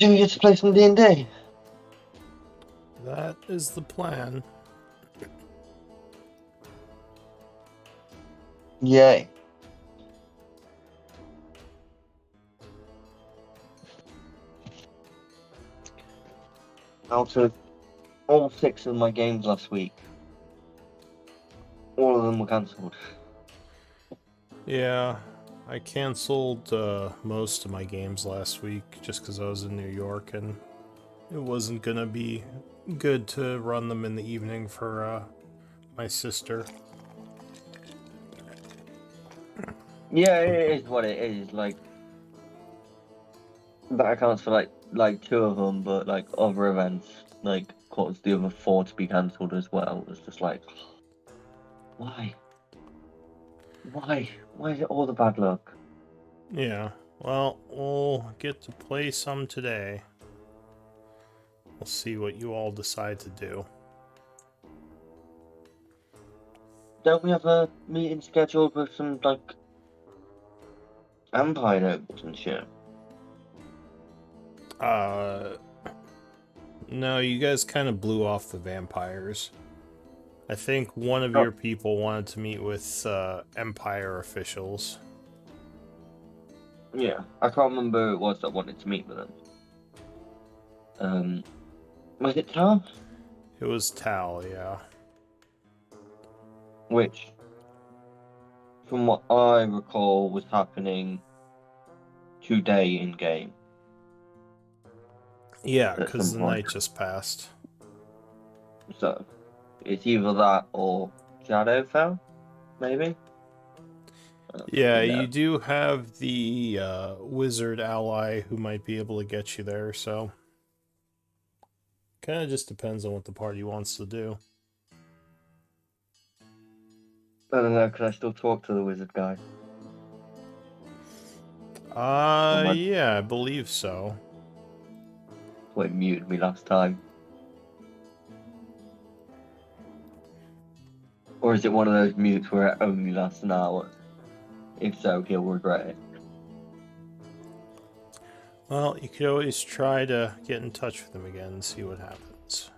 Do you get to play some D&D? That is the plan. Yay. Out of all 6 of my games last week, all of them were cancelled. Yeah, I canceled most of my games last week just because I was in New York and it wasn't gonna be good to run them in the evening for my sister. Yeah, it is what it is. Like, that accounts for like 2 of them, but like other events like caused the other 4 to be cancelled as well. It's just like, why? Why? Why is it all the bad luck? Yeah, well, we'll get to play some today. We'll see what you all decide to do. Don't we have a meeting scheduled with some like Empire nobles and shit? Uh, no, you guys kind of blew off the vampires. I think one of Oh, your people wanted to meet with Empire officials. yeah. I can't remember who it was that wanted to meet with them. Was it Tom? It was Tal, yeah. Which, from what I recall, was happening today in game Yeah, at because some the point. night just passed. So it's either that or Shadowfell, maybe. I don't Yeah, fucking know. you do have the wizard ally who might be able to get you there, so kind of just depends on what the party wants to do. I don't know. Can I still talk to the wizard guy? Or my Yeah, I believe so. Well, he muted me last time. Or is it one of those mutes where it only lasts an hour? If so, he'll regret it. Well, you could always try to get in touch with him again and see what happens.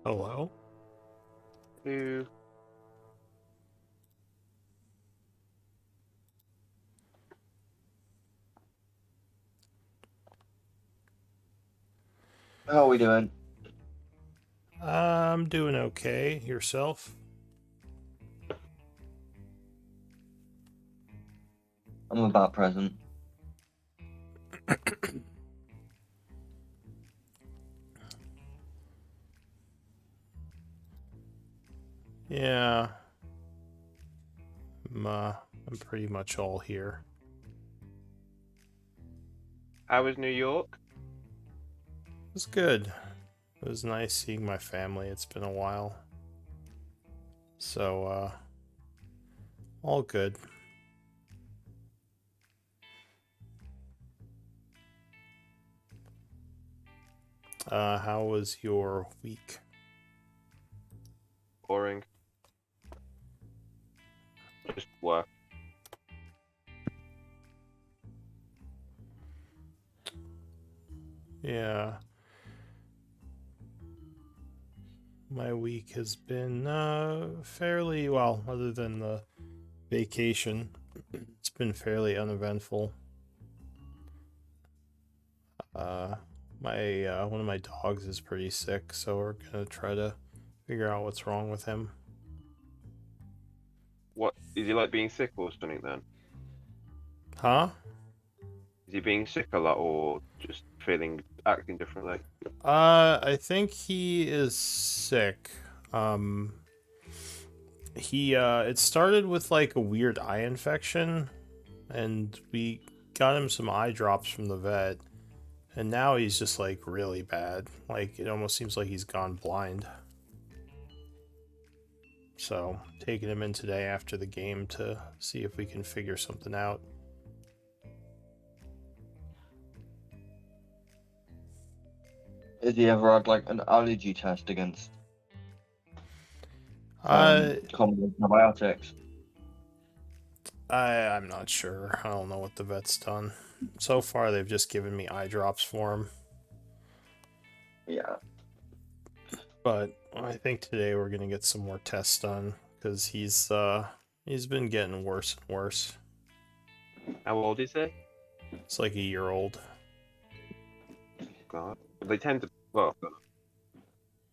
Hello? Who? How are we doing? I'm doing okay. Yourself? I'm about present. Yeah, I'm pretty much all here. How was New York? It was good. It was nice seeing my family. It's been a while. So, all good. How was your week? Boring. Just work. Yeah. My week has been fairly well, other than the vacation. It's been fairly uneventful. My one of my dogs is pretty sick, so we're gonna try to figure out what's wrong with him. What is he like being sick or something then? Huh? Is he being sick a lot or just acting differently? I think he is sick. Um, it started with like a weird eye infection, and we got him some eye drops from the vet, and now he's just like really bad. Like it almost seems like he's gone blind. So, taking him in today after the game to see if we can figure something out. Has he ever had like an allergy test against Uh, common antibiotics? I'm not sure. I don't know what the vet's done. So far, they've just given me eye drops for him. Yeah. But I think today we're gonna get some more tests done because he's been getting worse and worse. How old is he? It's like a year old. God, they tend to. Well,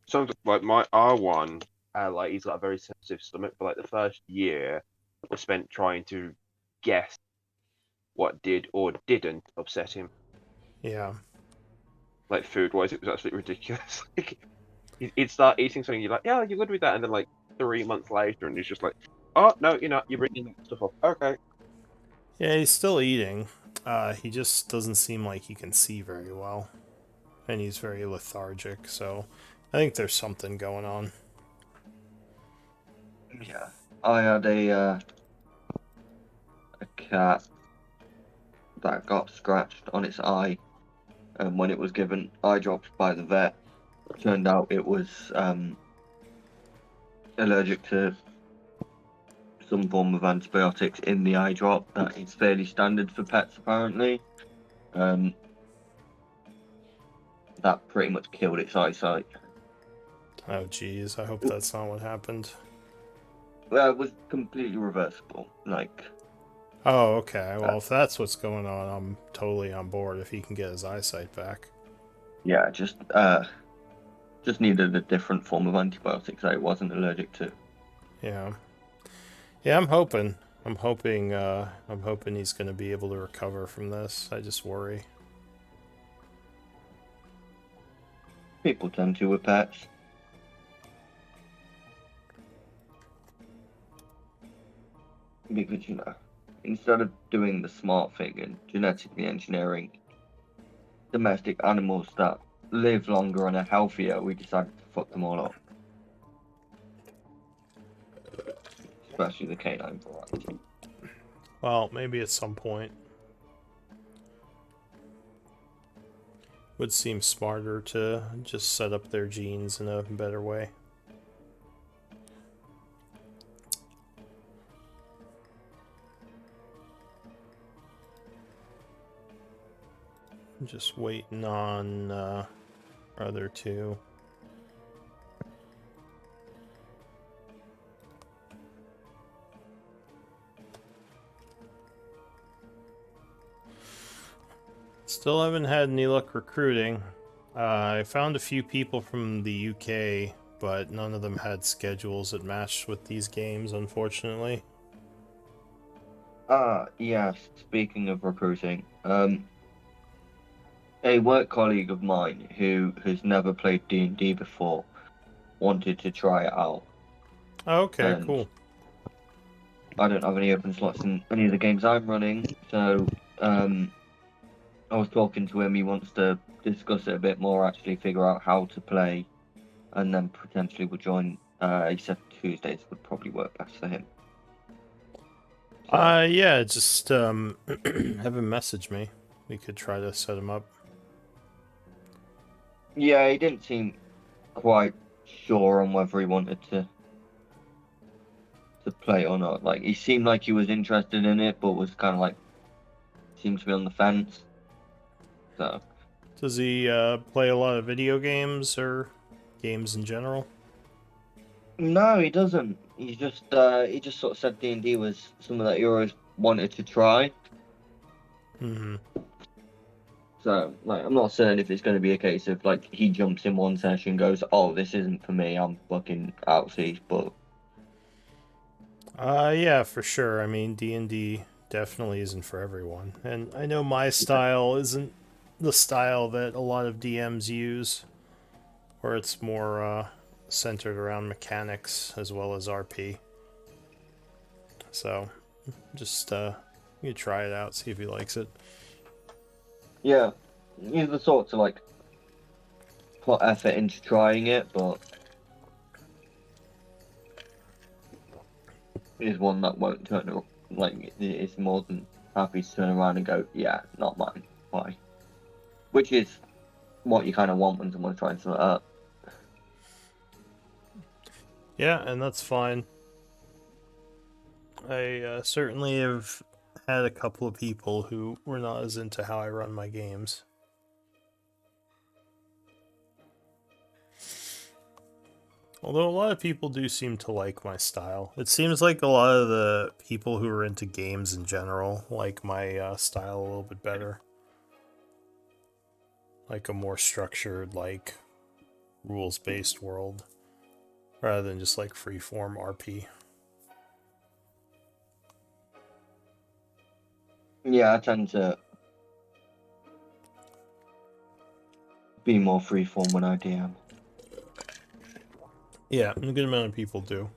some like my R1, like he's got a very sensitive stomach. But like the first year was spent trying to guess what did or didn't upset him. Yeah. Like food wise, it was absolutely ridiculous. Like he'd start eating something, you're like, yeah, you're good with that, and then like 3 months later, and he's just like, oh no, you're not. You're bringing that stuff up. Okay. Yeah, he's still eating. He just doesn't seem like he can see very well, and he's very lethargic. So I think there's something going on. Yeah. I had a cat that got scratched on its eye, and when it was given eye drops by the vet, turned out it was allergic to some form of antibiotics in the eye drop that is fairly standard for pets apparently. That pretty much killed its eyesight. Oh, geez. I hope that's not what happened. Well, it was completely reversible. Like, Oh, okay. Well, if that's what's going on, I'm totally on board if he can get his eyesight back. yeah, just needed a different form of antibiotics that it wasn't allergic to. Yeah. Yeah, I'm hoping. I'm hoping he's going to be able to recover from this. I just worry. People tend to with pets. Because, instead of doing the smart thing and genetically engineering domestic animals that live longer and are healthier, we decided to fuck them all up. Especially the canine variety. Well, maybe at some point. Would seem smarter to just set up their genes in a better way. Just waiting on other two. Still haven't had any luck recruiting. I found a few people from the UK, but none of them had schedules that matched with these games, unfortunately. Yes, speaking of recruiting, a work colleague of mine who has never played D&D before wanted to try it out. Okay, And cool. I don't have any open slots in any of the games I'm running, so I was talking to him. He wants to discuss it a bit more, actually figure out how to play, and then potentially would join. He said Tuesdays would probably work best for him. So, Yeah, just have him message me. We could try to set him up. yeah, he didn't seem quite sure on whether he wanted to play or not. Like, he seemed like he was interested in it, but was kind of like seems to be on the fence. Does he play a lot of video games or games in general? No, he doesn't. He just sort of said D&D was something that he always wanted to try. Mm-hmm. So, like, I'm not certain if it's going to be a case of, like, he jumps in one session and goes, oh, this isn't for me, I'm fucking outsies, but... Yeah, for sure. I mean, D&D definitely isn't for everyone. And I know my style isn't the style that a lot of DMs use, where it's more centered around mechanics as well as RP. So, just you try it out, see if he likes it. Yeah, he's the sort to, like, put effort into trying it, but... He's one that won't turn around, like, is more than happy to turn around and go, yeah, not mine, bye. Which is what you kind of want when someone's trying something up. Yeah, and that's fine. I certainly have had a couple of people who were not as into how I run my games. Although a lot of people do seem to like my style. It seems like a lot of the people who are into games in general like my style a little bit better. Like a more structured, like, rules-based world. Rather than just like freeform RP. Yeah, I tend to be more freeform when I DM. Yeah, a good amount of people do.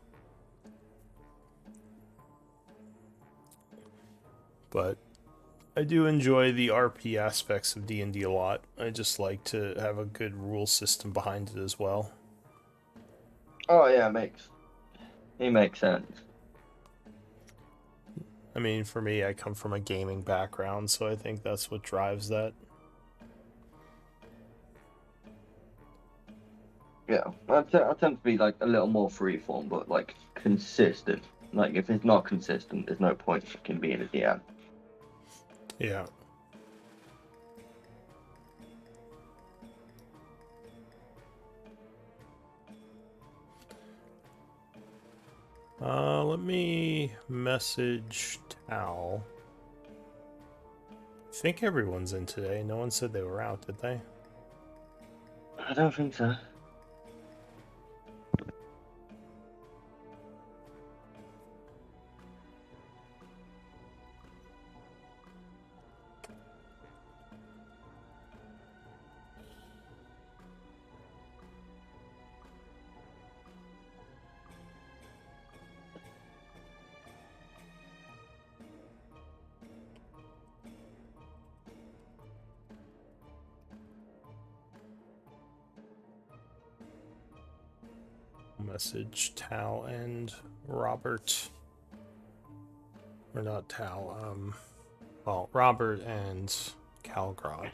But I do enjoy the RP aspects of D&D a lot. I just like to have a good rule system behind it as well. Oh yeah, it makes sense. I mean, for me, I come from a gaming background, so I think that's what drives that. Yeah, I tend to be like a little more freeform, but like consistent. Like if it's not consistent, there's no point fucking being a DM. Yeah. Let me message Tal. I think everyone's in today. No one said they were out, did they? I don't think so. Message Tal and Robert. Or not Tal, well, Robert and Calgrod.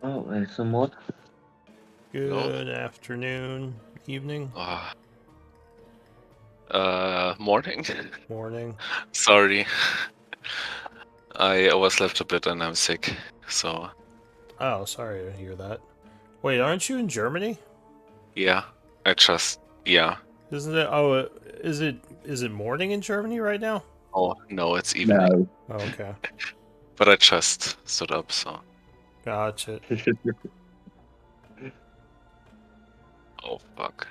Oh, there's someone. Hello? Good afternoon, evening, Morning. morning. Sorry. I overslept a bit and I'm sick. So, Oh, sorry to hear that. Wait, aren't you in Germany? yeah. Yeah. Isn't it? Oh, is it morning in Germany right now? Oh, no, it's evening. No. Oh, okay, But I just stood up, so. gotcha. Oh, fuck.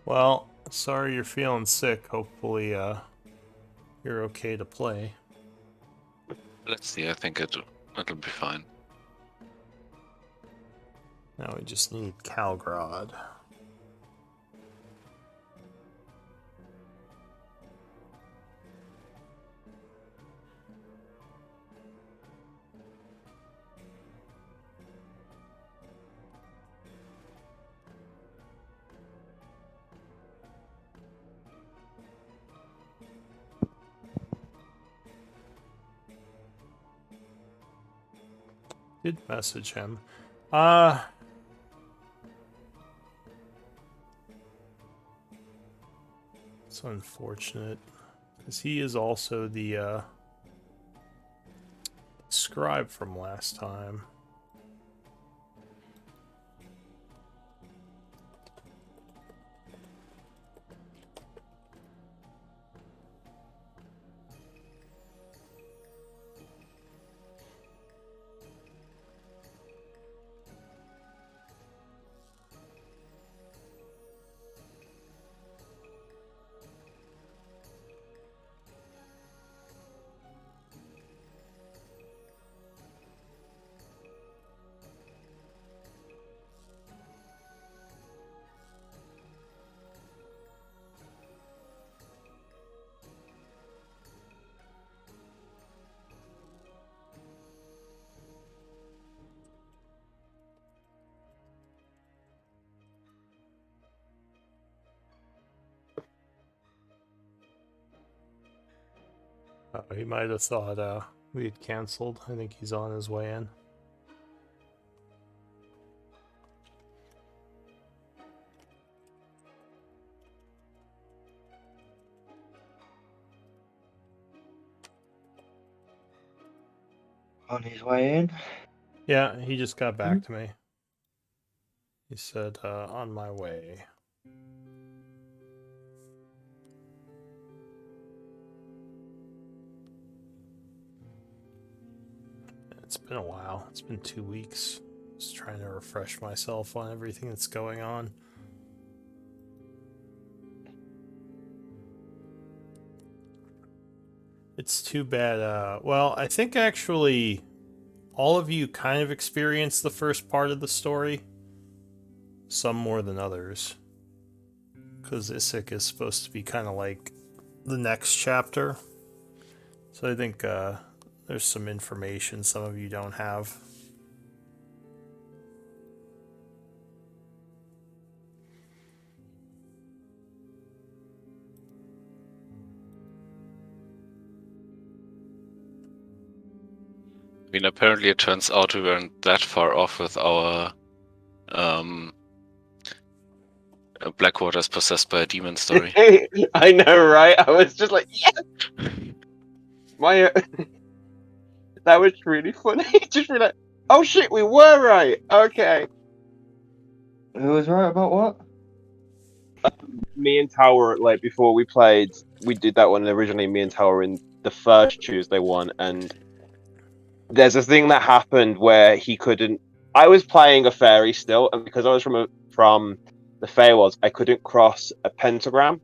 Well, sorry you're feeling sick. Hopefully, you're okay to play. Let's see. I think it'll be fine. Now we just need Calgrod. Did message him. It's unfortunate. Because he is also the scribe from last time. He might have thought we had canceled. I think he's on his way in. On his way in. Yeah, he just got back to me. He said, on my way. It's been a while. It's been 2 weeks. Just trying to refresh myself on everything that's going on. It's too bad. Well, I think actually all of you kind of experienced the first part of the story. Some more than others. Because Isaac is supposed to be kind of like the next chapter. So I think there's some information some of you don't have. I mean, apparently it turns out we weren't that far off with our Blackwater's possessed by a demon story. I know, right? I was just like, yes! My that was really funny. Just be like, oh shit, we were right. Okay. Who was right about what? Me and Tower, like before we played, we did that one originally. Me and Tower in the first Tuesday one, and there's a thing that happened where he couldn't. I was playing a fairy still, and because I was from the Feywilds, I couldn't cross a pentagram.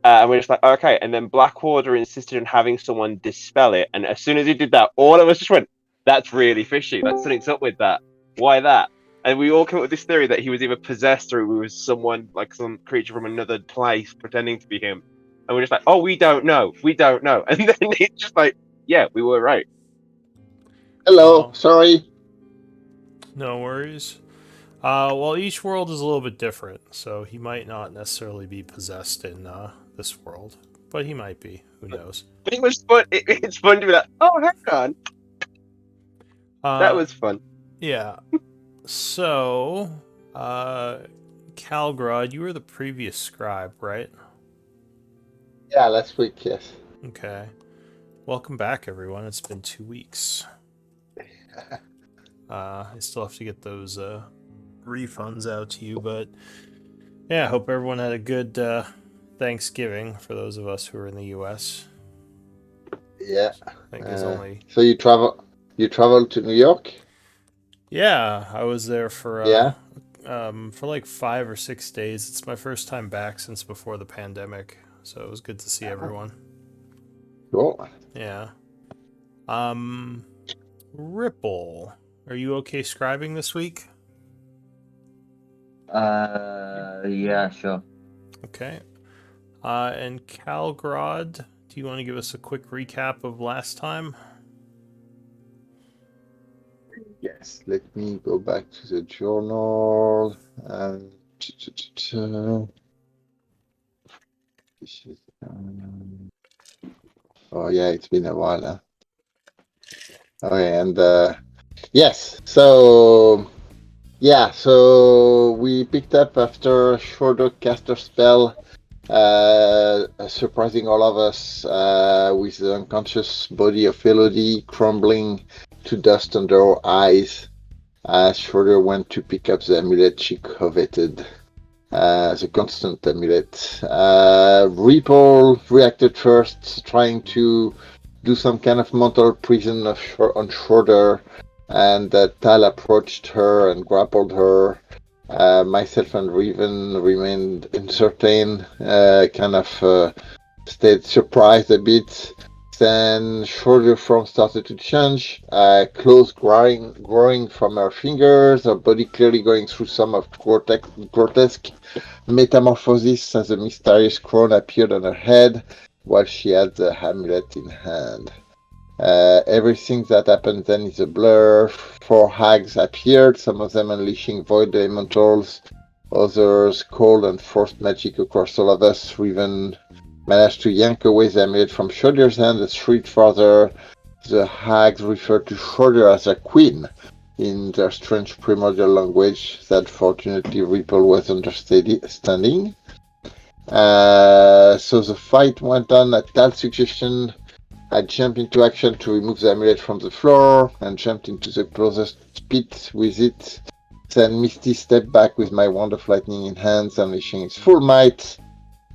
And we're just like, okay. And then Blackwater insisted on having someone dispel it. And as soon as he did that, all of us just went, that's really fishy. That's something's up with that. Why that? And we all came up with this theory that he was either possessed or he was someone, like some creature from another place pretending to be him. And we're just like, oh, we don't know. We don't know. And then it's just like, yeah, we were right. Hello, Oh. sorry. No worries. Well, each world is a little bit different, so he might not necessarily be possessed in this world, but he might be. Who knows? But it was fun. It's fun to be like, oh, hang on. That was fun. Yeah. So, Calgrod, you were the previous scribe, right? Yeah, last week, yes. Okay. Welcome back, everyone. It's been 2 weeks. I still have to get those refunds out to you, but yeah, I hope everyone had a good Thanksgiving for those of us who are in the U.S. Yeah. I think it's only... So you traveled to New York? Yeah, I was there for like 5 or 6 days. It's my first time back since before the pandemic, so it was good to see everyone. Cool. Yeah. Ripple, are you okay scribing this week? Yeah, sure. Okay. And Calgrod, do you want to give us a quick recap of last time? Yes, let me go back to the journal. Oh yeah, it's been a while. Huh? Okay, and Yes. So we picked up after a shorter caster spell, surprising all of us with the unconscious body of Elodie crumbling to dust under our eyes. Schroeder went to pick up the amulet she coveted, the constant amulet. Ripple reacted first, trying to do some kind of mental prison on Schroeder, and Tal approached her and grappled her. Myself and Raven remained uncertain, stayed surprised a bit. Then shoulder form started to change, claws growing from her fingers, her body clearly going through some of grotesque metamorphosis as a mysterious crown appeared on her head while she had the amulet in hand. Everything that happened then is a blur. Four hags appeared, some of them unleashing void elementals, others cold and forced magic across all of us. Riven managed to yank away the amulet from Schroeder's hand a street farther. The hags referred to Schroeder as a queen in their strange primordial language that fortunately Ripple was understanding. So the fight went on at Tal's suggestion. I jumped into action to remove the amulet from the floor and jumped into the closest pit with it. Then Misty stepped back with my wand of lightning in hands, unleashing its full might.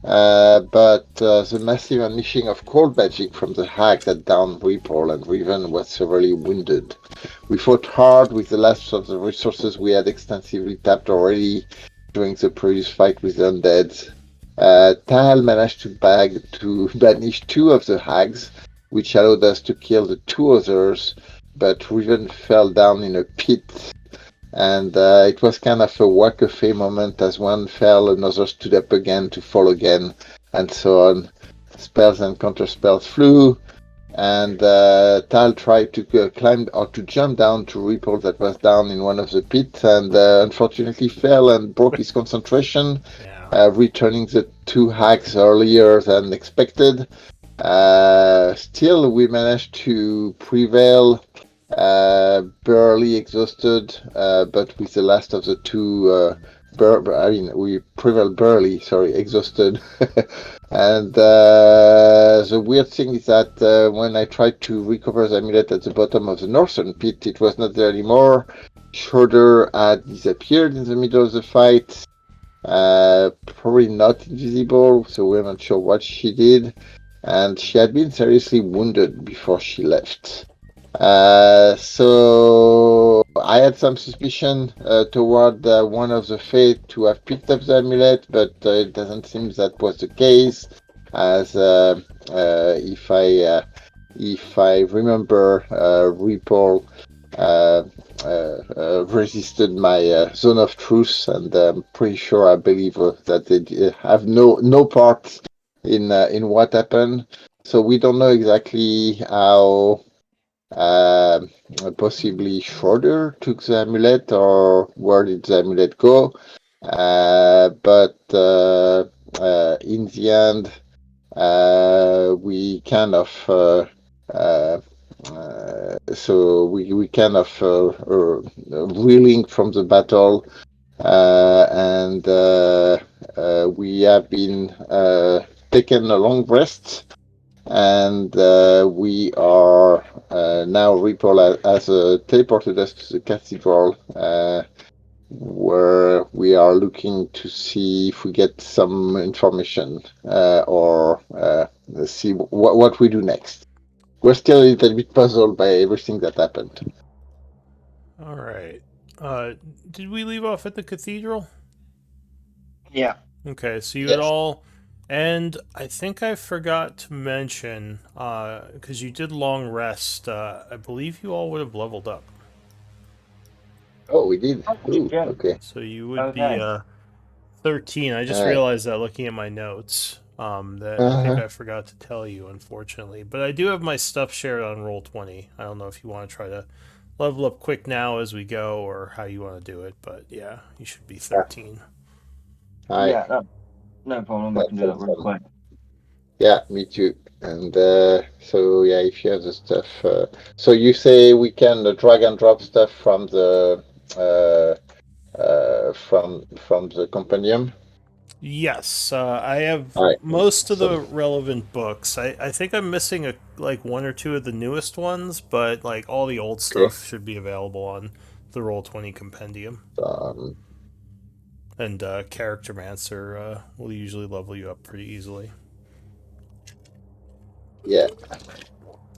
But the massive unleashing of cold magic from the hag had downed Ripple, and Riven was severely wounded. We fought hard with the last of the resources we had extensively tapped already during the previous fight with the undead. Tal managed to banish two of the hags, which allowed us to kill the two others, but Riven fell down in a pit, and it was kind of a walk of fame moment. As one fell, another stood up again to fall again, and so on. Spells and counterspells flew, and Tal tried to climb or to jump down to Ripple that was down in one of the pits, and unfortunately fell and broke his concentration, returning the two hags earlier than expected. Still, we managed to prevail, barely exhausted, but with the last of the two, we prevailed barely, exhausted. And the weird thing is that when I tried to recover the amulet at the bottom of the northern pit, it was not there anymore. Schroeder had disappeared in the middle of the fight. Probably not invisible, so we're not sure what she did. And she had been seriously wounded before she left. So I had some suspicion toward one of the Fate to have picked up the amulet, but it doesn't seem that was the case. As if I remember, Ripple resisted my zone of truth, and I'm pretty sure I believe that they have no part in what happened. So we don't know exactly how possibly Schroeder took the amulet or where did the amulet go. But in the end, we kind of so we kind of reeling from the battle, and we have been taken a long rest, and we are now Ripple has teleported us to the cathedral, where we are looking to see if we get some information or see what we do next. We're still a little bit puzzled by everything that happened. All right. Did we leave off at the cathedral? Yeah. Okay, so you had Yes. all, and I think I forgot to mention, because you did long rest. I believe you all would have leveled up, Oh, we did. Ooh, Yeah. okay. so you would Okay. be 13. I just All right. realized that looking at my notes. That I think I forgot to tell you, unfortunately. But I do have my stuff shared on Roll20. I don't know if you want to try to level up quick now as we go, or how you want to do it. But yeah, you should be 13. Hi. Yeah, no problem. I can do that real quick. Yeah, me too. And so yeah, if you have the stuff, so you say we can drag and drop stuff from the from the compendium. Yes, I have All right, most of the awesome. relevant books. I think I'm missing like one or two of the newest ones, but like all the old Okay. stuff should be available on the Roll20 compendium. Um, And Character Mancer will usually level you up pretty easily. yeah.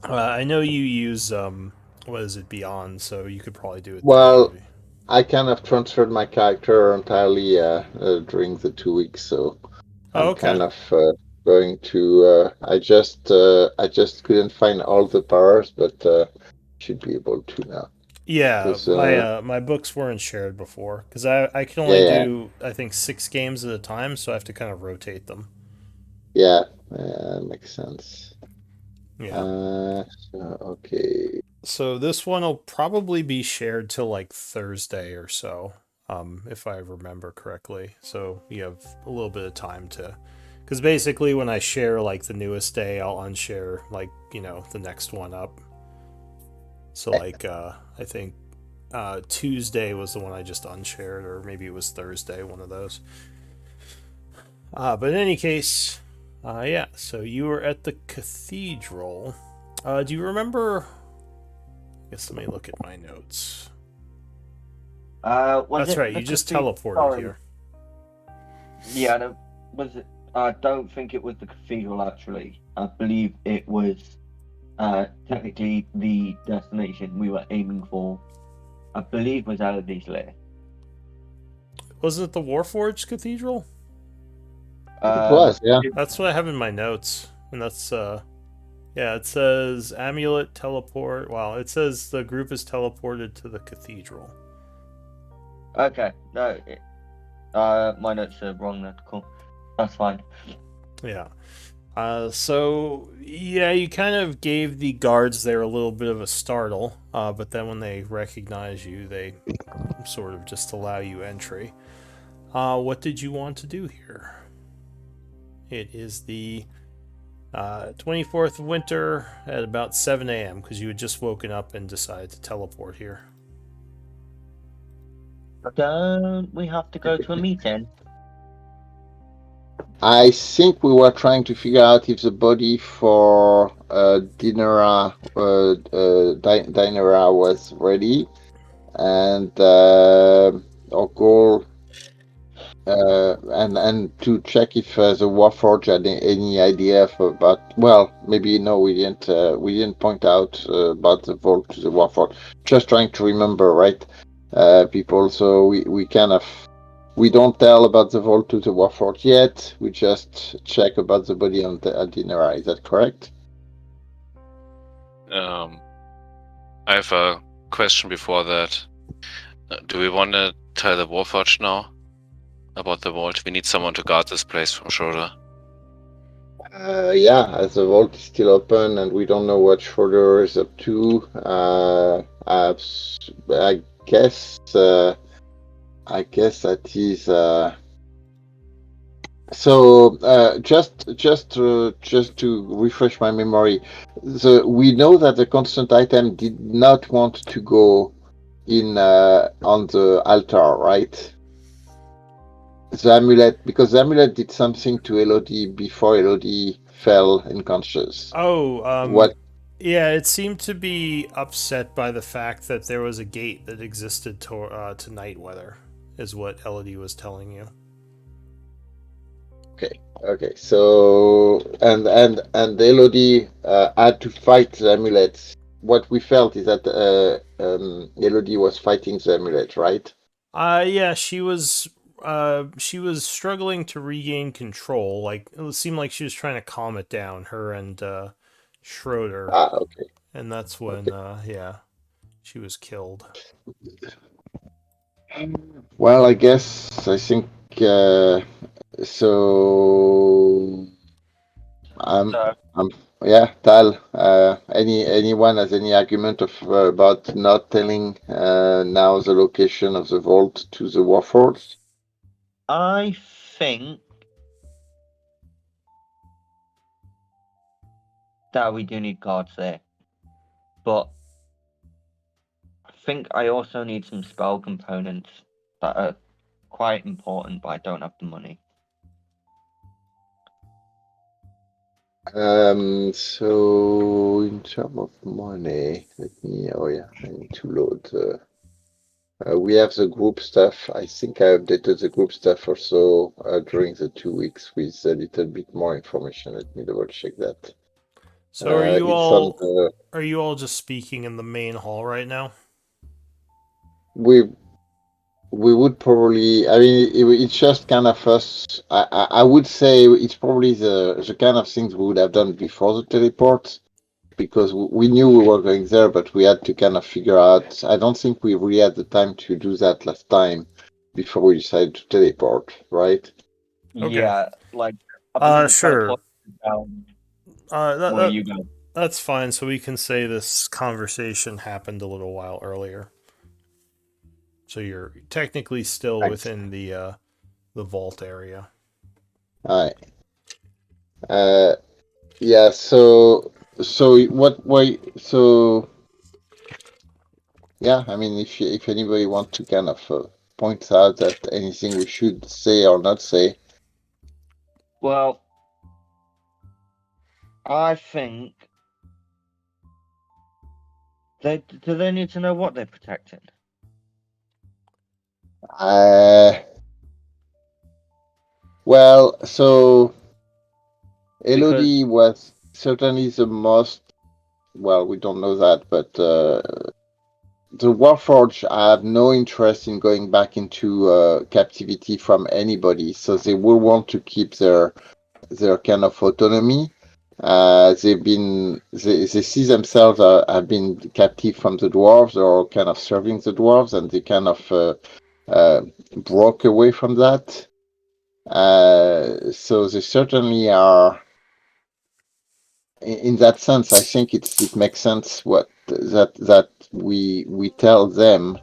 I know you use what is it, Beyond, so you could probably do it there Well, maybe. I kind of transferred my character entirely during the 2 weeks, so Oh, I'm okay. kind of going to. I just couldn't find all the powers, but should be able to now. Yeah, Because my books weren't shared before because I can yeah, only yeah, do I think 6 games at a time, so I have to kind of rotate them. yeah, makes sense. Yeah. Okay. So this one will probably be shared till like Thursday or so, if I remember correctly. So you have a little bit of time to, because basically when I share like the newest day, I'll unshare like the next one up. So like I think Tuesday was the one I just unshared, or maybe it was Thursday, one of those. But in any case, yeah. So you were at the cathedral. Do you remember? I guess let me look at my notes. Was That's it right. the You just cathedral? teleported Sorry. here. Yeah, no, was it? I don't think it was the cathedral actually. I believe it was technically the destination we were aiming for. I believe was Elodie's lair. Wasn't it the Warforged Cathedral? It was, yeah. That's what I have in my notes, and that's yeah. It says amulet teleport. Well, it says the group is teleported to the cathedral. Okay, no, my notes are wrong. That's cool. That's fine. Yeah. So yeah, you kind of gave the guards there a little bit of a startle, but then when they recognize you, they sort of just allow you entry. What did you want to do here? It is the 24th of winter at about 7 a.m. because you had just woken up and decided to teleport here. Don't we have to go to a meeting? I think we were trying to figure out if the body for Dinera was ready, and our goal, and to check if the Warforged had any idea about. Well, maybe no, we didn't point out about the vault to the Warforged. Just trying to remember, right, people. So we kind of. We don't tell about the vault to the Warforged yet. We just check about the body on the Adinera. Is that correct? I have a question before that. Do we want to tell the Warforged now about the vault? We need someone to guard this place from Schroeder. Yeah, as the vault is still open and we don't know what Schroeder is up to. I guess. I guess that is. So just to refresh my memory, we know that the constant item did not want to go in on the altar, right? The amulet, because the amulet did something to Elodie before Elodie fell unconscious. Oh, What? yeah, it seemed to be upset by the fact that there was a gate that existed to night weather, is what Elodie was telling you. Okay. So and Elodie had to fight the amulet. What we felt is that Elodie was fighting the amulet, right? Yeah, she was struggling to regain control. Like it seemed like she was trying to calm it down, her and Schroeder, Okay. and that's when Okay. yeah, she was killed. Well, I think so. I'm, So I'm, yeah, Tal. Anyone has any argument about not telling now the location of the vault to the Warforged? I think that we do need guards there. But I think I also need some spell components that are quite important, but I don't have the money. So in terms of money, I need to load. We have the group stuff. I think I updated the group stuff also during the 2 weeks with a little bit more information. Let me double check that. So are you It's on the. are you all just speaking in the main hall right now? We would probably. I mean, it's just kind of us. I would say it's probably the kind of things we would have done before the teleport, because we knew we were going there, but we had to kind of figure out. I don't think we really had the time to do that last time before we decided to teleport, right? Okay. Yeah, like I believe the Sure. teleport is down That, where that, you go. that's fine. So we can say this conversation happened a little while earlier. So you're technically still Right. within the vault area. All right. Yeah. So what? Why? So yeah. I mean, if anybody wants to kind of point out that anything we should say or not say. Well, I think do they need to know what they're protecting? Well, so Because Elodie was certainly the most. Well, we don't know that, but the Warforged have no interest in going back into captivity from anybody, so they will want to keep their kind of autonomy. They see themselves have been captive from the dwarves or kind of serving the dwarves, and they kind of broke away from that. So they certainly are. In that sense, I think it makes sense that we tell them,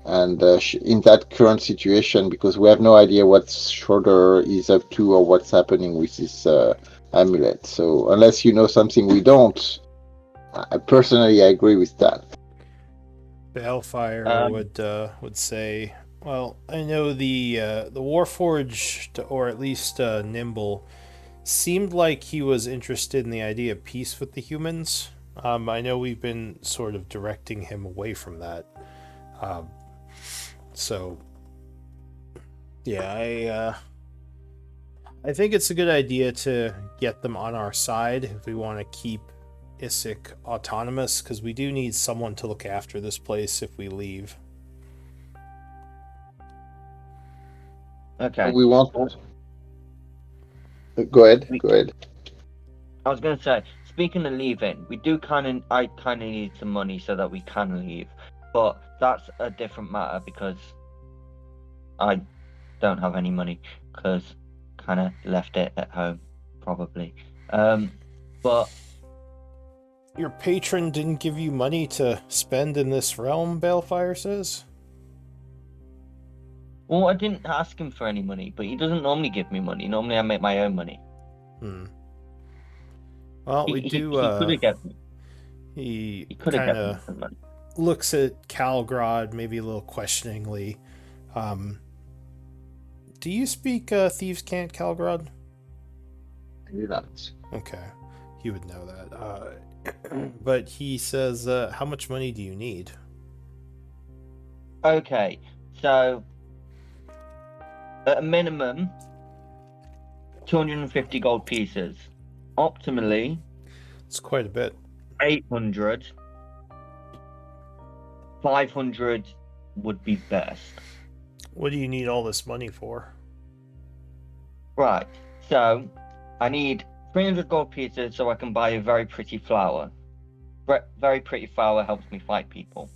and in that current situation, because we have no idea what Schroeder is up to or what's happening with this amulet. So unless you know something we don't, personally I agree with that. Balefire would say, "Well, I know the Warforged, or at least Nimble, seemed like he was interested in the idea of peace with the humans. I know we've been sort of directing him away from that. So, yeah, I think it's a good idea to get them on our side if we want to keep Isik autonomous, because we do need someone to look after this place if we leave." okay, We want. Go ahead. we, Go ahead. I was gonna say, speaking of leaving, I kind of need some money so that we can leave, but that's a different matter because I don't have any money because kind of left it at home probably. But Your patron didn't give you money to spend in this realm, Balefire says? well, I didn't ask him for any money, but he doesn't normally give me money. Normally, I make my own money. Well, we He do. could have given me. He He could have kind given me of some money. looks at Calgrod maybe a little questioningly. Do you speak Thieves' Cant, Calgrod? I do not. Okay, he would know that. But he says, "How much money do you need?" Okay, so at a minimum, 250 gold pieces. Optimally, It's quite a bit. 800. 500 would be best. What do you need all this money for? Right, so I need 300 gold pieces so I can buy a very pretty flower. Very pretty flower helps me fight people.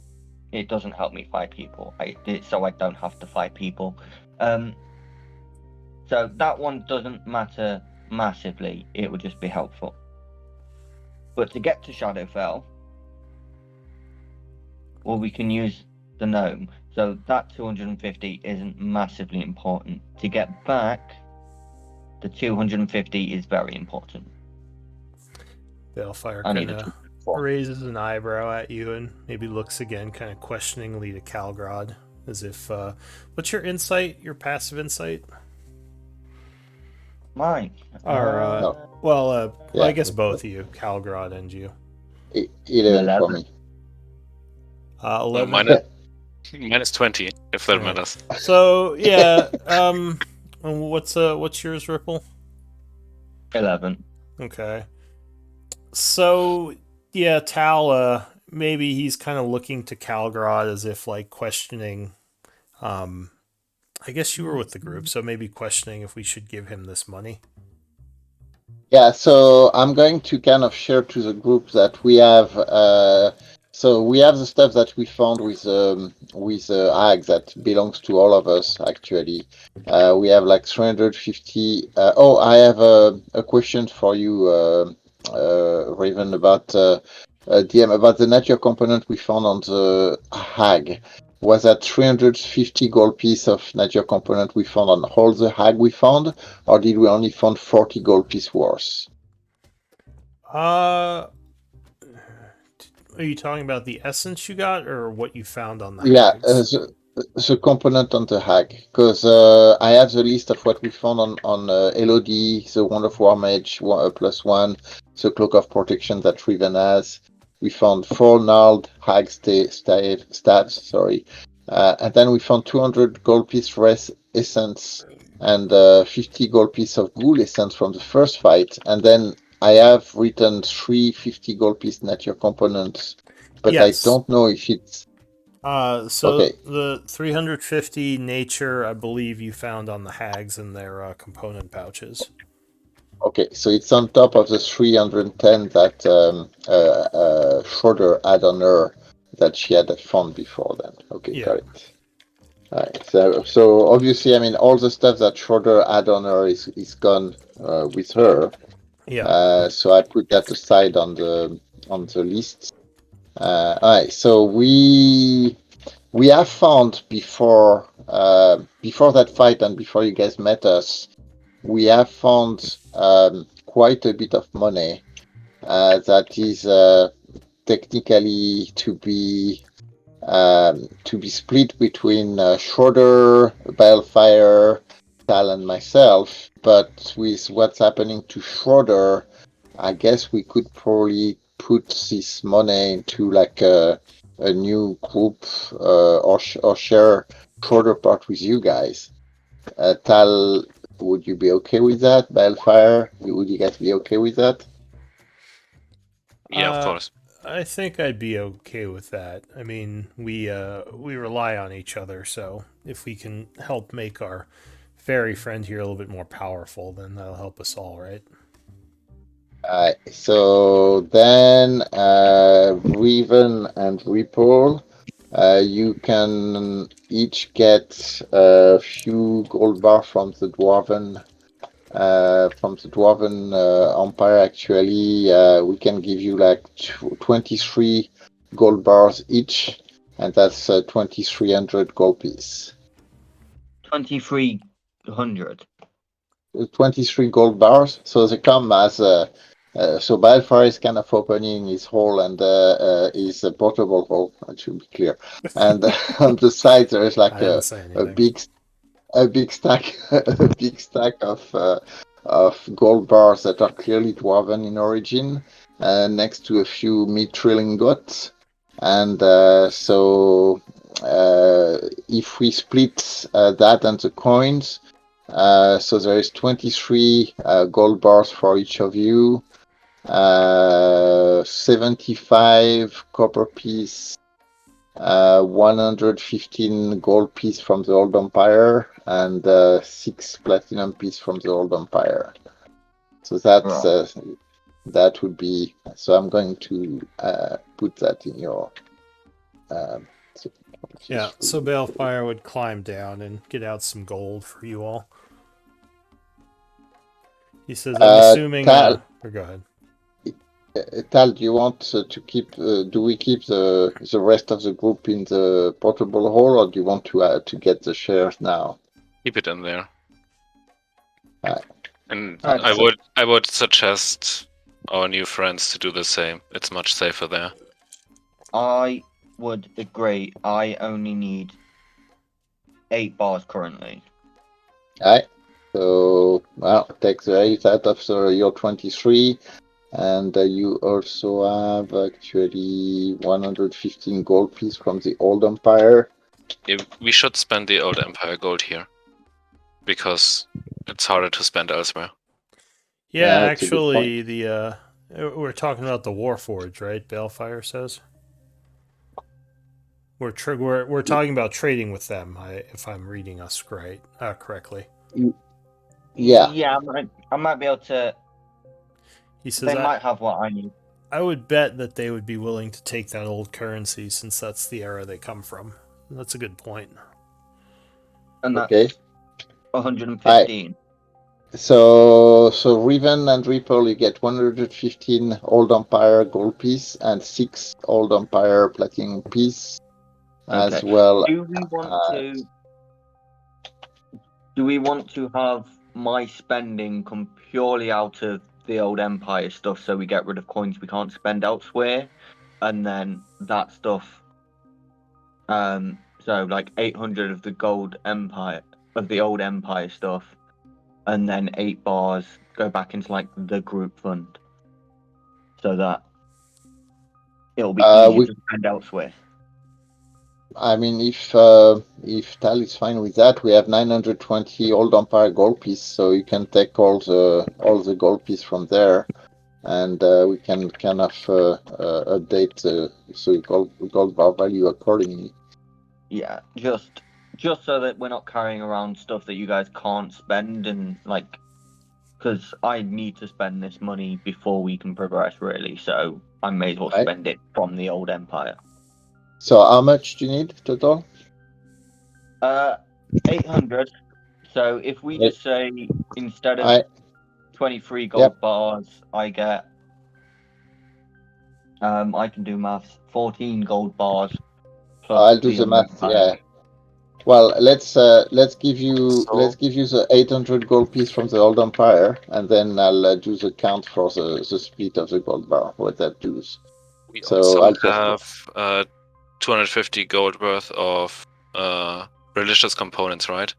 It doesn't help me fight people. So I don't have to fight people. So that one doesn't matter massively. It would just be helpful. But to get to Shadowfell, well, we can use the gnome. So that 250 isn't massively important. To get back, the 250 is very important. Balefire I know kind the of two before. raises an eyebrow at you and maybe looks again, kind of questioningly to Calgrod, as if, what's your insight, your passive insight? Mine. Or, No. well, Yeah. I guess both of you, Calgrod and you. 11 for 11. me. 11. Minus 20, if that Right. matters. So, yeah, what's yours, Ripple? 11. Okay. So, yeah, Tal, maybe he's kind of looking to Calgrod as if, like, questioning, I guess you were with the group, so maybe questioning if we should give him this money. Yeah, so I'm going to kind of share to the group that we have. So we have the stuff that we found with Ag that belongs to all of us. Actually, we have like 350. I have a question for you, Raven, about DM about the nature component we found on the Hag. Was that 350 gold piece of nature component we found on all the Hag we found? Or did we only find 40 gold piece worth? Are you talking about the essence you got, or what you found on the Yeah, hags? the component on the hag, because I have the list of what we found on Elodie, the Wand of War Mage +1, the Cloak of Protection that Riven has. We found 4 gnarled hag stats, sorry, and then we found 200 gold piece res essence and 50 gold piece of ghoul essence from the first fight, and then I have written 350 gold piece nature components, but Yes. I don't know if it's So okay. the 350 nature, I believe you found on the hags in their component pouches. Okay, so it's on top of the 310 that Schroeder had on her that she had found before then. Okay, Yeah. got it. All right, so obviously, I mean, all the stuff that Schroeder had on her is gone with her. Yeah. So I put that aside on the list. All right, so we have found before that fight and before you guys met us, we have found quite a bit of money that is technically to be split between Schroeder, Balefire, Tal, and myself. But with what's happening to Schroeder, I guess we could probably put this money into like a new group or share Schroeder part with you guys. Tal, would you be okay with that? Balefire, would you guys be okay with that? Yeah, of course. I think I'd be okay with that. I mean, we rely on each other, so if we can help make our fairy friend here a little bit more powerful, then that'll help us all, right? So then, Riven and Ripple, you can each get a few gold bar from the dwarven empire. Actually, we can give you like 23 gold bars each, and that's 2,300 gold piece. 2,300. 23 gold bars. So they come as so Balefire is kind of opening his hole and is a portable hole. That should be clear. And on the side there is I like didn't say a anything. big stack a big stack of gold bars that are clearly dwarven in origin, next to a few mithril ingots. And so if we split that and the coins, so there is 23 gold bars for each of you, 75 copper piece, 115 gold piece from the old empire, and 6 platinum piece from the old empire. So that's that would be. So I'm going to put that in your. Yeah, so Balefire would climb down and get out some gold for you all. He says, I'm assuming... Tal, or go ahead. Tal, do you want to keep? Do we keep the rest of the group in the portable hole, or do you want to get the shares now? Keep it in there. Alright. And Alright, I would suggest our new friends to do the same. It's much safer there. I would agree. I only need 8 bars currently. Alright. So, well, take the 8 out of your 23. And you also have actually 115 gold piece from the old empire. We should spend the old Empire gold here. Because it's harder to spend elsewhere. Yeah, that's a good actually, we're talking about the Warforge, right? Balefire says we're talking about trading with them. If I'm reading us correctly. Yeah. Yeah, I might be able to. He says They might have what I need. I would bet that they would be willing to take that old currency since that's the era they come from. That's a good point. And that's Okay. 115. So Riven and Ripple, you get 115 Old Empire gold piece and 6 Old Empire platinum piece, as Okay. well. Do we want to have my spending come purely out of the old Empire stuff, so we get rid of coins we can't spend elsewhere, and then that stuff, so like 800 of the the old Empire stuff, and then 8 bars go back into like the group fund, so that it'll be easier to spend elsewhere. I mean, if Tal is fine with that, we have 920 Old Empire gold piece, so you can take all the gold piece from there, and we can kind of update the gold bar value accordingly. Yeah, just so that we're not carrying around stuff that you guys can't spend, and like, because I need to spend this money before we can progress, really. So I may as well Right. spend it from the old Empire. So how much do you need total? 800. So if we just say instead of 23 gold bars, I get. I can do maths. 14 gold bars. Plus I'll do the math. Yeah. Well, let's give you the 800 gold piece from the old empire, and then I'll do the count for the split of the gold bar. What that does. We So also I'll just have 250 gold worth of religious components, right?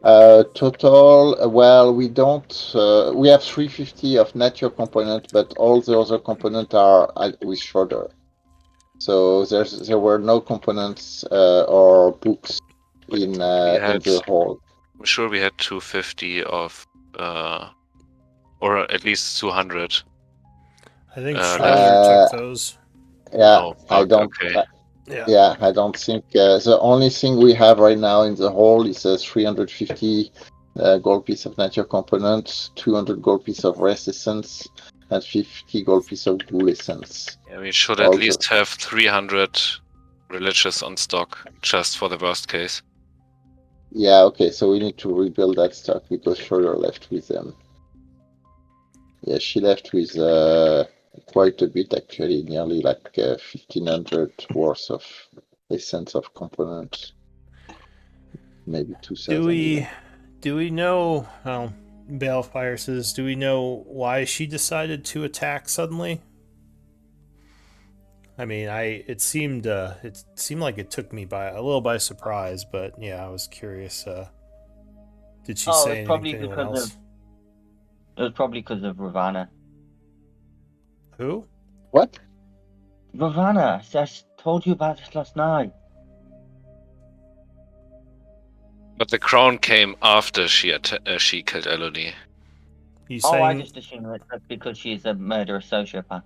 total. Well, we don't. We have 350 of nature component, but all the other components are with Schroeder. So there were no components or books in the hall. I'm sure we had 250 of, or at least 200. I think Schroeder took those. Yeah, oh, I don't. Okay. Yeah, I don't think the only thing we have right now in the hall is a 350 gold piece of nature components, 200 gold piece of rest essence, and 50 gold piece of ghoul essence. Yeah, we should at least have 300 religious on stock, just for the worst case. Yeah, okay, so we need to rebuild that stock because Schroeder left with them. Yeah, she left with quite a bit actually, nearly like 1500 worth of essence of components. Maybe 2000. Do we know? Well, Balefire says, do we know why she decided to attack suddenly? I mean, it seemed like it took me by a little by surprise, but yeah, I was curious. Did she say anything to anyone else? It was probably because of Ravana. Who? What? Ravana. I told you about this last night. But the crown came after she killed Elodie. I just assumed that's because she's a murderous sociopath.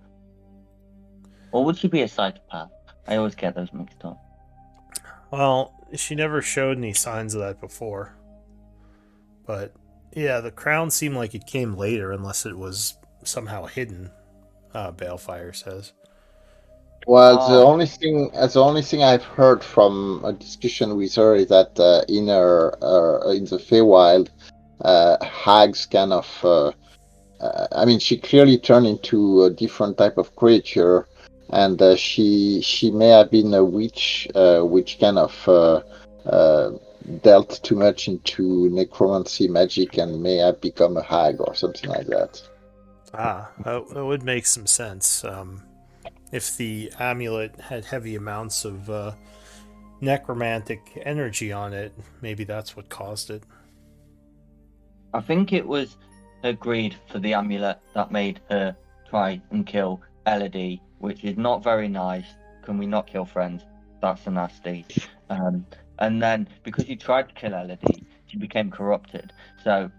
Or would she be a psychopath? I always get those mixed up. Well, she never showed any signs of that before. But yeah, the crown seemed like it came later, unless it was somehow hidden. Balefire says. Well, the only thing I've heard from a discussion with her is that in the Feywild, hags kind of. I mean, she clearly turned into a different type of creature, and she may have been a witch, which kind of dealt too much into necromancy magic and may have become a hag or something like that. That would make some sense. If the amulet had heavy amounts of necromantic energy on it, maybe that's what caused it. I think it was her greed for the amulet that made her try and kill Elodie, which is not very nice. Can we not kill friends? That's a nasty. And then because she tried to kill Elodie, she became corrupted. So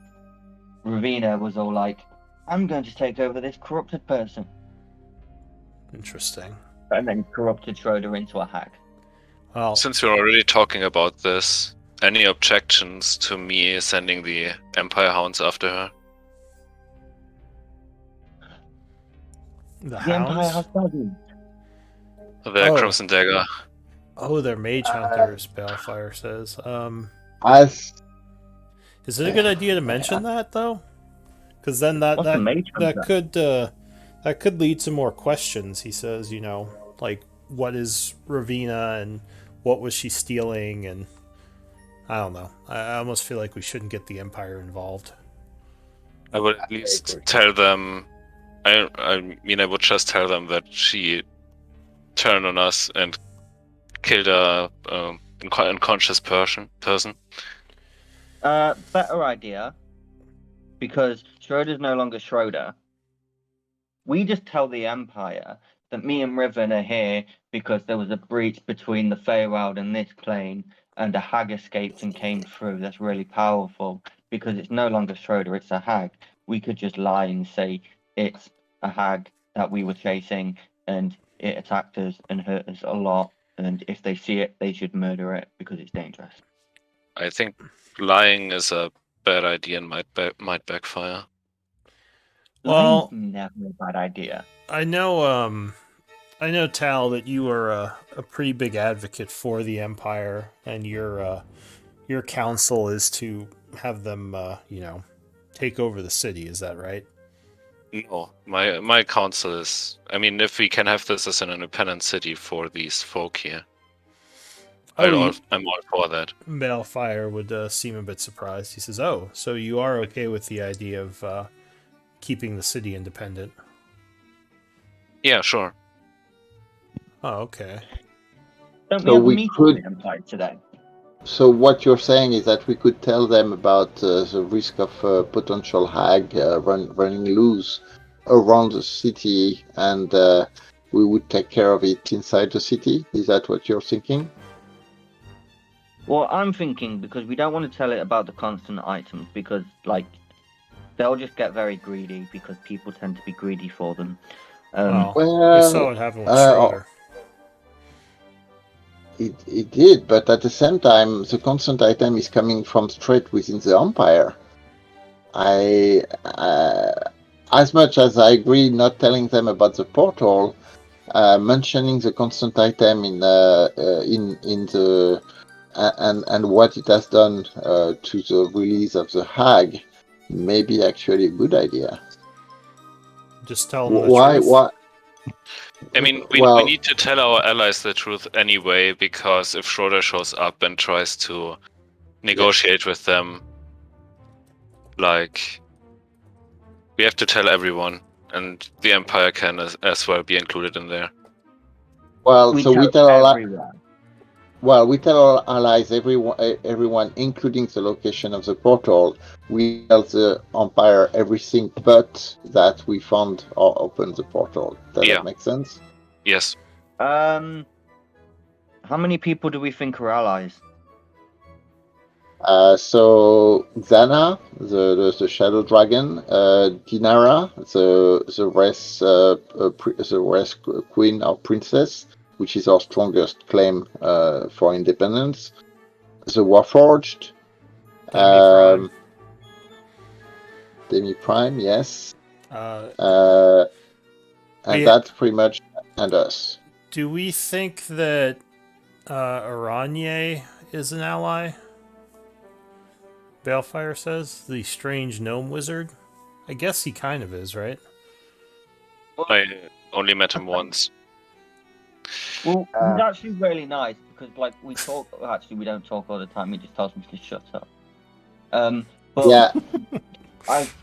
Ravina was all like, I'm going to take over this corrupted person. Interesting. And then corrupted Schroeder into a hag. Well, Since we're already talking about this, any objections to me sending the Empire Hounds after her? the The Empire has hounds. dozens. The Oh. Crimson Dagger. Oh, they're mage hunters. Balefire says. As Is it a good idea to mention that though? Because then What's a mage hunter? that could lead to more questions. He says, you know, like what is Ravina and what was she stealing, and I don't know. I almost feel like we shouldn't get the Empire involved. I would at least tell them. I mean, I would just tell them that she turned on us and killed a unconscious person. Better idea. Because Schroeder's no longer Schroeder. We just tell the Empire that me and Riven are here because there was a breach between the Feywild and this plane, and a hag escaped and came through. That's really powerful because it's no longer Schroeder, it's a hag. We could just lie and say it's a hag that we were chasing and it attacked us and hurt us a lot. And if they see it, they should murder it because it's dangerous. I think lying is a bad idea and might backfire. Well, Lying's never a bad idea. I know Tal, that you are a pretty big advocate for the Empire, and your counsel is to have them, take over the city. Is that right? No, my counsel is. I mean, if we can have this as an independent city for these folk here, I'm all for that. Balefire would seem a bit surprised. He says, "Oh, so you are okay with the idea of keeping the city independent?" Yeah, sure. Oh, okay. Don't we So have a we meeting could- with the Empire today? So what you're saying is that we could tell them about the risk of potential hag running loose around the city, and we would take care of it inside the city. Is that what you're thinking? Well, I'm thinking because we don't want to tell it about the constant items because, like, they'll just get very greedy because people tend to be greedy for them. We saw what happened with Schroeder. It did, but at the same time, the constant item is coming from straight within the Empire. As much as I agree not telling them about the portal, mentioning the constant item in the and what it has done to the release of the hag may be actually a good idea. Just tell them the truth. Why? I mean, we need to tell our allies the truth anyway, because if Schroeder shows up and tries to negotiate with them, like, we have to tell everyone, and the Empire can as well be included in there. Well, we so tell everyone. we tell our allies, everyone, including the location of the portal. We tell the Empire everything but that we found or opened the portal. Does that make sense? Yes. How many people do we think are allies? So Xana, the Shadow Dragon, Dinara, the race queen or princess, which is our strongest claim for independence. The Warforged, Demi Prime, yes, and that's pretty much and us. Do we think that Aranye is an ally? Balefire says, the strange gnome wizard. I guess he kind of is, right? I only met him once. Well, he's actually really nice because, like, we talk. Actually, we don't talk all the time. He just tells me to shut up. But Yeah.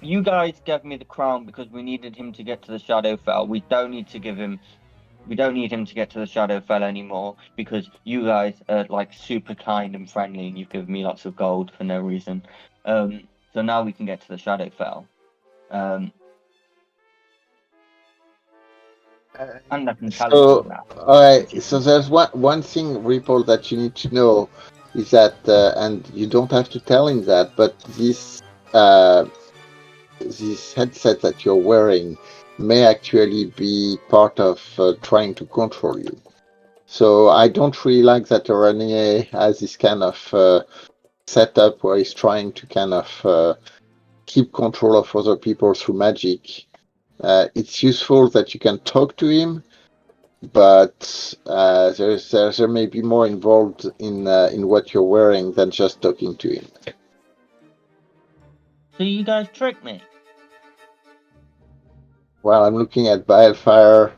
You guys gave me the crown because we needed him to get to the Shadowfell. We don't need him to get to the Shadowfell anymore because you guys are like super kind and friendly and you've given me lots of gold for no reason. So now we can get to the Shadowfell. And I can tell So, him that. alright. So there's one thing, Ripple, that you need to know is that, and you don't have to tell him that, but this headset that you're wearing may actually be part of trying to control you. So I don't really like that Renier has this kind of setup where he's trying to kind of keep control of other people through magic. It's useful that you can talk to him, but there may be more involved in what you're wearing than just talking to him. So you guys tricked me. Well, I'm looking at Balefire.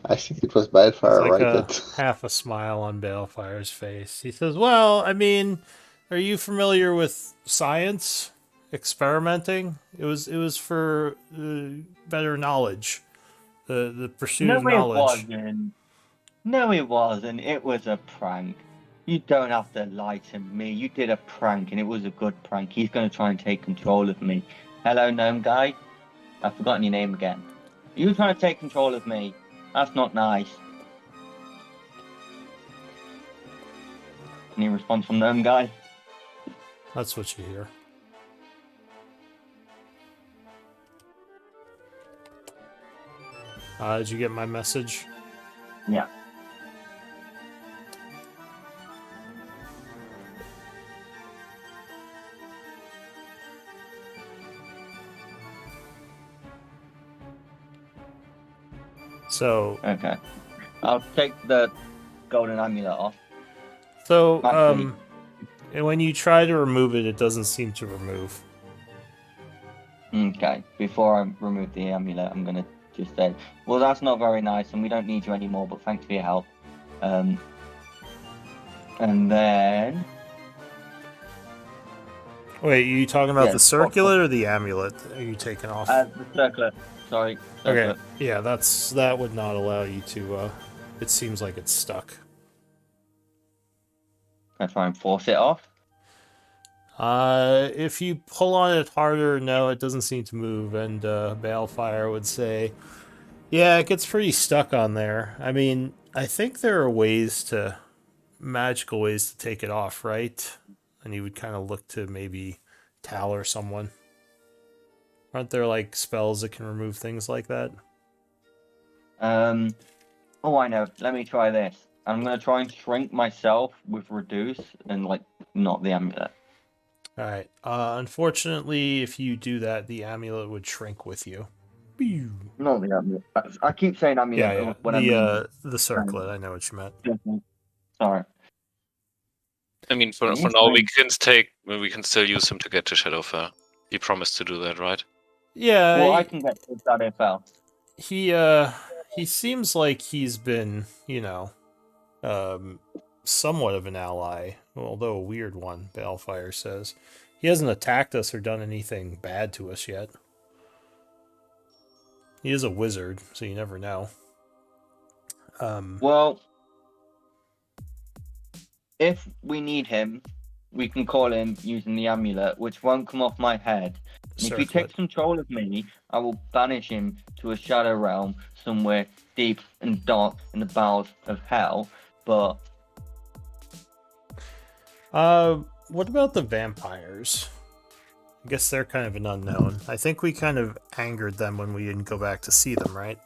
I think it was There's Balefire, like right? half a smile on Balefire's face. He says, "Well, I mean, are you familiar with science? Experimenting? It was for better knowledge, the pursuit No, of it knowledge." wasn't. No, it wasn't. It was a prank. You don't have to lie to me. You did a prank, and it was a good prank. He's going to try and take control of me. Hello, gnome guy. I've forgotten your name again. You trying to take control of me? That's not nice. Any response from gnome guy? That's what you hear. Did you get my message? Yeah. So, Okay. I'll take the golden amulet off. so Actually, and when you try to remove it, it doesn't seem to remove. okay. Before I remove the amulet, I'm gonna just say, well, that's not very nice, and we don't need you anymore. But thanks for your help. And then, Wait, are you talking about yeah, the circlet or the amulet? Are you taking off? the circlet. Sorry. Okay, Circlet. yeah, that would not allow you to. It seems like it's stuck. Can I try and force it off? If you pull on it harder, no, it doesn't seem to move. And Balefire would say, "Yeah, it gets pretty stuck on there. I mean, I think there are magical ways to take it off, right?" And he would kind of look to maybe Tal or someone. Aren't there like spells that can remove things like that? Oh, I know. Let me try this. I'm gonna try and shrink myself with reduce and like not the amulet. All right. Unfortunately, if you do that, the amulet would shrink with you. Pew. Not the amulet. I keep saying amulet Yeah. when I mean. The circlet. I know what you meant. Sorry. I mean, for Yes, now, fine. we can still use him to get to Shadowfell. He promised to do that, right? Yeah. Well, I can get to Shadowfell. He seems like he's been, somewhat of an ally, although a weird one. Balefire says he hasn't attacked us or done anything bad to us yet. He is a wizard, so you never know. Well, if we need him, we can call him using the amulet, which won't come off my head. And if he takes control of me, I will banish him to a shadow realm somewhere deep and dark in the bowels of hell. But what about the vampires? I guess they're kind of an unknown. I think we kind of angered them when we didn't go back to see them, right?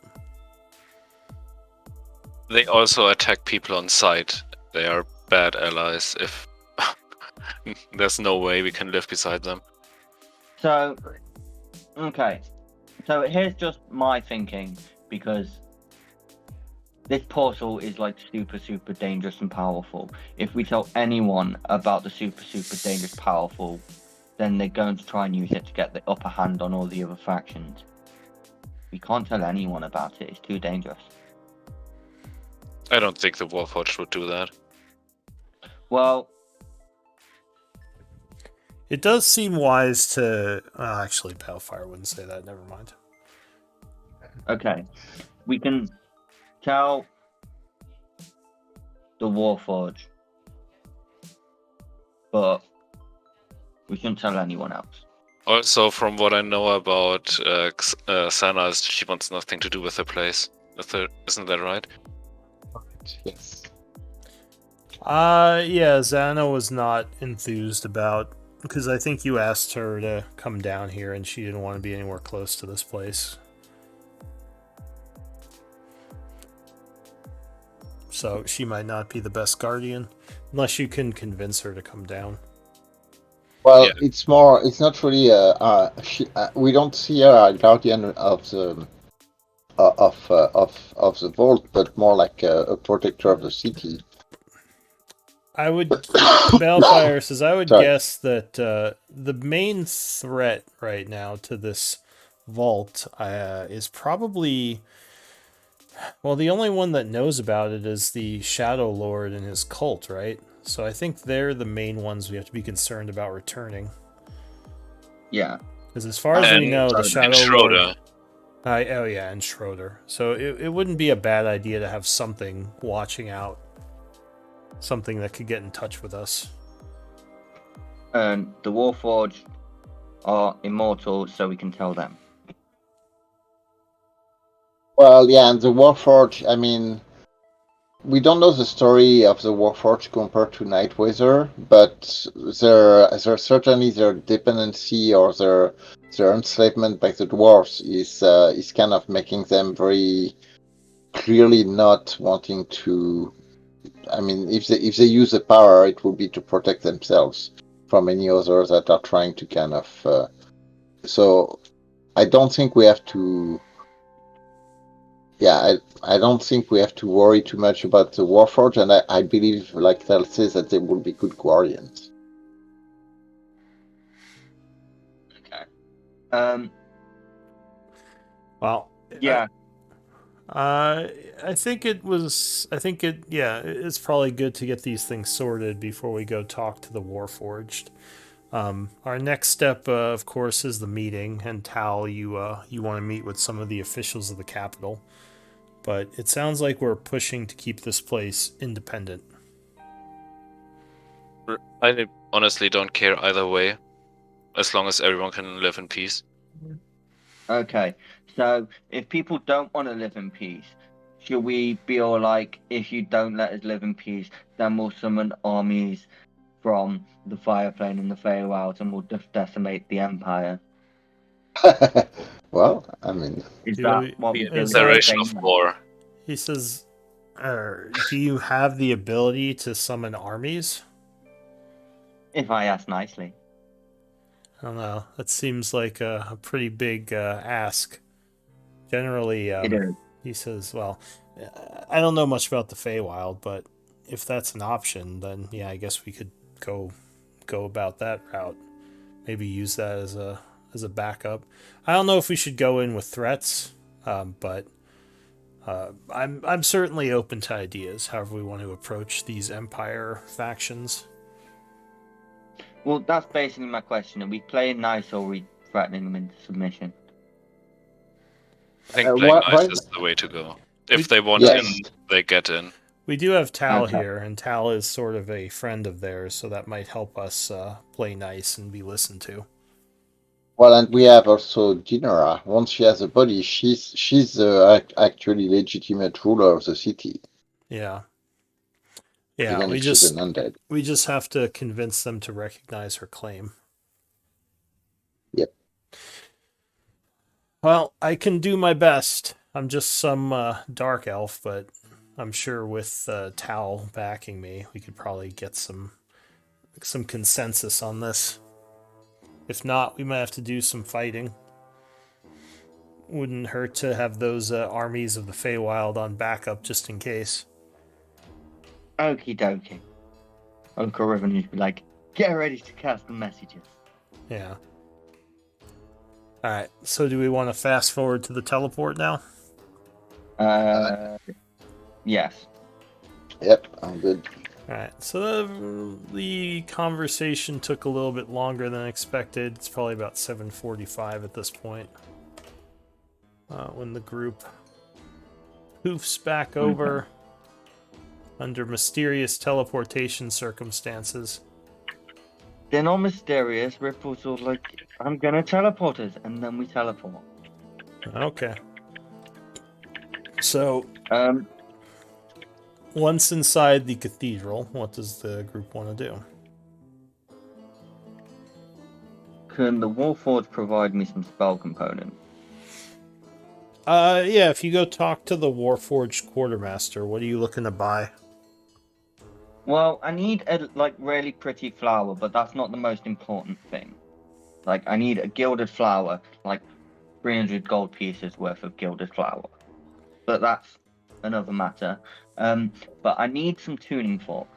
They also attack people on sight. They are bad allies if there's no way we can live beside them. so, okay. So here's just my thinking, because this portal is like super, super dangerous and powerful. If we tell anyone about the super, super dangerous, powerful, then they're going to try and use it to get the upper hand on all the other factions. We can't tell anyone about it. It's too dangerous. I don't think the Warforged would do that. Well, It does seem wise to... actually, Balefire wouldn't say that. Never mind. Okay. We can tell the Warforge, but we shouldn't tell anyone else. Also, from what I know about Sana, she wants nothing to do with the place. Isn't that right? Yes. Yeah, Xana was not enthused about... Because I think you asked her to come down here, and she didn't want to be anywhere close to this place. So she might not be the best guardian, unless you can convince her to come down. Well, Yeah. it's more. It's not really. We don't see her as guardian of the of the vault, but more like a protector of the city. I would... Balefire says, I would Sorry. guess that the main threat right now to this vault is probably... Well, the only one that knows about it is the Shadowlord and his cult, right? So I think they're the main ones we have to be concerned about returning. Yeah. Because as far as we know, the And Shadowlord... Schroeder. Oh yeah, and Schroeder. So it wouldn't be a bad idea to have something watching out. Something that could get in touch with us. And the Warforge are immortal, so we can tell them. Well, yeah, and the Warforge. I mean, we don't know the story of the Warforge compared to Nightweather, but their certainly their dependency or their enslavement by the dwarves is kind of making them very clearly not wanting to. I mean, if they use the power, it will be to protect themselves from any others that are trying to kind of. So, I don't think we have to. Yeah, I don't think we have to worry too much about the Warforge, and I believe, like Tal says, that they will be good guardians. Okay. Well, Yeah. I think it was. I think it. Yeah, it's probably good to get these things sorted before we go talk to the Warforged. Our next step, of course, is the meeting. And Tal, you want to meet with some of the officials of the capital. But it sounds like we're pushing to keep this place independent. I honestly don't care either way, as long as everyone can live in peace. Okay. So if people don't want to live in peace, should we be all like, if you don't let us live in peace, then we'll summon armies from the Fireplane and the Feywild and we'll just decimate the Empire? Well, I mean, Is Do that we- what The we're is doing? that- declaration of war. He says, "Do you have the ability to summon armies?" If I ask nicely. I don't know. That seems like a pretty big ask. Generally, It is. he says, well, I don't know much about the Feywild, but if that's an option, then yeah, I guess we could go about that route. Maybe use that as a backup. I don't know if we should go in with threats, but I'm certainly open to ideas. However, we want to approach these Empire factions. Well, that's basically my question. Are we playing nice or are we threatening them into submission? I think playing why- nice why- is the way to go. If they want Yes. in, they get in. We do have Tal Okay. here, and Tal is sort of a friend of theirs, so that might help us play nice and be listened to. well, and we have also Dinara. Once she has a body, she's the actually legitimate ruler of the city, Yeah. Yeah, even if she's an undead. we just have to convince them to recognize her claim. Yep. Well, I can do my best. I'm just some dark elf, but I'm sure with Tal backing me, we could probably get some consensus on this. If not, we might have to do some fighting. Wouldn't hurt to have those armies of the Feywild on backup just in case. Okie dokie. Uncle Riven would be like, get ready to cast the messages. Yeah. Alright, so do we want to fast forward to the teleport now? Yes. Yep, I'm good. Alright, so the conversation took a little bit longer than expected. It's probably about 7:45 at this point. When the group poofs back over under mysterious teleportation circumstances. They're not mysterious. Ripple's sort of like, I'm gonna teleport us, and then we teleport. Okay. So, Um, once inside the cathedral, what does the group want to do? can the Warforged provide me some spell components? Yeah, if you go talk to the Warforged quartermaster, what are you looking to buy? Well, I need a really pretty flower, but that's not the most important thing. Like, I need a gilded flower, like 300 gold pieces worth of gilded flower. But that's another matter. But I need some tuning forks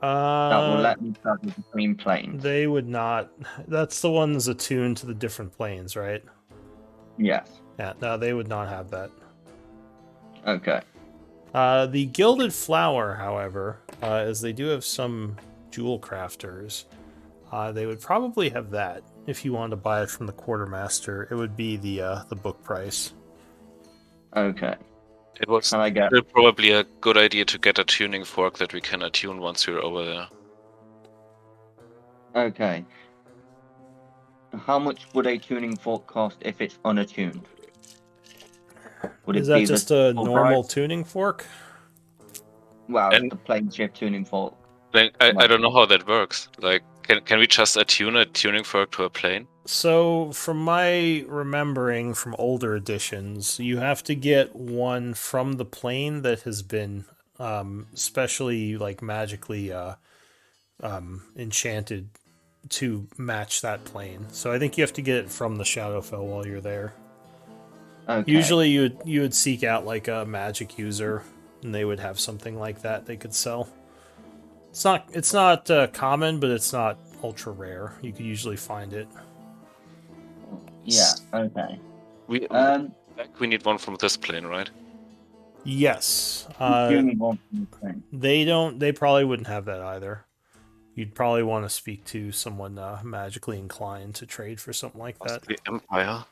that will let me travel between planes. They would not. That's the ones attuned to the different planes, right? Yes. Yeah, no, they would not have that. Okay. The gilded flower, however, as they do have some jewel crafters, they would probably have that. If you wanted to buy it from the quartermaster, it would be the book price. Okay. It was Can I get? still probably a good idea to get a tuning fork that we can attune once we're over there. Okay. How much would a tuning fork cost if it's unattuned? Would Is it that be just the a full normal price? tuning fork? Well, And- it's the plain chip tuning fork. Like, I don't know how that works. Like, can we just attune a tuning fork to a plane? So, from my remembering from older editions, you have to get one from the plane that has been specially, magically enchanted to match that plane. So I think you have to get it from the Shadowfell while you're there. Okay. Usually you would seek out like a magic user, and they would have something like that they could sell. It's not common, but it's not ultra rare. You could usually find it. Yeah. Okay. We need one from this plane, right? Yes. Tuning fork from the plane. They probably wouldn't have that either. You'd probably want to speak to someone magically inclined to trade for something like that. The Empire.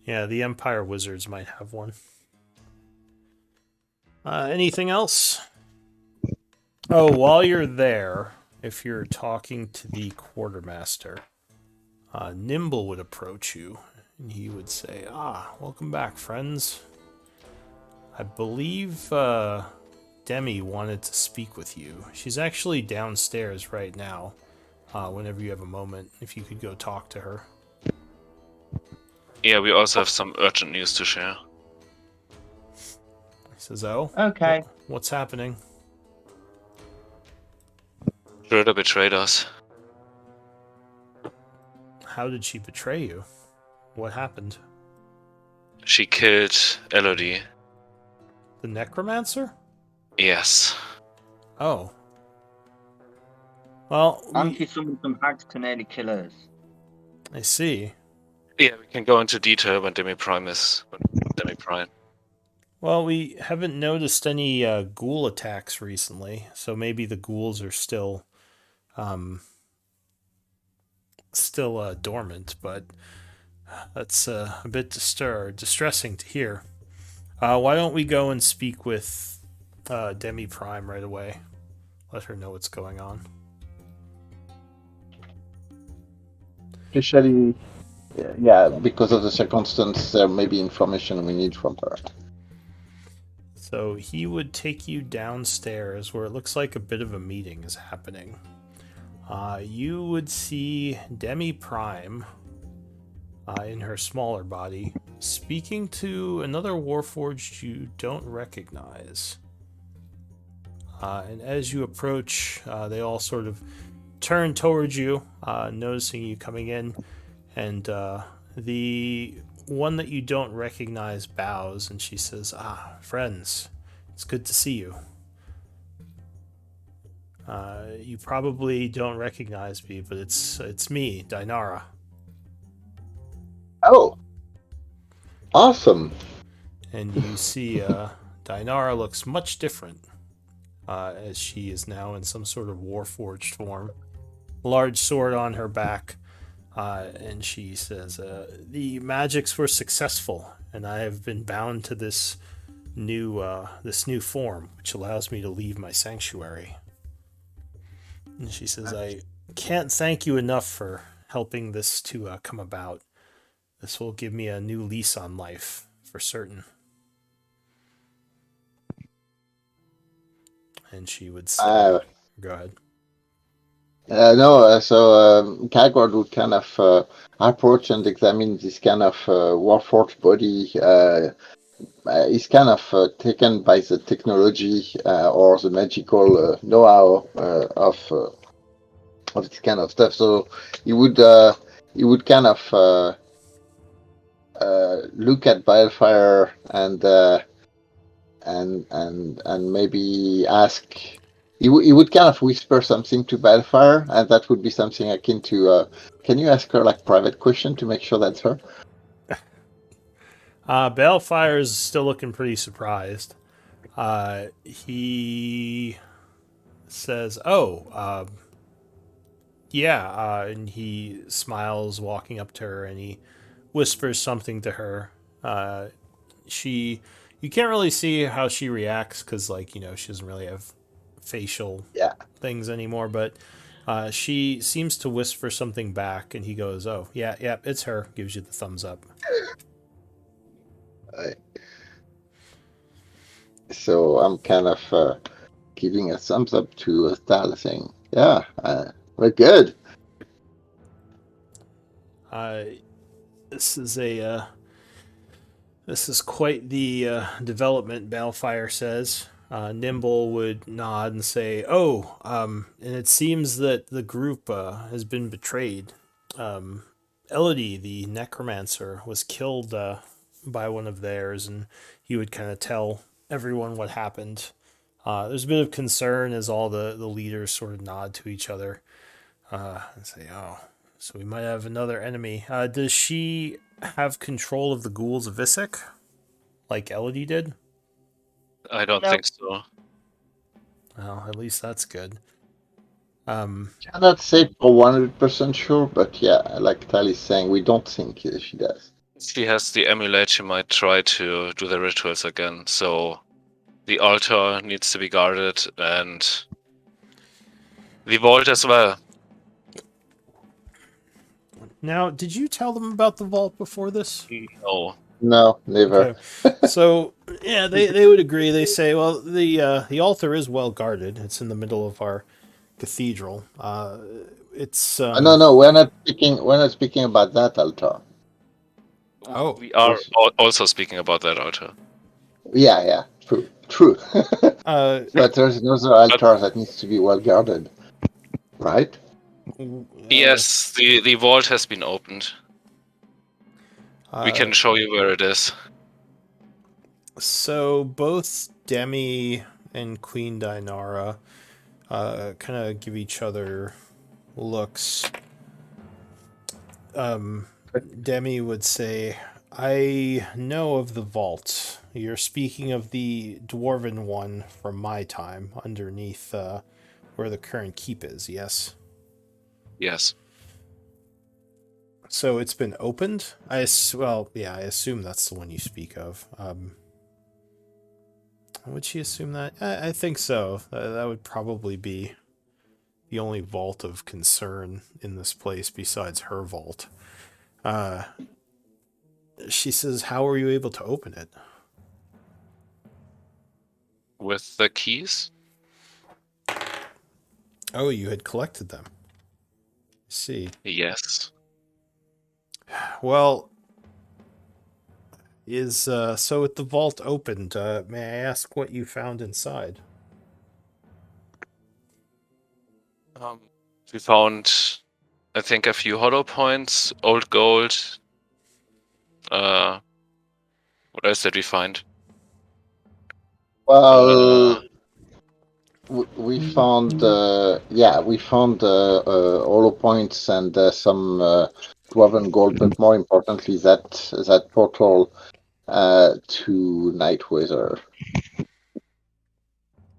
Yeah, the Empire Wizards might have one. Anything else? Oh, while you're there, if you're talking to the quartermaster, Nimble would approach you, and he would say, welcome back, friends. I believe Demi wanted to speak with you. She's actually downstairs right now. Whenever you have a moment, if you could go talk to her. Yeah, we also have some urgent news to share. He says, "Oh, Okay. what's happening?" Schroeder betrayed us. How did she betray you? What happened? She killed Elodie. The necromancer? Yes. Oh. Well, And she summoned some hags to nearly kill us. I see. Yeah, we can go into detail when Demi Prime is. Demi Prime. Well, we haven't noticed any ghoul attacks recently, so maybe the ghouls are still dormant, but that's a bit distressing to hear. Why don't we go and speak with Demi Prime right away? Let her know what's going on. Especially, yeah, because of the circumstance, there may be information we need from her. So he would take you downstairs where it looks like a bit of a meeting is happening. You would see Demi Prime in her smaller body speaking to another Warforged you don't recognize. And as you approach, they all sort of turn towards you, noticing you coming in, and the one that you don't recognize bows, and she says, friends, it's good to see you. You probably don't recognize me, but it's me, Dinara. Oh, awesome. And you see Dinara looks much different. as she is now in some sort of warforged form. Large sword on her back, and she says, "The magics were successful, and I have been bound to this new form, which allows me to leave my sanctuary." And she says, "I can't thank you enough for helping this to come about. This will give me a new lease on life, for certain." And she would say, "Go ahead." No, so Calgord would kind of approach and examine this kind of warforged body. He's kind of taken by the technology or the magical know-how of this kind of stuff. So he would kind of look at Wildfire and maybe ask. He would kind of whisper something to Wildfire, and that would be something akin to. Can you ask her like private question to make sure that's her? Balefire is still looking pretty surprised. He says, "Oh, yeah," and he smiles, walking up to her, and he whispers something to her. She, you can't really see how she reacts because, like, she doesn't really have facial Yeah. things anymore. But she seems to whisper something back, and he goes, "Oh, yeah, it's her." Gives you the thumbs up. So I'm kind of giving a thumbs up to Tal, saying, "Yeah, we're good." This is quite the development. Balefire says. Nimble would nod and say, "Oh, and it seems that the group has been betrayed. Elodie, the necromancer, was killed by one of theirs, and he would kind of tell everyone what happened. There's a bit of concern as all the leaders sort of nod to each other and say, "Oh, so we might have another enemy." Does she have control of the ghouls of Isaac, like Elodie did? I don't No. think so. Well, at least that's good. Cannot say for 100% sure, but yeah, like Tal is saying, we don't think she does. She has the amulet, she might try to do the rituals again. So the altar needs to be guarded and the vault as well. Now, did you tell them about the vault before this? No. No, never. Okay. So yeah, they would agree. They say, well, the altar is well guarded. It's in the middle of our cathedral. It's No, we're not speaking. We're not speaking about that altar. Oh. We are also speaking about that altar. Yeah, true. But there's another altar that needs to be well guarded, right? Yes, the vault has been opened. We can show you where it is. So both Demi and Queen Dinara kind of give each other looks. Demi would say, "I know of the vault. You're speaking of the dwarven one from my time, underneath where the current keep is, yes?" Yes. So it's been opened? I assume that's the one you speak of. Would she assume that? I think so. That would probably be the only vault of concern in this place besides her vault. She says, "How were you able to open it?" With the keys? Oh, you had collected them. I see. Yes. Well, so with the vault opened, may I ask what you found inside? We found, I think, a few hollow points, old gold. What else did we find? Well, we found hollow points and some dwarven gold, but more importantly, that portal to Nightwather.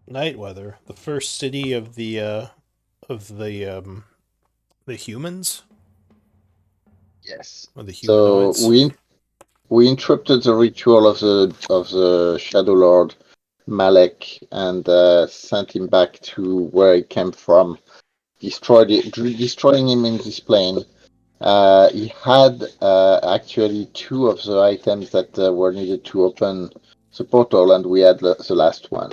Nightweather, the first city of the humans Yes. or the So humanoids. we interrupted the ritual of the Shadowlord Malek and sent him back to where he came from, destroying him in this plane. He had actually two of the items that were needed to open the portal, and we had the last one,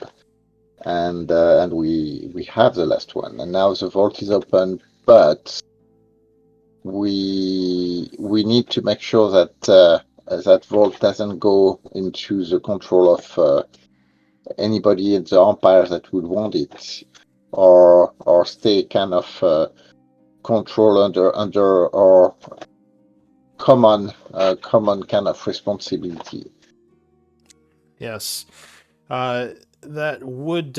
and we have the last one, and now the vault is open, but we need to make sure that that vault doesn't go into the control of anybody in the empire that would want it, or stay kind of control under our common kind of responsibility. Yes. That would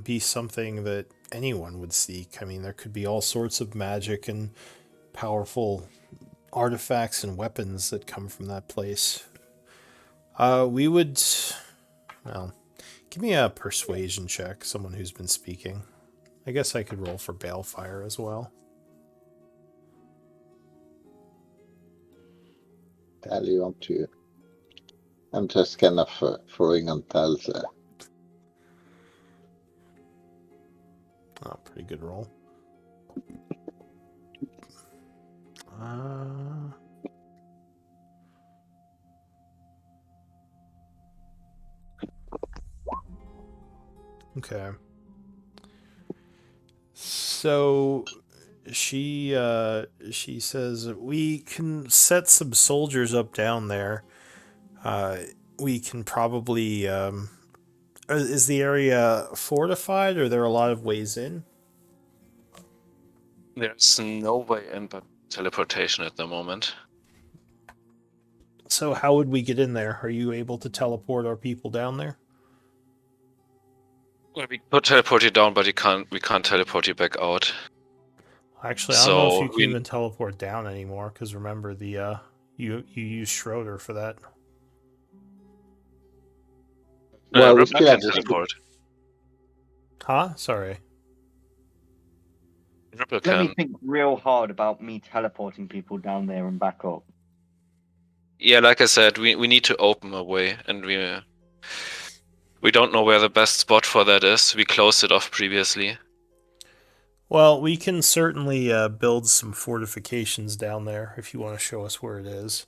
be something that anyone would seek. I mean, there could be all sorts of magic and powerful artifacts and weapons that come from that place. We would, well, give me a persuasion check, someone who's been speaking. I guess I could roll for Balefire as well. Tal, you want to? I'm just kind of following on Tal's. Oh, pretty good roll. Uh, okay. So she says we can set some soldiers up down there. We can probably is the area fortified, or are there a lot of ways in? There's no way in but teleportation at the moment. So how would we get in there? Are you able to teleport our people down there? Well, we could teleport you down, but we can't teleport you back out. Actually, I don't know if you So can even teleport down anymore, because remember the you use Schroeder for that. Well, we Ripple still have can this. teleport. Huh? Sorry. Ripple Let me can. think real hard about me teleporting people down there and back up. Yeah, like I said, we need to open a way, and we don't know where the best spot for that is. We closed it off previously. Well, we can certainly build some fortifications down there if you want to show us where it is.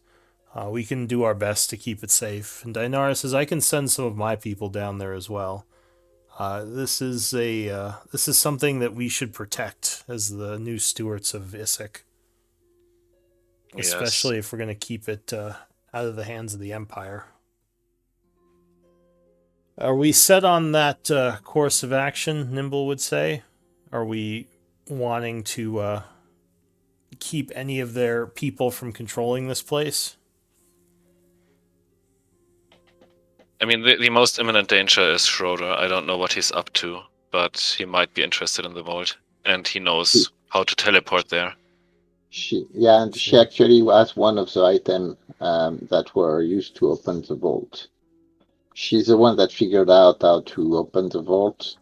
We can do our best to keep it safe. And Dinara says I can send some of my people down there as well. This is something that we should protect as the new stewards of Issac, especially if we're going to keep it out of the hands of the Empire. Are we set on that course of action? Nimble would say. Are we wanting to keep any of their people from controlling this place? I mean, the most imminent danger is Schroeder. I don't know what he's up to, but he might be interested in the vault, and he knows how to teleport there. She actually was one of the items that were used to open the vault. She's the one that figured out how to open the vault.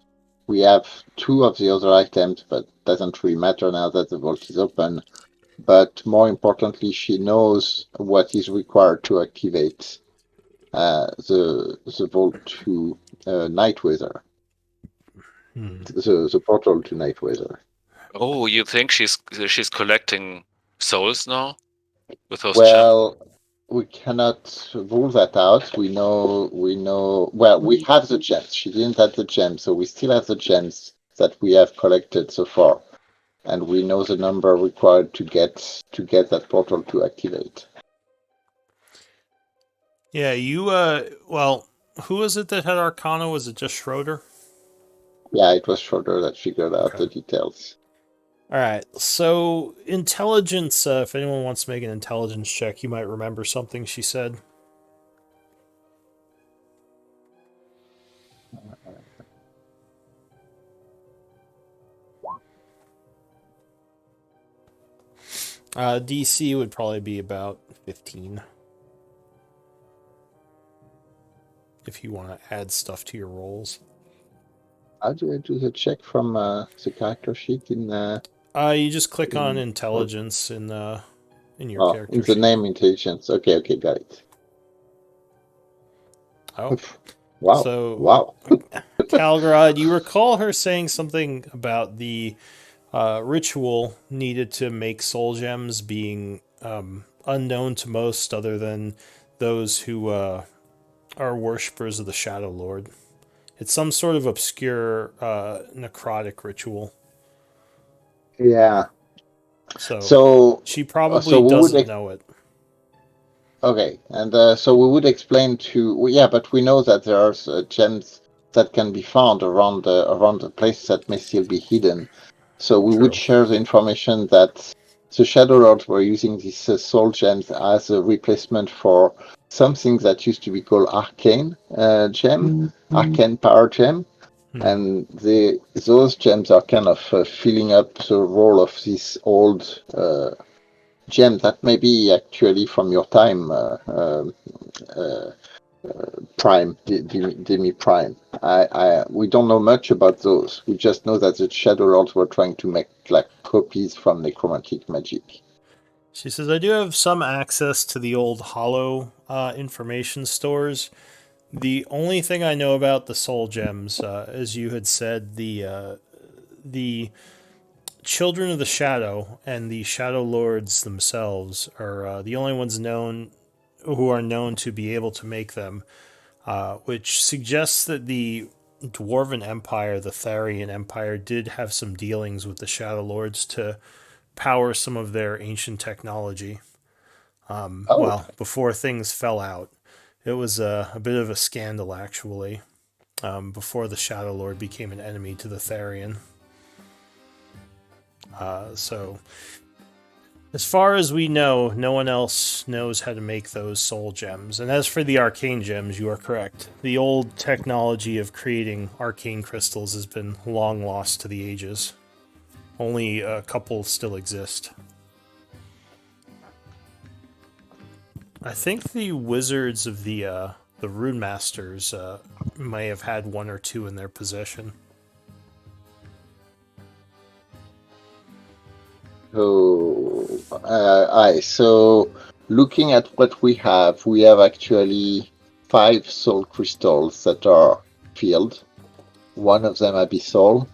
We have two of the other items, but doesn't really matter now that the vault is open. But more importantly, she knows what is required to activate the vault to Nightweather, the portal to Nightweather. Oh, you think she's collecting souls now with those gems? Well, we cannot rule that out. We know. Well, we have the gems. She didn't have the gems, so we still have the gems that we have collected so far, and we know the number required to get that portal to activate. Yeah, you. Well, who was it that had Arcana? Was it just Schroeder? Yeah, it was Schroeder that figured out the details. All right. So intelligence. If anyone wants to make an intelligence check, you might remember something she said. DC would probably be about 15. If you want to add stuff to your rolls. How do I do the check from the character sheet in? You just click on in intelligence in your oh, character in the sheet. name intelligence. Okay, got it. Oh, Wow! so Wow! Kalgarad, you recall her saying something about the ritual needed to make soul gems being unknown to most other than those who are worshippers of the Shadowlord. It's some sort of obscure necrotic ritual. Yeah. So So, she probably so we would doesn't know it. okay, and so we would explain to yeah, but we know that there are gems that can be found around the place that may still be hidden. So we would True. share the information that the Shadow Lords were using these soul gems as a replacement for something that used to be called arcane gem, arcane power gem, and those gems are kind of filling up the role of this old gem that may be actually from your time, Prime, Demi Prime. We don't know much about those. We just know that the Shadow Lords were trying to make like copies from necromantic magic. She says, I do have some access to the old Hollow information stores. The only thing I know about the soul gems, as you had said, the Children of the Shadow and the Shadow Lords themselves are the only ones known who are known to be able to make them, which suggests that the Dwarven Empire, the Tharian Empire, did have some dealings with the Shadow Lords to power some of their ancient technology. Oh, Well, before things fell out. It was a bit of a scandal, actually, before the Shadow Lord became an enemy to the Tharian. So, as far as we know, no one else knows how to make those soul gems. And as for the arcane gems, you are correct. The old technology of creating arcane crystals has been long lost to the ages. Only a couple still exist. I think the wizards of the Rune Masters may have had one or two in their possession. so looking at what we have actually 5 soul crystals that are filled. One of them abyssal,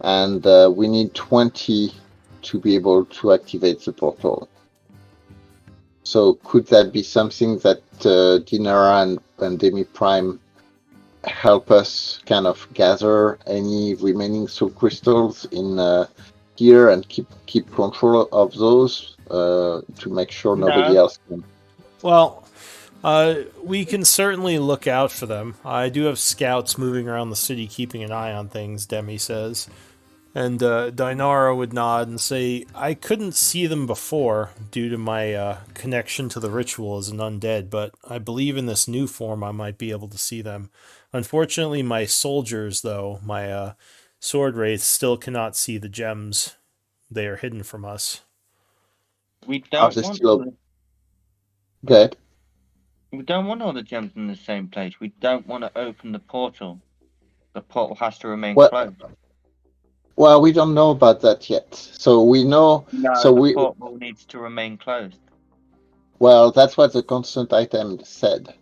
and we need 20 to be able to activate the portal. So could that be something that Dinara and Demi Prime help us kind of gather any remaining soul crystals in here and keep control of those to make sure nobody No. else can? Well, we can certainly look out for them. I do have scouts moving around the city keeping an eye on things, Demi says. And Dinara would nod and say, I couldn't see them before due to my connection to the ritual as an undead, but I believe in this new form I might be able to see them. Unfortunately, my soldiers, though, my sword wraiths, still cannot see the gems. They are hidden from us. We Are don't they want still good? we don't want all the gems in the same place. We don't want to open the portal. The portal has to remain Well, closed. well, we don't know about that yet. So we know. No, So the we portal needs to remain closed. well, that's what the constant item said.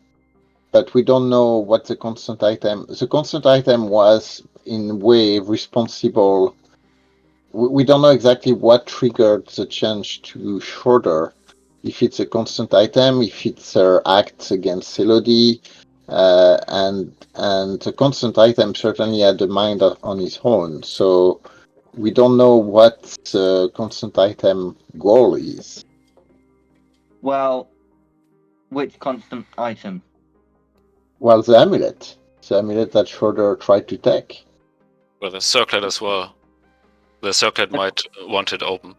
But we don't know what the constant item. The constant item was in a way responsible. We don't know exactly what triggered the change to shorter. If it's a constant item, if it's acts against Elodie, and the constant item certainly had a mind on his own. So we don't know what the constant item goal is. Well, which constant item? Well, the amulet that Schroeder tried to take. Well, the circlet as well. The circlet might want it open.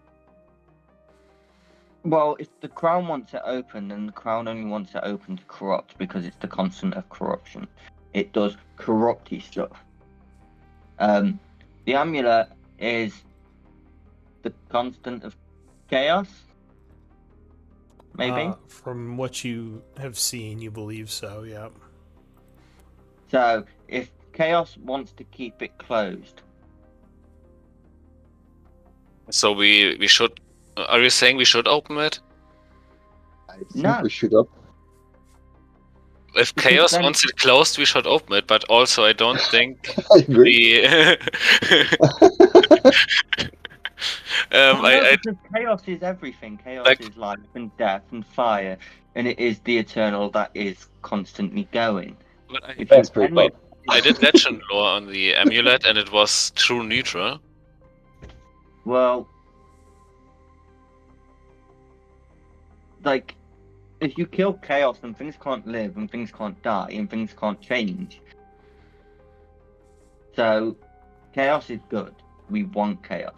Well, if the crown wants it open, then the crown only wants it open to corrupt because it's the constant of corruption. It does corrupty stuff. The amulet is the constant of chaos. Maybe. From what you have seen, you believe so, yeah. So if Chaos wants to keep it closed. So we should. Are you saying we should open it? I think No. we should open. If Because Chaos then- wants it closed, we should open it. But also, I don't think I agree. I because chaos is everything. Chaos Like- is life and death and fire, and it is the eternal that is constantly going. but I, If That's you pretty end cool. it- I did legend lore on the amulet, and it was true neutral. Well, like, if you kill chaos, then things can't live, and things can't die, and things can't change. So, chaos is good. We want chaos.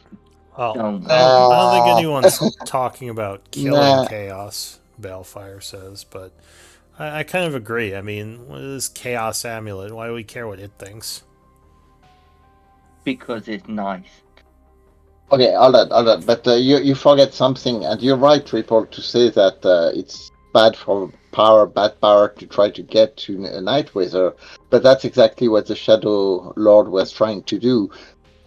Well, Don't. I don't think Nah. anyone's talking about killing Nah. chaos, Balefire says, but I kind of agree. I mean, what is Chaos Amulet? Why do we care what it thinks? Because it's nice. Okay, all that. But you forget something, and you're right, Triple, to say that it's bad for bad power to try to get to Nightwizard. But that's exactly what the Shadow Lord was trying to do.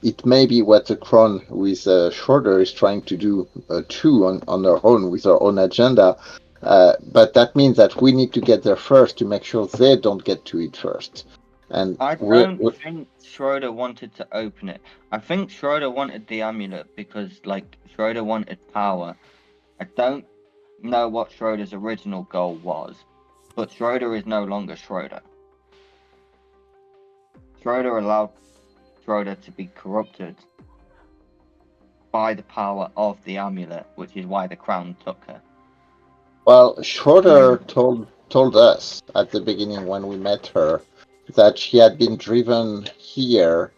It may be what the Kron with Schroeder is trying to do too on their own with their own agenda. But that means that we need to get there first to make sure they don't get to it first. And I don't think Schroeder wanted to open it. I think Schroeder wanted the amulet because, like, Schroeder wanted power. I don't know what Schroeder's original goal was, but Schroeder is no longer Schroeder. Schroeder allowed Schroeder to be corrupted by the power of the amulet, which is why the crown took her. Well, Schroeder told us at the beginning when we met her that she had been driven here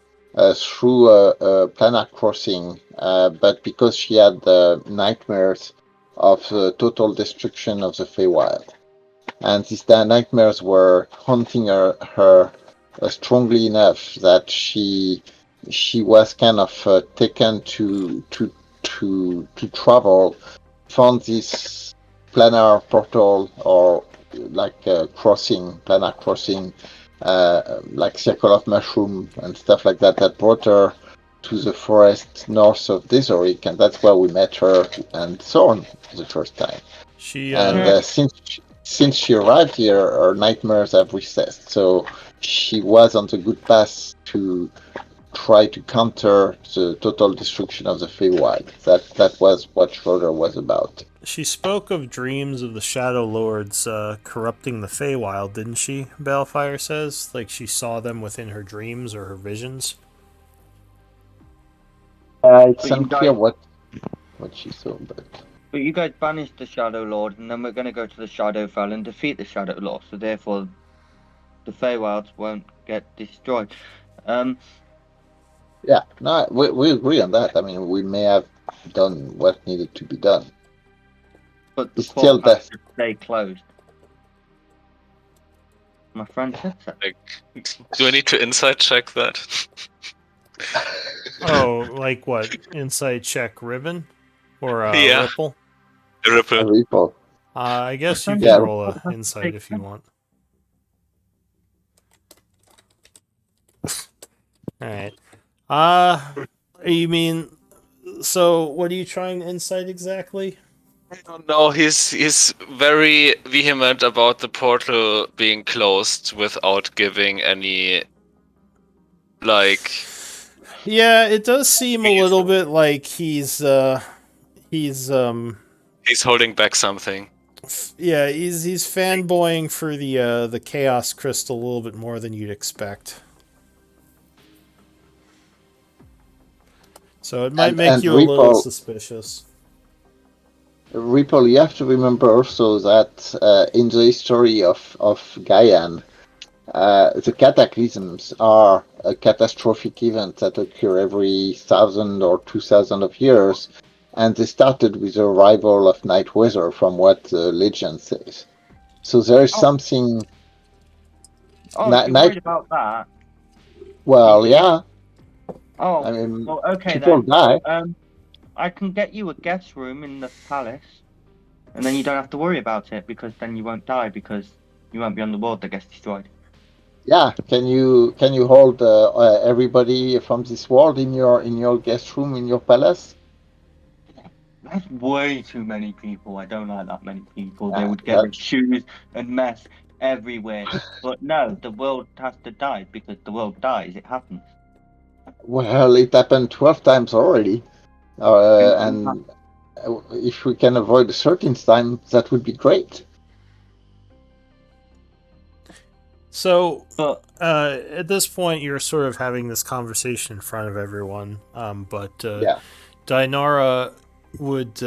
through a planar crossing, but because she had nightmares of total destruction of the Feywild. And these nightmares were haunting her strongly enough that she was kind of taken to travel, found this planar portal or like planar crossing, like circle of mushroom and stuff like that, that brought her to the forest north of Desoric, and that's where we met her and Thorn the first time. She And since she arrived here, her nightmares have recessed, so she was on the good path to try to counter the total destruction of the Feywild. That was what Schroeder was about. she spoke of dreams of the Shadow Lords corrupting the Feywild, didn't she? Balefire says, like she saw them within her dreams or her visions. It's But you unclear guys- what she saw, but But you guys banished the Shadow Lord, and then we're going to go to the Shadowfell and defeat the Shadow Lord, so therefore the Feywilds won't get destroyed. yeah, no, we agree on that. I mean, we may have done what needed to be done. But the It's still portal has death. to stay closed. My friend said so. Do I need to insight check that? Oh, like what? Insight check ribbon? Or Yeah. ripple? A Ripple. Reaper. I guess you Yeah. can roll a insight if you want. Alright. You mean... So, what are you trying to insight exactly? I don't know. He's very vehement about the portal being closed without giving any like. Yeah, it does seem a little bit like he's He's holding back something. yeah, he's fanboying for the Chaos Crystal a little bit more than you'd expect. So it might make And you a little Ripple- suspicious. Ripple, you have to remember also that in the history of Gaian, the cataclysms are a catastrophic event that occur every 1,000 or 2,000 of years, and they started with the arrival of Nightweather, from what the legend says. So there is something. Oh, Ni- if you're night- worried about that. Well, yeah. Oh, I mean, well, okay people then. die. I can get you a guest room in the palace, and then you don't have to worry about it because then you won't die because you won't be on the world that gets destroyed. Yeah, can you hold everybody from this world in your guest room in your palace? That's way too many people. I don't like that many people. They would get That confused and mess everywhere. But no, the world has to die because the world dies. It happens. well, it happened 12 times already, and if we can avoid the 13th time, that would be great. So, But at this point, you're sort of having this conversation in front of everyone, but Yeah. Dinara would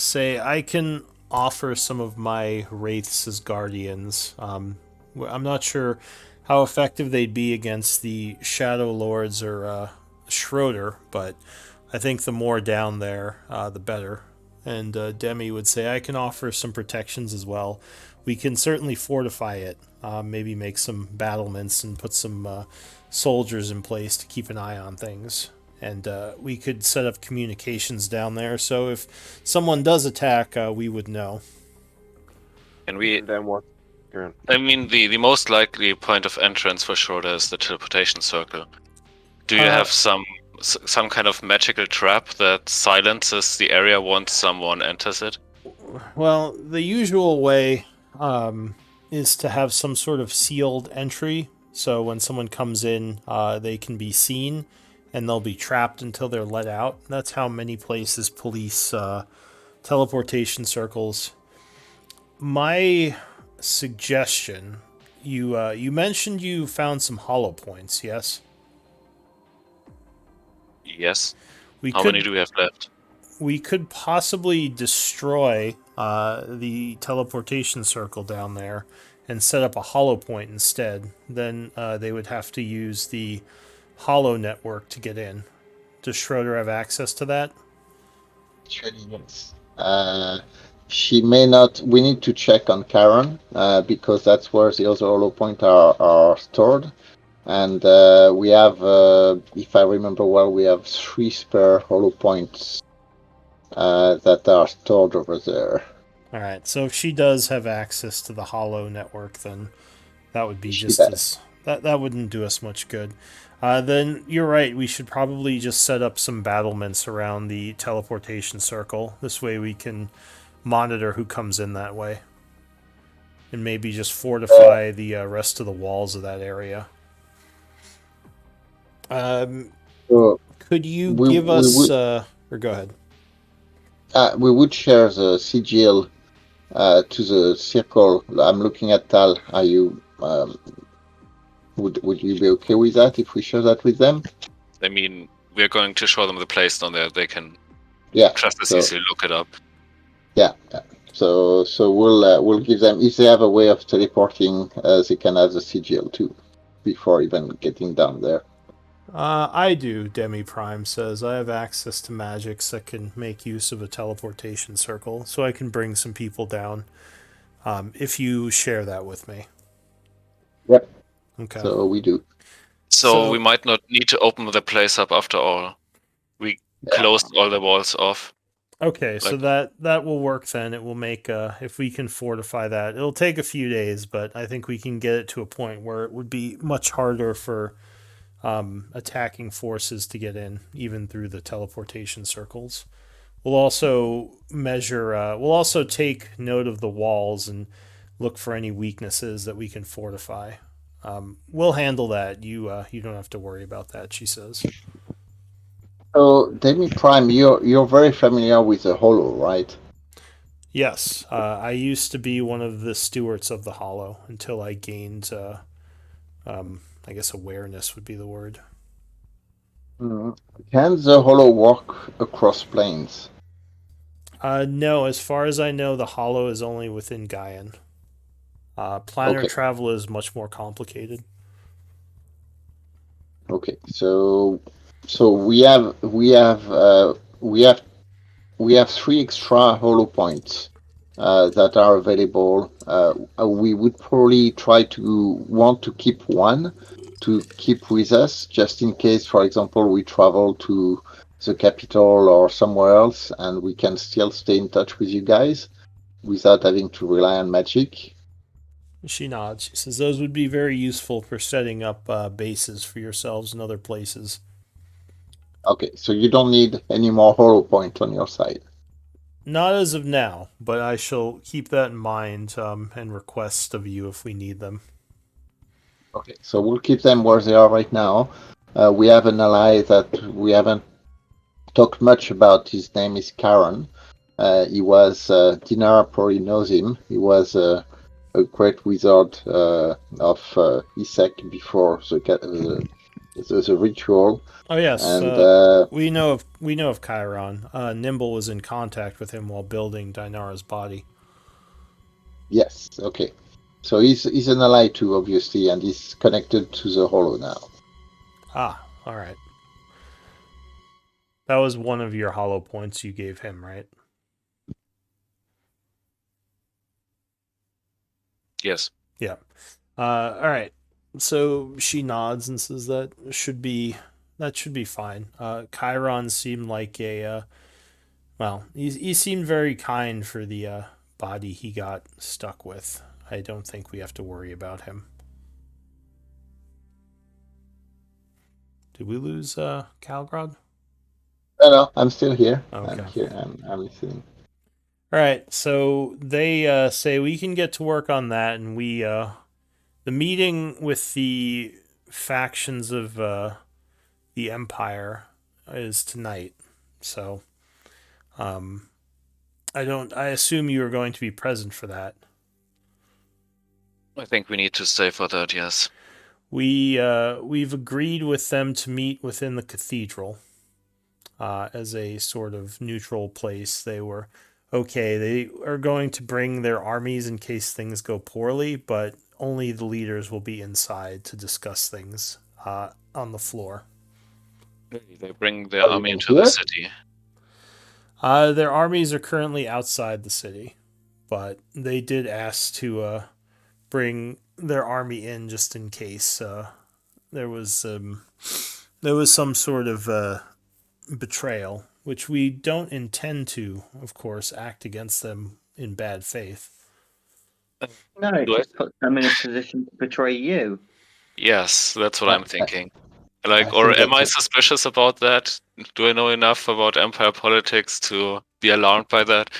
say, I can offer some of my wraiths as guardians. I'm not sure how effective they'd be against the Shadow Lords or Schroeder, but I think the more down there, the better. And Demi would say, I can offer some protections as well. We can certainly fortify it, maybe make some battlements and put some soldiers in place to keep an eye on things. And we could set up communications down there, so if someone does attack, we would know. And we, And then what? Kieran? I mean, the most likely point of entrance for Schroeder is the teleportation circle. Do you have some kind of magical trap that silences the area once someone enters it? Well, the usual way is to have some sort of sealed entry. So when someone comes in, they can be seen and they'll be trapped until they're let out. That's how many places police teleportation circles. My suggestion, you mentioned you found some hollow points, yes? Yes. We How could many do we have left? we could possibly destroy the teleportation circle down there and set up a hollow point instead. Then they would have to use the hollow network to get in. Does Schroeder have access to that? Actually, yes. She may not. We need to check on Karen because that's where the other hollow points are stored. And we have, if I remember well, we have 3 spare hollow points that are stored over there. All right. So if she does have access to the hollow network, then that would be She just does. as that wouldn't do us much good. Then you're right. We should probably just set up some battlements around the teleportation circle. This way we can monitor who comes in that way, and maybe just fortify the rest of the walls of that area. So Could you we give we us? would Or go ahead. we would share the sigil to the circle. I'm looking at Tal. Are you? Would you be okay with that if we share that with them? I mean, we're going to show them the place down there. They can Yeah. just as So easily look it up. yeah. So we'll give them, if they have a way of teleporting, they can have the sigil too, before even getting down there. I do, Demi Prime says. I have access to magics that can make use of a teleportation circle, so I can bring some people down if you share that with me. Yep. Okay. So we do. So we might not need to open the place up after all. We closed all the walls off. Okay, so that will work then. It will make if we can fortify that. It'll take a few days, but I think we can get it to a point where it would be much harder for attacking forces to get in, even through the teleportation circles. We'll also measure. We'll also take note of the walls and look for any weaknesses that we can fortify. We'll handle that. You don't have to worry about that. She says. So Demi Prime, you're very familiar with the Hollow, right? Yes, I used to be one of the stewards of the Hollow until I gained, I guess, awareness would be the word. Can the Hollow walk across planes? No, as far as I know, the Hollow is only within Gaian. Planar Okay. travel is much more complicated. Okay. So we have 3 extra Hollow points that are available. We would probably want to keep one to keep with us, just in case, for example, we travel to the capital or somewhere else, and we can still stay in touch with you guys without having to rely on magic. She nods. She says those would be very useful for setting up bases for yourselves in other places. Okay, so you don't need any more hollow point on your side. Not as of now, but I shall keep that in mind and request of you if we need them. Okay, so we'll keep them where they are right now. We have an ally that we haven't talked much about. His name is Karen. He was, Dinara probably knows him. He was a great wizard of Isek before the ritual. Oh yes, And we know of Chiron. Nimble was in contact with him while building Dinara's body. yes, okay. So he's an ally too, obviously, and he's connected to the Hollow now. Ah, all right. That was one of your hollow points you gave him, right? Yes. Yeah. All right. So she nods and says that should be fine. Chiron seemed like a well, he seemed very kind for the body he got stuck with. I don't think we have to worry about him. Did we lose Calgrod? No, I'm still here. Okay. I'm here. I'm listening. All right. So they say we can get to work on that, and we the meeting with the factions of the Empire is tonight. So I assume you are going to be present for that. I think we need to stay for that, yes. We've agreed with them to meet within the cathedral as a sort of neutral place. They were okay. They are going to bring their armies in case things go poorly, but only the leaders will be inside to discuss things on the floor. They bring their Oh, you army mean into the here? city. Their armies are currently outside the city, but they did ask to bring their army in just in case there was some sort of betrayal, which we don't intend to, of course, act against them in bad faith. No, it Do I- just puts them in a position to betray you. Yes, that's what I'm thinking. Like, I or think am I that's suspicious about that? Do I know enough about empire politics to be alarmed by that?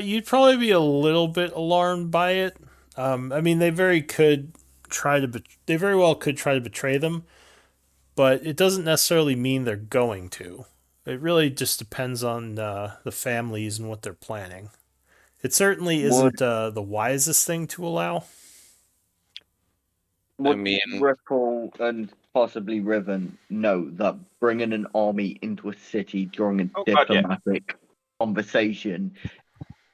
You'd probably be a little bit alarmed by it. I mean, they very well could try to betray them, but it doesn't necessarily mean they're going to. It really just depends on the families and what they're planning. It certainly Would isn't the wisest thing to allow. would mean- Ripple and possibly Riven know that bringing an army into a city during a Oh, God, yeah. diplomatic conversation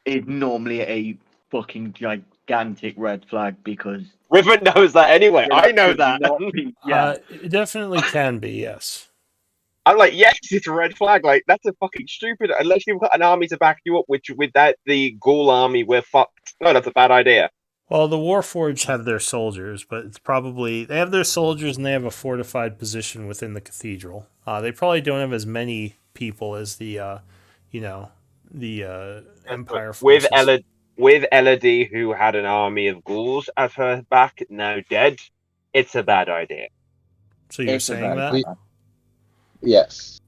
is normally a fucking gigantic red flag because Riven knows that anyway. that I know should that. not be. Yeah, It definitely can be, yes. I'm like, yes, it's a red flag. Like, that's a fucking stupid. Unless you've got an army to back you up, which without the Ghoul army, we're fucked. No, that's a bad idea. Well, the Warforged have their soldiers, but it's probably they have their soldiers and they have a fortified position within the cathedral. They probably don't have as many people as the Empire With forces. Elodie, who had an army of ghouls at her back, now dead, it's a bad idea. So you're it's a saying very that? bad. yes.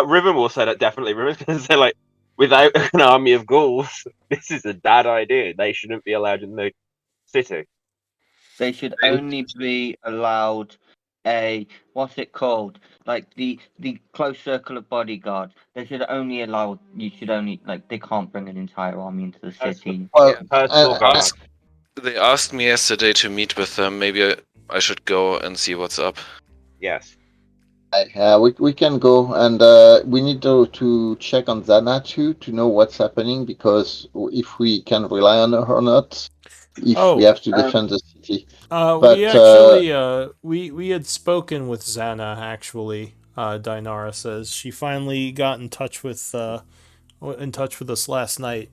Riven will say that definitely. Riven's going to say, like, without an army of ghouls, this is a bad idea. They shouldn't be allowed in the city. They should only be allowed a what's it called? Like the close circle of bodyguards. They should only allow. You should only like they can't bring an entire army into the city. Well, Yeah. Personal guard. They asked me yesterday to meet with them. Maybe I should go and see what's up. Yes. we can go, and we need to check on Zana too to know what's happening, because if we can rely on her or not, if we have to defend the city. We actually we had spoken with Xana actually. Dinara says she finally got in touch with us last night.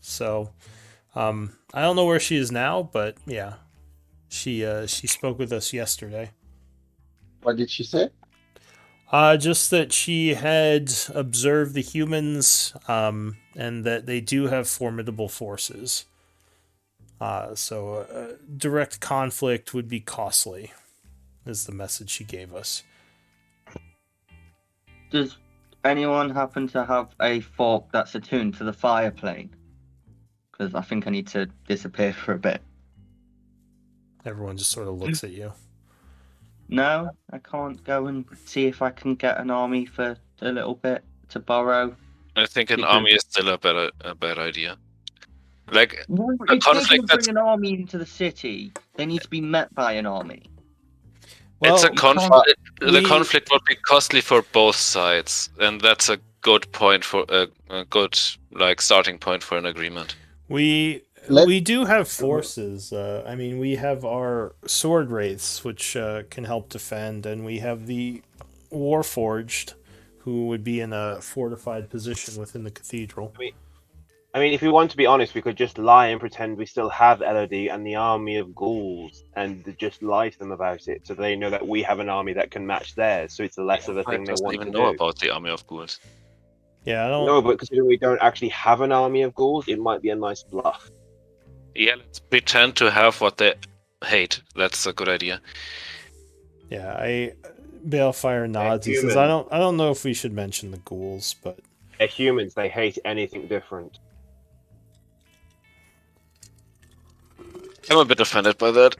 So I don't know where she is now, but yeah, she spoke with us yesterday. What did she say? Just that she had observed the humans, and that they do have formidable forces. So direct conflict would be costly, is the message she gave us. Does anyone happen to have a fork that's attuned to the fire plane? Because I think I need to disappear for a bit. Everyone just sort of looks at you. No, I can't go and see if I can get an army for a little bit to borrow. I think an Because- army is still a bad idea. Like Well, a if they're going conflict to that's bring an army into the city, they need to be met by an army. it's a Well, conflict. The we- conflict would be costly for both sides, and that's a good point for a good starting point for an agreement. We do have forces. I mean, we have our sword wraiths, which can help defend, and we have the Warforged, who would be in a fortified position within the cathedral. I mean, if we want to be honest, we could just lie and pretend we still have Elodie and the army of ghouls, and just lie to them about it, so they know that we have an army that can match theirs. So it's less of a thing they doesn't want even to know do. about the army of ghouls. Yeah, I don't. No, but considering we don't actually have an army of ghouls, it might be a nice bluff. Yeah, let's pretend to have what they hate. That's a good idea. Yeah, Balefire nods. He says, human. I don't know if we should mention the ghouls, but They're humans, they hate anything different. I'm a bit offended by that.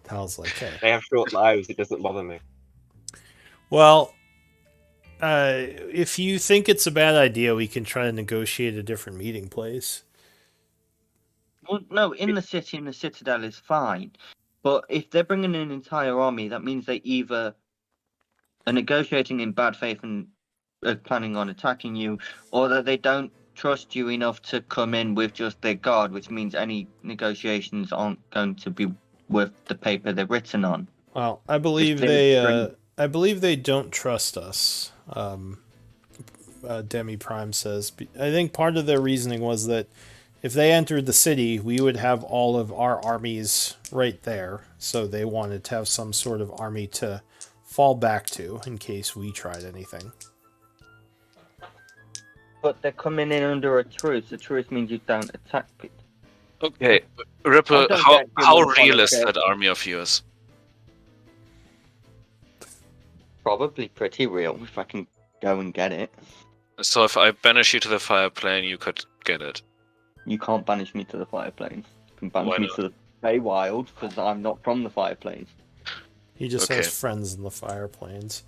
Tal's like, hey. They have short lives, it doesn't bother me. Well, if you think it's a bad idea, we can try to negotiate a different meeting place. Well, no, in the city, in the citadel is fine. But if they're bringing an entire army, that means they either are negotiating in bad faith and are planning on attacking you, or that they don't trust you enough to come in with just their guard, which means any negotiations aren't going to be worth the paper they're written on. Well, I believe I believe they don't trust us. Demi Prime says. I think part of their reasoning was that if they entered the city, we would have all of our armies right there. So they wanted to have some sort of army to fall back to in case we tried anything. But they're coming in under a truce. A truce means you don't attack people. Okay, Ripple, don't how get you how with real is politics. that army of yours? Probably pretty real if I can go and get it. So if I banish you to the fire plane, you could get it. You can't banish me to the fire plains. You can banish Why me not? to the Feywild because I'm not from the fire plains. He just Okay. has friends in the fire planes.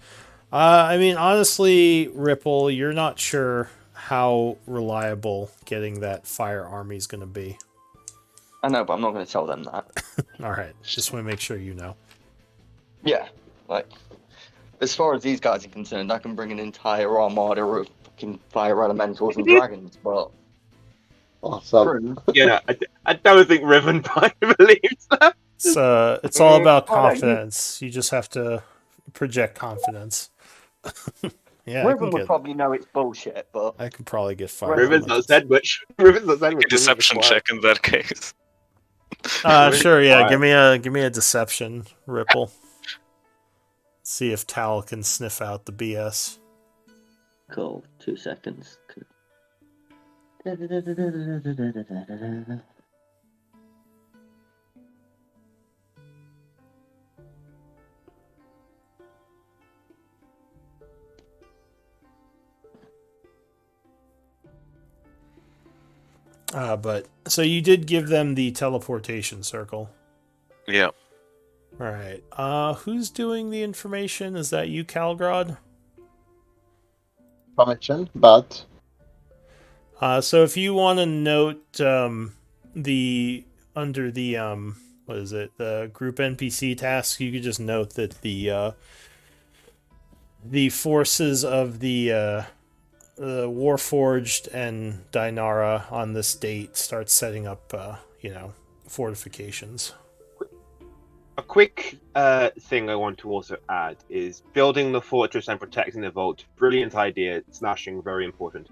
I mean, honestly, Ripple, you're not sure how reliable getting that fire army is going to be. I know, but I'm not going to tell them that. All right, just want to make sure you know. Yeah, like, as far as these guys are concerned, I can bring an entire armada of fucking fire elementals and dragons, but... Awesome. Yeah, I don't think Riven believes that. It's all about Oh, no, you- confidence. You just have to project confidence. Yeah, Riven would probably know it's bullshit, but... I could probably get fired. Riven's not said much. Riven's not said much. A deception check in that case. Sure, yeah. Quiet. Give me a deception, Ripple. See if Tal can sniff out the BS. Cool, 2 seconds. But so you did give them the teleportation circle. Yeah. All right. Who's doing the information? Is that you, Calgrod? Information, but So if you want to note the under the what is it, the group NPC task, you could just note that the forces of the Warforged and Dinara on this date start setting up fortifications. A quick thing I want to also add is building the fortress and protecting the vault. Brilliant idea. Smashing, very important.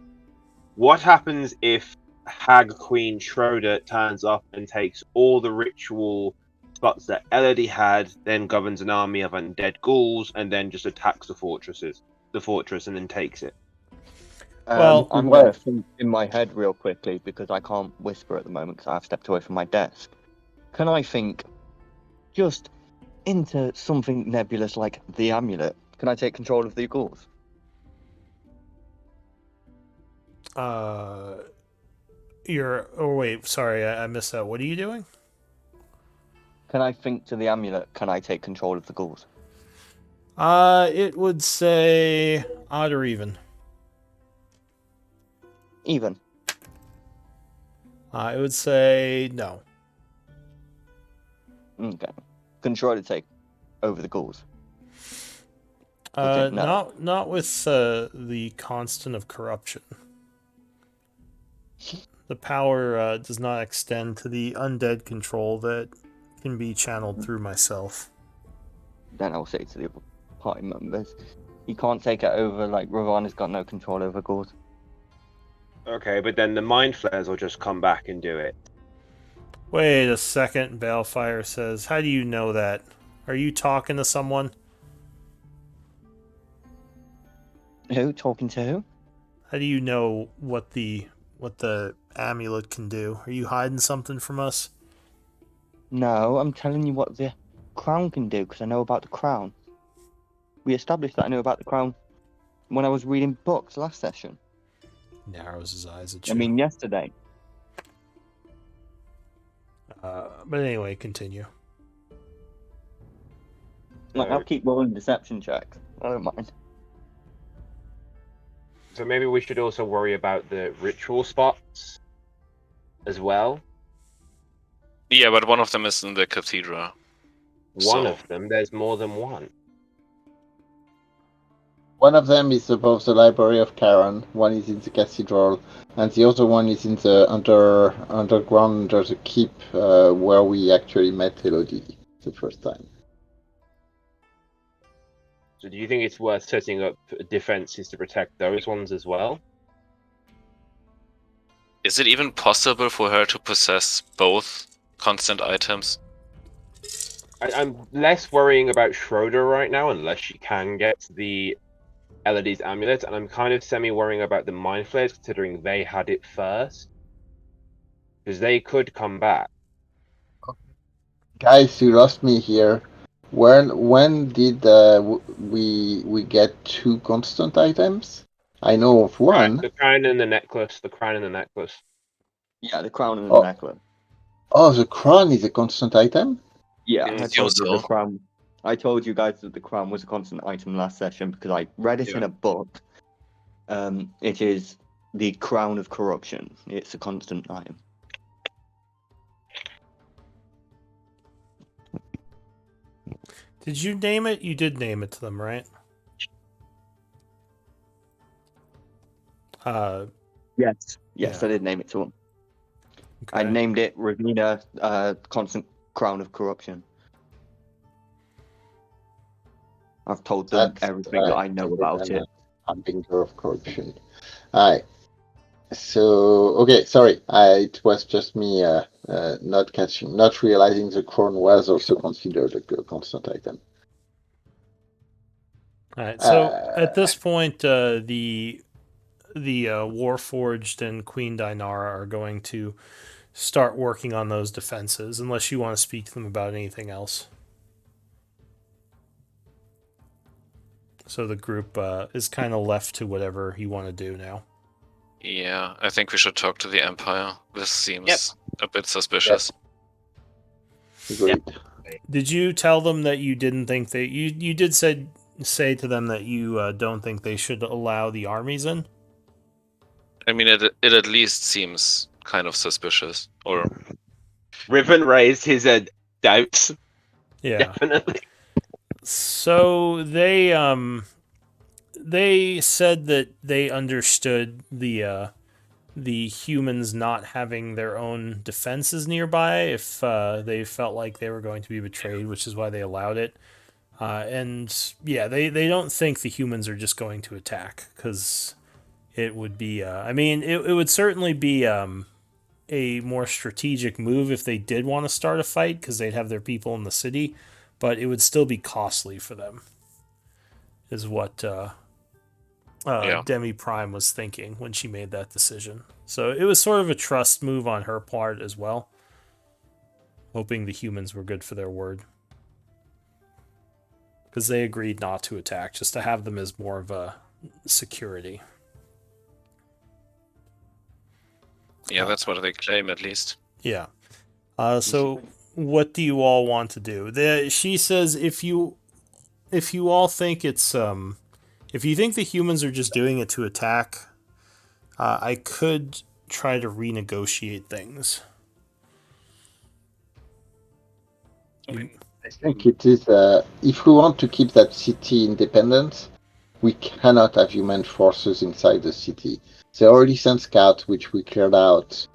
What happens if Hag Queen Schroeder turns up and takes all the ritual spots that Elodie had, then governs an army of undead ghouls, and then just attacks the fortress and then takes it? Well, I'm Well, gonna think in my head real quickly because I can't whisper at the moment because I've stepped away from my desk. Can I think just into something nebulous like the amulet? Can I take control of the ghouls? Oh wait, sorry, I missed that. What are you doing? Can I think to the amulet? Can I take control of the ghouls? It would say odd or even. Even. It would say no. Okay. Control to take over the ghouls. No. Not with the constant of corruption. The power does not extend to the undead control that can be channeled through myself. Then I'll say to the other party members, you can't take it over. Like Ravana's got no control over ghouls. Okay, but then the mind flayers will just come back and do it. Wait a second, Balefire says. How do you know that? Are you talking to someone? Who talking to who? How do you know what the amulet can do? Are you hiding something from us? No, I'm telling you what the crown can do because I know about the crown. We established that I knew about the crown when I was reading books last session. Narrows his eyes at you. I mean, yesterday. But anyway, continue. Like, I'll keep rolling deception checks. I don't mind. So maybe we should also worry about the ritual spots as well. Yeah, but one of them is in the cathedral. One So- of them, there's more than one. one of them is above the Library of Karen, one is in the cathedral, and the other one is in the underground under the keep where we actually met Elodie the first time. So do you think it's worth setting up defenses to protect those ones as well? Is it even possible for her to possess both constant items? I'm less worrying about Schroeder right now, unless she can get the Elodie's amulet, and I'm kind of semi-worrying about the Mind Flayers, considering they had it first. Because they could come back. Guys, you lost me here. When did we get two constant items? I know of one. The crown and the necklace. The crown and the necklace. Yeah, the crown and the Oh. necklace. Oh, the crown is a constant item? Yeah, In I told you the Yourself. crown. I told you guys that the crown was a constant item last session because I read it in a book. It is the crown of corruption. It's a constant item. Did you name it? You did name it to them, right? Yes. Yes, Yeah. I did name it to him. I Okay. named it Ravina, constant crown of corruption. I've told them That's everything that I know about it. Harbinger of corruption. Aye. So okay, sorry. It was just me not realizing the crown was also considered a constant item. All right. So at this point, the Warforged and Queen Dinara are going to start working on those defenses, unless you want to speak to them about anything else. So the group is kind of left to whatever you want to do now. Yeah, I think we should talk to the Empire. This seems a bit suspicious. Agreed. Did you tell them that you didn't think they... You did say to them that you don't think they should allow the armies in? I mean, it at least seems kind of suspicious. Or Riven raised his doubts. Yeah. Definitely. So they said that they understood the humans not having their own defenses nearby if they felt like they were going to be betrayed, which is why they allowed it. And yeah, they don't think the humans are just going to attack, because it would be it would certainly be a more strategic move if they did want to start a fight, because they'd have their people in the city, but it would still be costly for them, is what Demi Prime was thinking when she made that decision. So it was sort of a trust move on her part as well, hoping the humans were good for their word. Because they agreed not to attack, just to have them as more of a security. Yeah, that's what they claim, at least. Yeah. So what do you all want to do? She says if you all think it's if you think the humans are just doing it to attack, I could try to renegotiate things. I think it is. If we want to keep that city independent, we cannot have human forces inside the city. They already sent scouts, which we cleared out.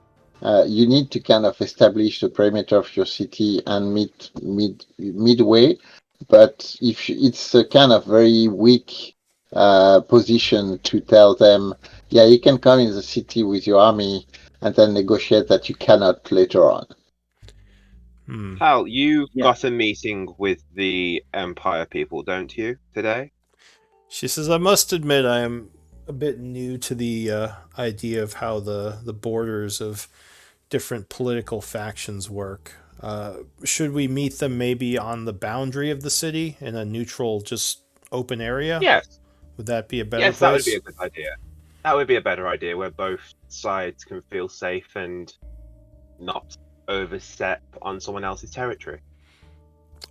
You need to kind of establish the perimeter of your city and midway. But if it's a kind of very weak position to tell them, yeah, you can come in the city with your army and then negotiate that you cannot later on. Hal, you've Yeah. got a meeting with the Empire people, don't you, today? She says, I must admit I am a bit new to the idea of how the borders of different political factions work. Should we meet them maybe on the boundary of the city in a neutral, just open area? Yes. Would that be a better Yes, place? that would be a good idea. That would be a better idea, where both sides can feel safe and not overstep on someone else's territory.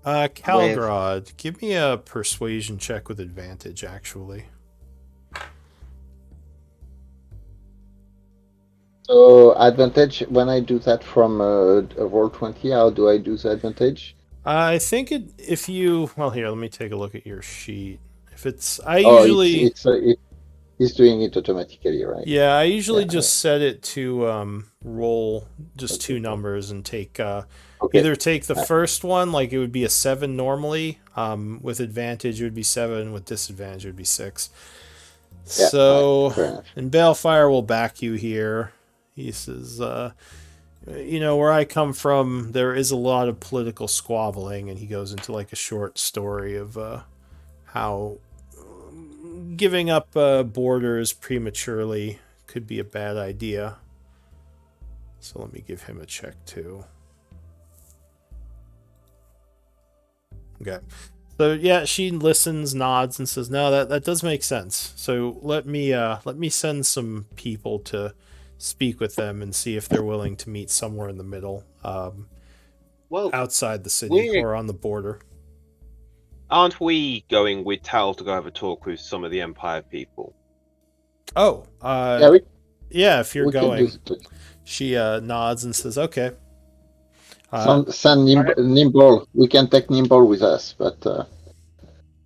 Calgrod, give me a persuasion check with advantage, actually. So advantage, when I do that from a Roll20, how do I do the advantage? I think if you... Well, here, let me take a look at your sheet. If it's... usually... It's doing it automatically, right? Yeah, I usually just set it to roll just two numbers and take... Either take the first one, like it would be a 7 normally. With advantage, it would be 7. With disadvantage, it would be 6. Yeah, so, and Balefire will back you here. He says, where I come from, there is a lot of political squabbling, and he goes into like a short story of how giving up borders prematurely could be a bad idea. So let me give him a check too. Okay. So yeah, she listens, nods, and says, "No, that does make sense. So let me send some people to speak with them and see if they're willing to meet somewhere in the middle, outside the city or on the border." Aren't we going with Tal to go have a talk with some of the Empire people? Oh, yeah, if you're going. She nods and says, "Okay." Send Nimble. We can take Nimble with us, but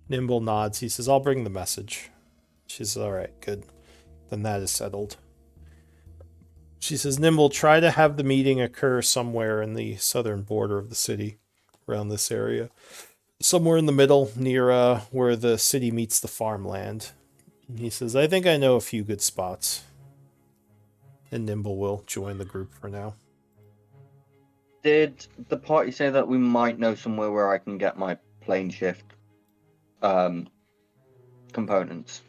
Nimble nods. He says, "I'll bring the message." She says, "All right, good. Then that is settled." She says, "Nimble, try to have the meeting occur somewhere in the southern border of the city, around this area. Somewhere in the middle, near where the city meets the farmland." And he says, "I think I know a few good spots." And Nimble will join the group for now. Did the party say that we might know somewhere where I can get my plane shift components?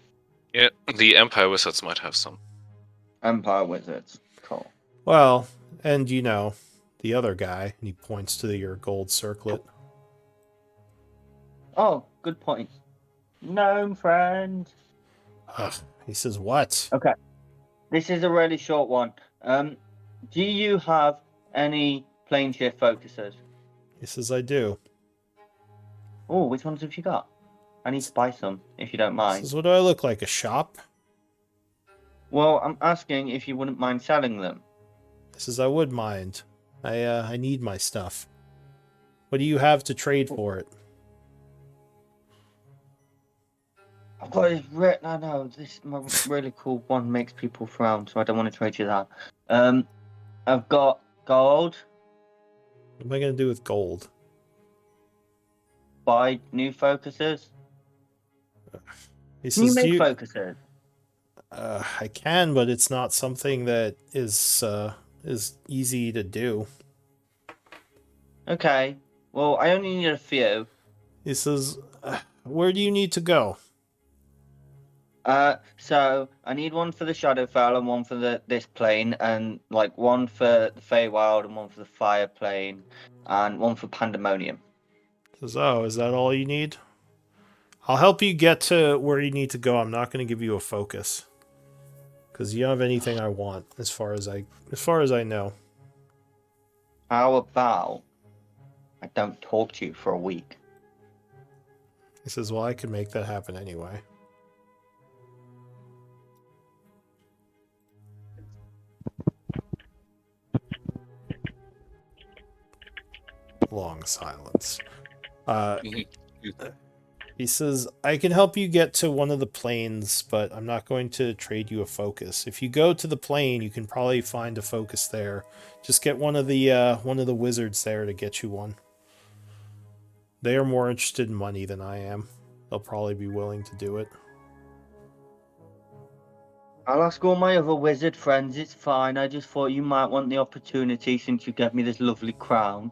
Yeah, the Empire Wizards might have some. Empire Wizards. Cool. Well, and the other guy, and he points to your gold circlet. Oh, good point. Gnome friend. He says, "What?" Okay. This is a really short one. Do you have any plane shift focusers? He says, "I do." Oh, which ones have you got? I need to buy some, if you don't mind. He says, "What do I look like, a shop?" Well, I'm asking if you wouldn't mind selling them. He says, "I would mind. I need my stuff. What do you have to trade for it?" I've got this this really cool one makes people frown, so I don't want to trade you that. I've got gold. What am I going to do with gold? Buy new focusers. He Can you says, make focusers? I can, but it's not something that is easy to do. Okay. Well, I only need a few. He says, "Where do you need to go?" So I need one for the Shadowfell and one for this plane, and like one for the Feywild and one for the Fire plane, and one for Pandemonium. Says, oh, is that all you need? I'll help you get to where you need to go. I'm not going to give you a focus because you don't have anything I want as far as I know. How about I don't talk to you for a week? He says, well, I could make that happen anyway. Long silence. He says, I can help you get to one of the planes, but I'm not going to trade you a focus. If you go to the plane, you can probably find a focus there. Just get one of the wizards there to get you one. They are more interested in money than I am. They'll probably be willing to do it. I'll ask all my other wizard friends. It's fine. I just thought you might want the opportunity since you gave me this lovely crown.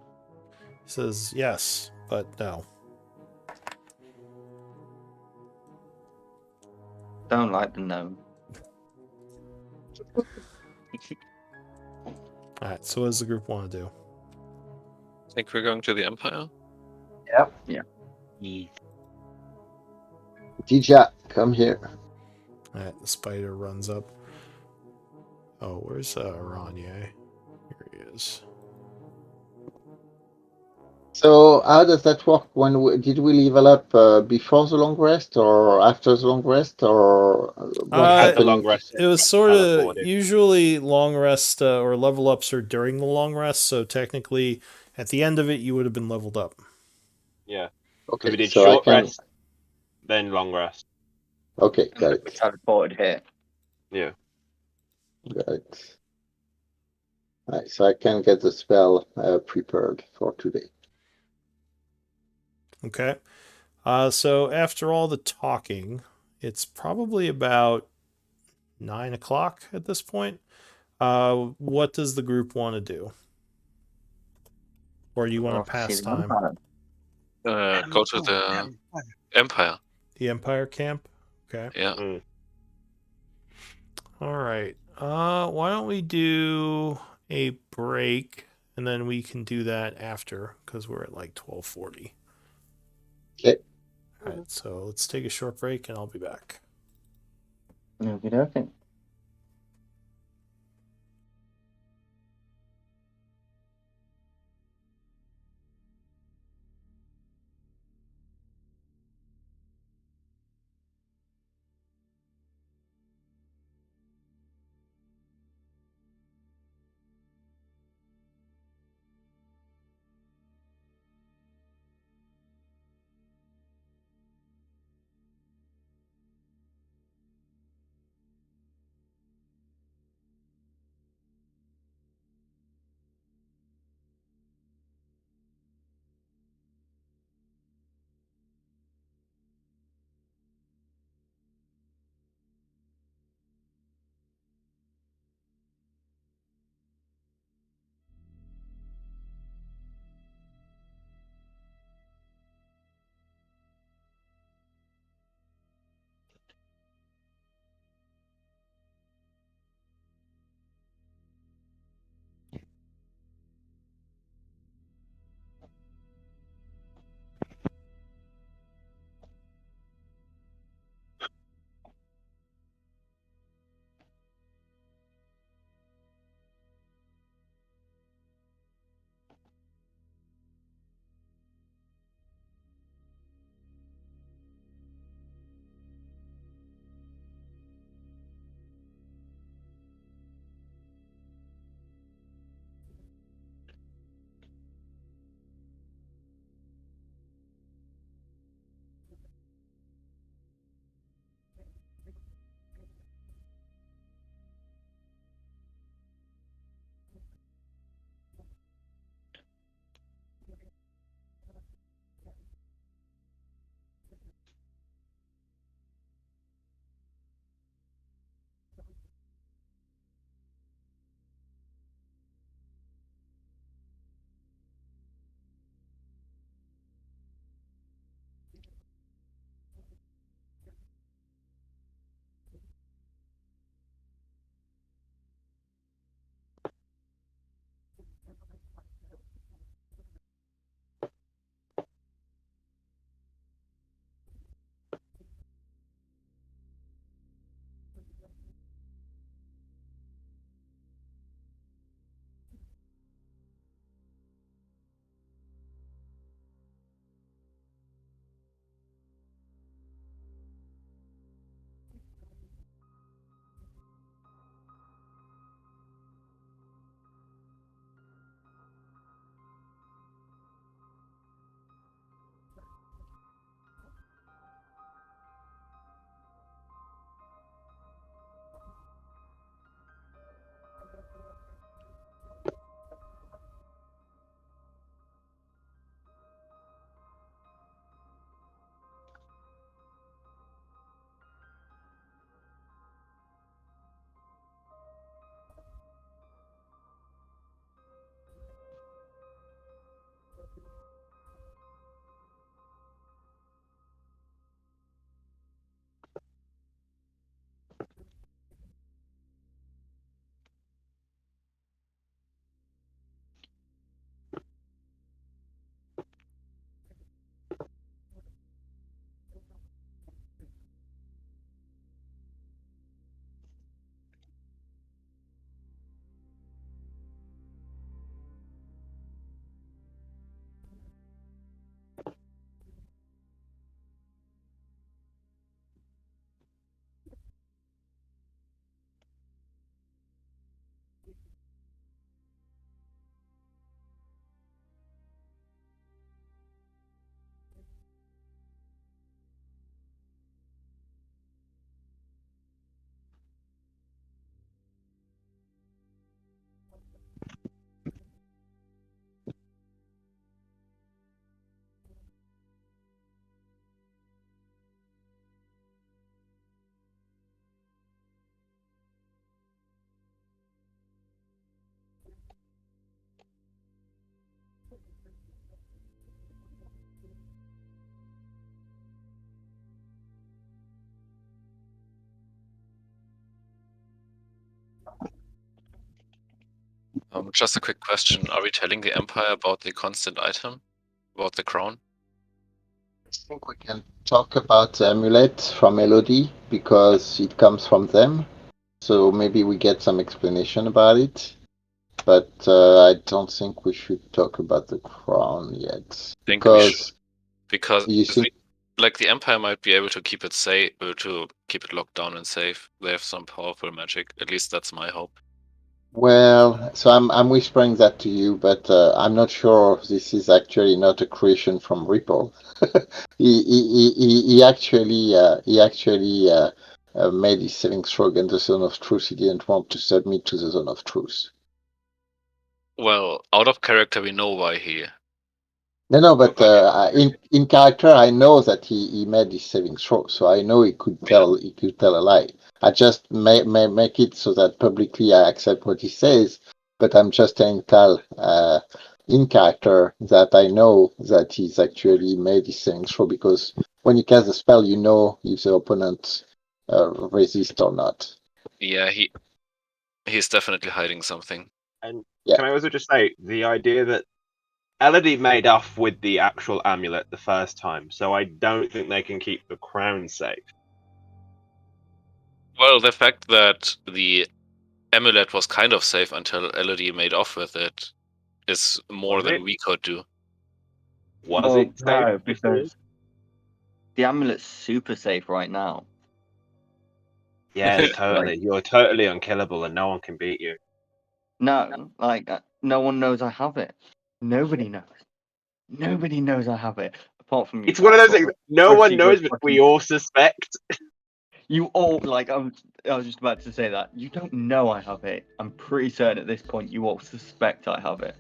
He says, yes, but no. Don't like the gnome. Alright, so what does the group want to do? I think we're going to the Empire. Yep. Yeah. Dija, come here. Alright, the spider runs up. Oh, where's Ranye? Here he is. So how does that work? Did we level up before the long rest or after the long rest, or what Had the long happened? rest. It was sort of teleported. usually long rest or level ups are during the long rest, so technically at the end of it you would have been leveled up. Yeah. Okay, We did so short I can. rest, then long rest. Okay, got We it. teleported here. Yeah. Got it. Right, so I can get the spell prepared for today. Okay. So after all the talking, it's probably about 9 o'clock at this point. What does the group want to do? Or do you want Off to to see pass the time? Empire. Go to the Empire. The Empire camp? Okay. Yeah. Mm. All right. Why don't we do a break and then we can do that after because we're at like 12:40. Okay. All right. So let's take a short break and I'll be back. Okay. Just a quick question. Are we telling the Empire about the constant item? About the crown? I think we can talk about the amulet from Elodie because it comes from them. So maybe we get some explanation about it. But I don't think we should talk about the crown yet. I think we should. Because Because you think the Empire might be able to keep it safe, to keep it locked down and safe. They have some powerful magic. At least that's my hope. well, so I'm whispering that to you, but I'm not sure this is actually not a creation from Ripple. He actually made his saving throw against the Zone of Truth. He didn't want to submit to the Zone of Truth. Well, out of character, we know why he. No, but in character, I know that he made his saving throw, so I know he could tell a lie. I just make it so that publicly I accept what he says, but I'm just telling Tal in character that I know that he's actually made his saving throw because when you cast a spell, you know if the opponent resists or not. Yeah, he's definitely hiding something. And Yeah. can I also just say the idea that Elodie made off with the actual amulet the first time, so I don't think they can keep the crown safe. Well, the fact that the amulet was kind of safe until Elodie made off with it is more Was than it? we could do. Was Well, it safe? no, because the amulet's super safe right now. Yes, totally. You're totally unkillable, and no one can beat you. No, like no one knows I have it. Nobody knows. Nobody knows I have it apart from you. It's one of those That's things. what No pretty one knows, good but we fucking- all suspect. You all like. I was just about to say that. You don't know I have it. I'm pretty certain at this point you all suspect I have it.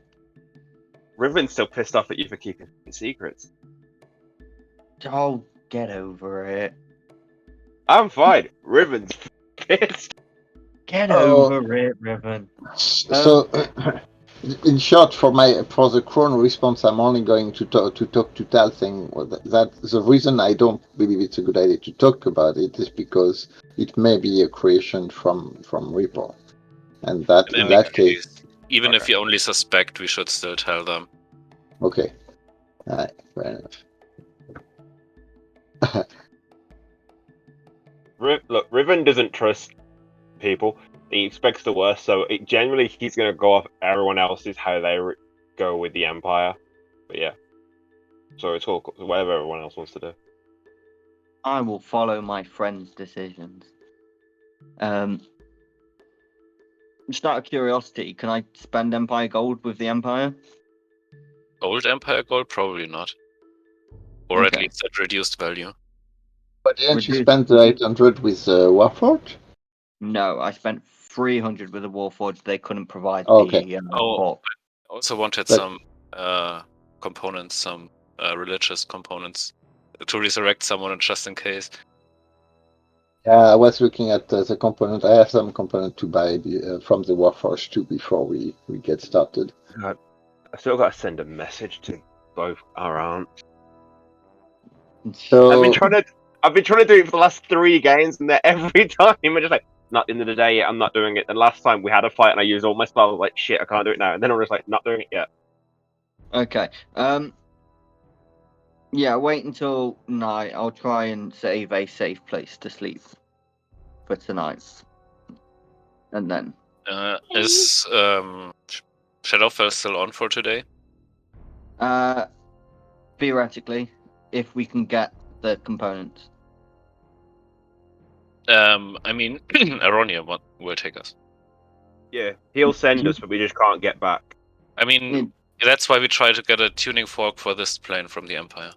Riven's still pissed off at you for keeping secrets. Oh, get over it. I'm fine. Riven's pissed. Get Oh. over it, Riven. So, in short, for the Crown response, I'm only going to talk to Tal, saying that the reason I don't believe it's a good idea to talk about it is because it may be a creation from Ripple, and that in that case, even if you only suspect, we should still tell them. okay, all right, fair enough. Look, Riven doesn't trust people. He expects the worst, so generally he's going to go off everyone else's how they go with the Empire. But yeah, so it's all whatever everyone else wants to do. I will follow my friend's decisions. Just out of curiosity, can I spend Empire Gold with the Empire? Old Empire Gold? Probably not. Or at Okay. least at reduced value. But didn't you Reduce- spend the 800 with Warforged? No, I spent 300 with the Warforged. They couldn't provide Okay. the Oh, port. I also wanted But- some components, some religious components to resurrect someone just in case. Yeah, I was looking at the component. I have some component to buy from the Warforged too before we get started. I still got to send a message to both our aunts. So I've been trying to do it for the last 3 games, and every time I'm just like, not the end of the day yet. I'm not doing it. And last time we had a fight, and I used all my spells. Like shit, I can't do it now. And then I was like, not doing it yet. Okay. Yeah, wait until night. I'll try and save a safe place to sleep for tonight. And then. Is Shadowfell still on for today? Theoretically, if we can get the components. I mean, Aronia will take us. Yeah, he'll send us, but we just can't get back. I mean, that's why we try to get a tuning fork for this plane from the Empire.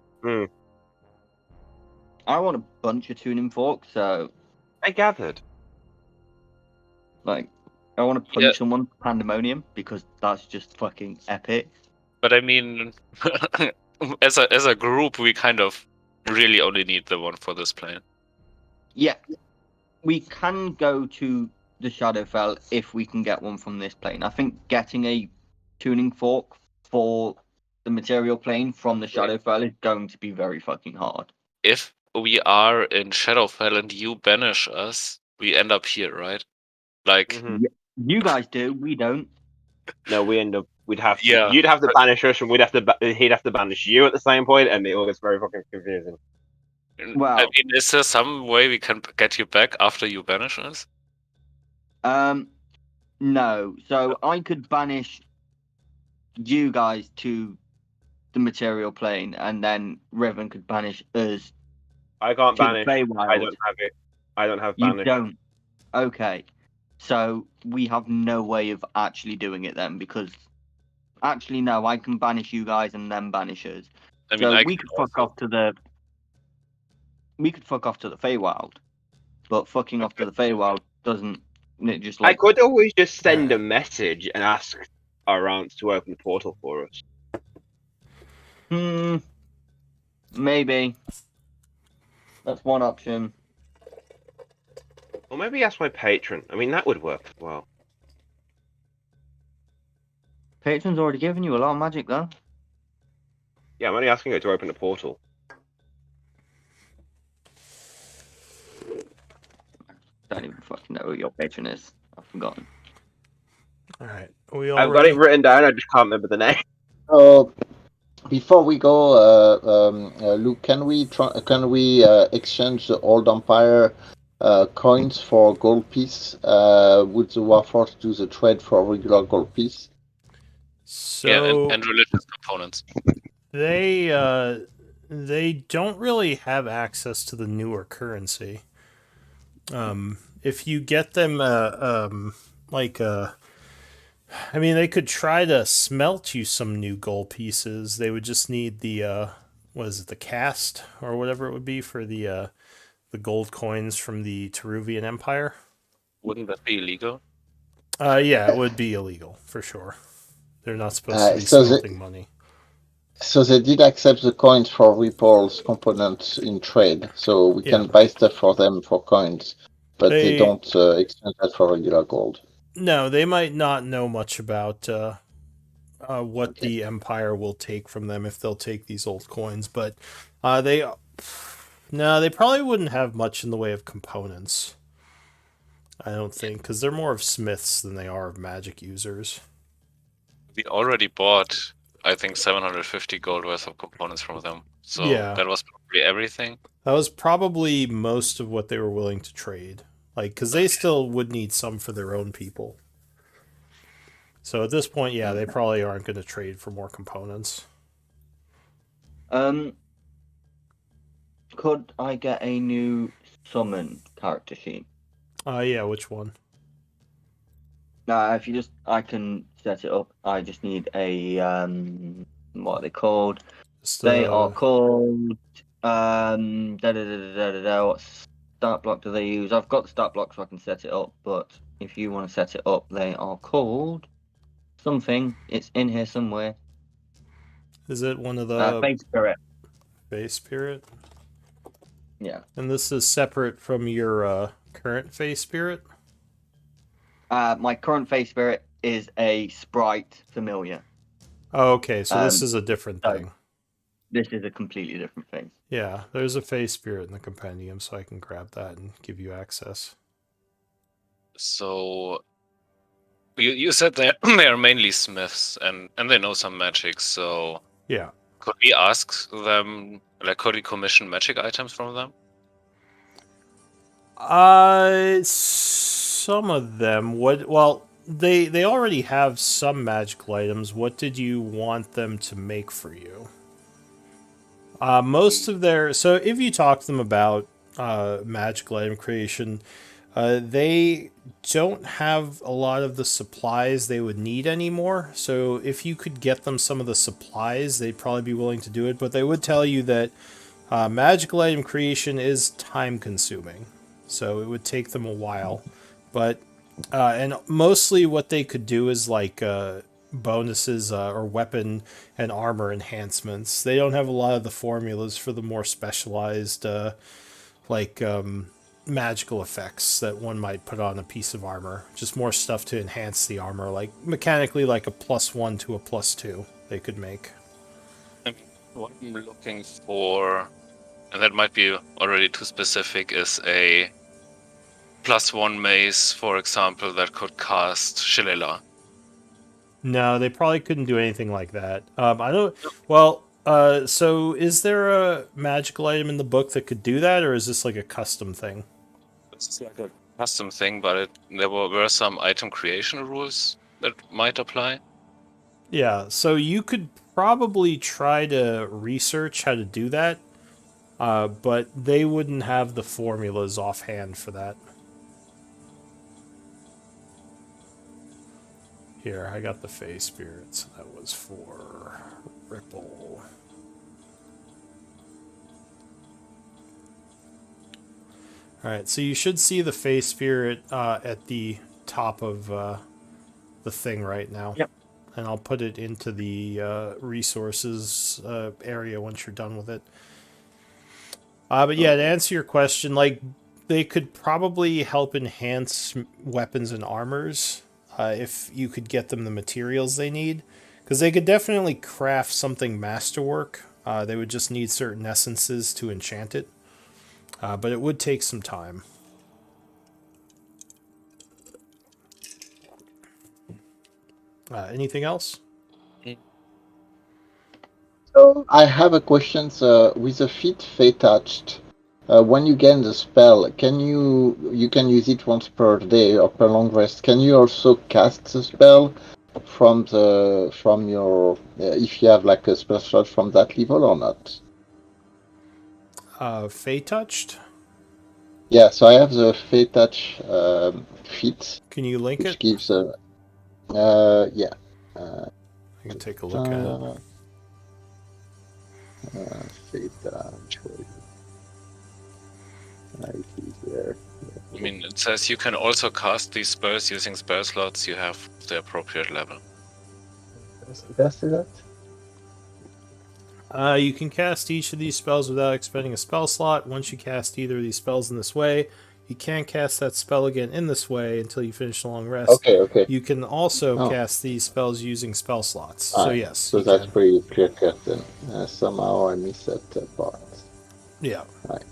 I want a bunch of tuning forks, so I gathered. like I want to punch someone pandemonium because that's just fucking epic. But I mean, as a group, we kind of really only need the one for this plane. Yeah, we can go to the Shadowfell if we can get one from this plane. I think getting a tuning fork for the material plane from the Shadowfell is going to be very fucking hard. If we are in Shadowfell and you banish us, we end up here, right? Like, You guys do, we don't. No, we'd have to, Yeah. you'd have to banish us, and he'd have to banish you at the same point, and it all gets very fucking confusing. I Well, mean, is there some way we can get you back after you banish us? no. So I could banish you guys to the material plane, and then Riven could banish us I can't to the banish. Feywild. I don't have it. I don't have You banish. don't. Okay. So we have no way of actually doing it then, because actually no, I can banish you guys and then banish us. I mean, So I we could could fuck also. off to the Feywild, but fucking off to the Feywild doesn't. It just I like could always just send a message and ask our aunts to open the portal for us. maybe that's one option. Or maybe ask my patron. I mean, that would work as well. Patron's already given you a lot of magic though. Yeah, I'm only asking her to open the portal. Don't even fucking know who your patron is. I've forgotten. All right. We all I've got ready? it written down. I just can't remember the name. Before we go, Luke, can we exchange the old Empire coins for gold piece? Would the Warforged do the trade for regular gold piece? Yeah, So and religious components. they don't really have access to the newer currency. If you get them I mean, they could try to smelt you some new gold pieces. They would just need the what is it, the cast or whatever it would be for the gold coins from the Teruvian Empire. Wouldn't that be illegal? Yeah, it would be illegal for sure. They're not supposed to be So smelting money. So they did accept the coins for Ripple's components in trade, so we can buy stuff for them for coins, but they don't exchange that for regular gold. No, they might not know much about what the Empire will take from them if they'll take these old coins, but they probably wouldn't have much in the way of components. I don't think, because they're more of smiths than they are of magic users. We already bought, I think, 750 gold worth of components from them. So Yeah. that was probably everything. That was probably most of what they were willing to trade. Like, because they still would need some for their own people. So at this point, yeah, they probably aren't going to trade for more components. Could I get a new summon character sheet? Yeah, which one? If you just, I can set it up. I just need a what are they called? They are called What start block do they use? I've got the start block so I can set it up. But if you want to set it up, they are called something. It's in here somewhere. Is it one of the Base Spirit? Base Spirit? Yeah. And this is separate from your current Face Spirit? My current Face Spirit is a Sprite Familiar. Oh, okay, so this is a different thing. This is a completely different thing. Yeah, there's a Face Spirit in the compendium, so I can grab that and give you access. So you said they are mainly smiths and they know some magic, so yeah. Could we ask them, like, could we commission magic items from them? Some of them would. Well, they already have some magical items. What did you want them to make for you? Most of their... So if you talk to them about magical item creation, they don't have a lot of the supplies they would need anymore. So if you could get them some of the supplies, they'd probably be willing to do it. But they would tell you that magical item creation is time consuming. So it would take them a while. But and mostly what they could do is like bonuses or weapon and armor enhancements. They don't have a lot of the formulas for the more specialized magical effects that one might put on a piece of armor. Just more stuff to enhance the armor, like mechanically like a +1 to a +2 they could make. What I'm looking for, and that might be already too specific, is a +1 mace, for example, that could cast Shillelagh. No, they probably couldn't do anything like that. I don't. Well, so is there a magical item in the book that could do that, or is this like a custom thing? It's like a custom thing, but there were some item creation rules that might apply. Yeah, so you could probably try to research how to do that, but they wouldn't have the formulas offhand for that. Here, I got the Fey Spirit, so that was for Ripple. Alright, so you should see the Fey Spirit at the top of the thing right now. Yep. And I'll put it into the resources area once you're done with it. But yeah, to answer your question, like, they could probably help enhance weapons and armors if you could get them the materials they need. Because they could definitely craft something masterwork. They would just need certain essences to enchant it. But it would take some time. Anything else? So I have a question. With the feat Fey touched, when you gain the spell, can you can use it once per day or per long rest? Can you also cast the spell from your if you have like a spell slot from that level or not? Fey touched? Yeah, so I have the Fey touch feat, Can you link which it? gives yeah. I can take a look at it. Fey touch. It is there. I mean, it says you can also cast these spells using spell slots you have the appropriate level. Does that? You can cast each of these spells without expending a spell slot. Once you cast either of these spells in this way, you can't cast that spell again in this way until you finish the long rest. Okay. You can also Oh. cast these spells using spell slots. So Alright, yes, so you that's can. pretty clear cut then. Somehow I missed that part. Yeah. Right.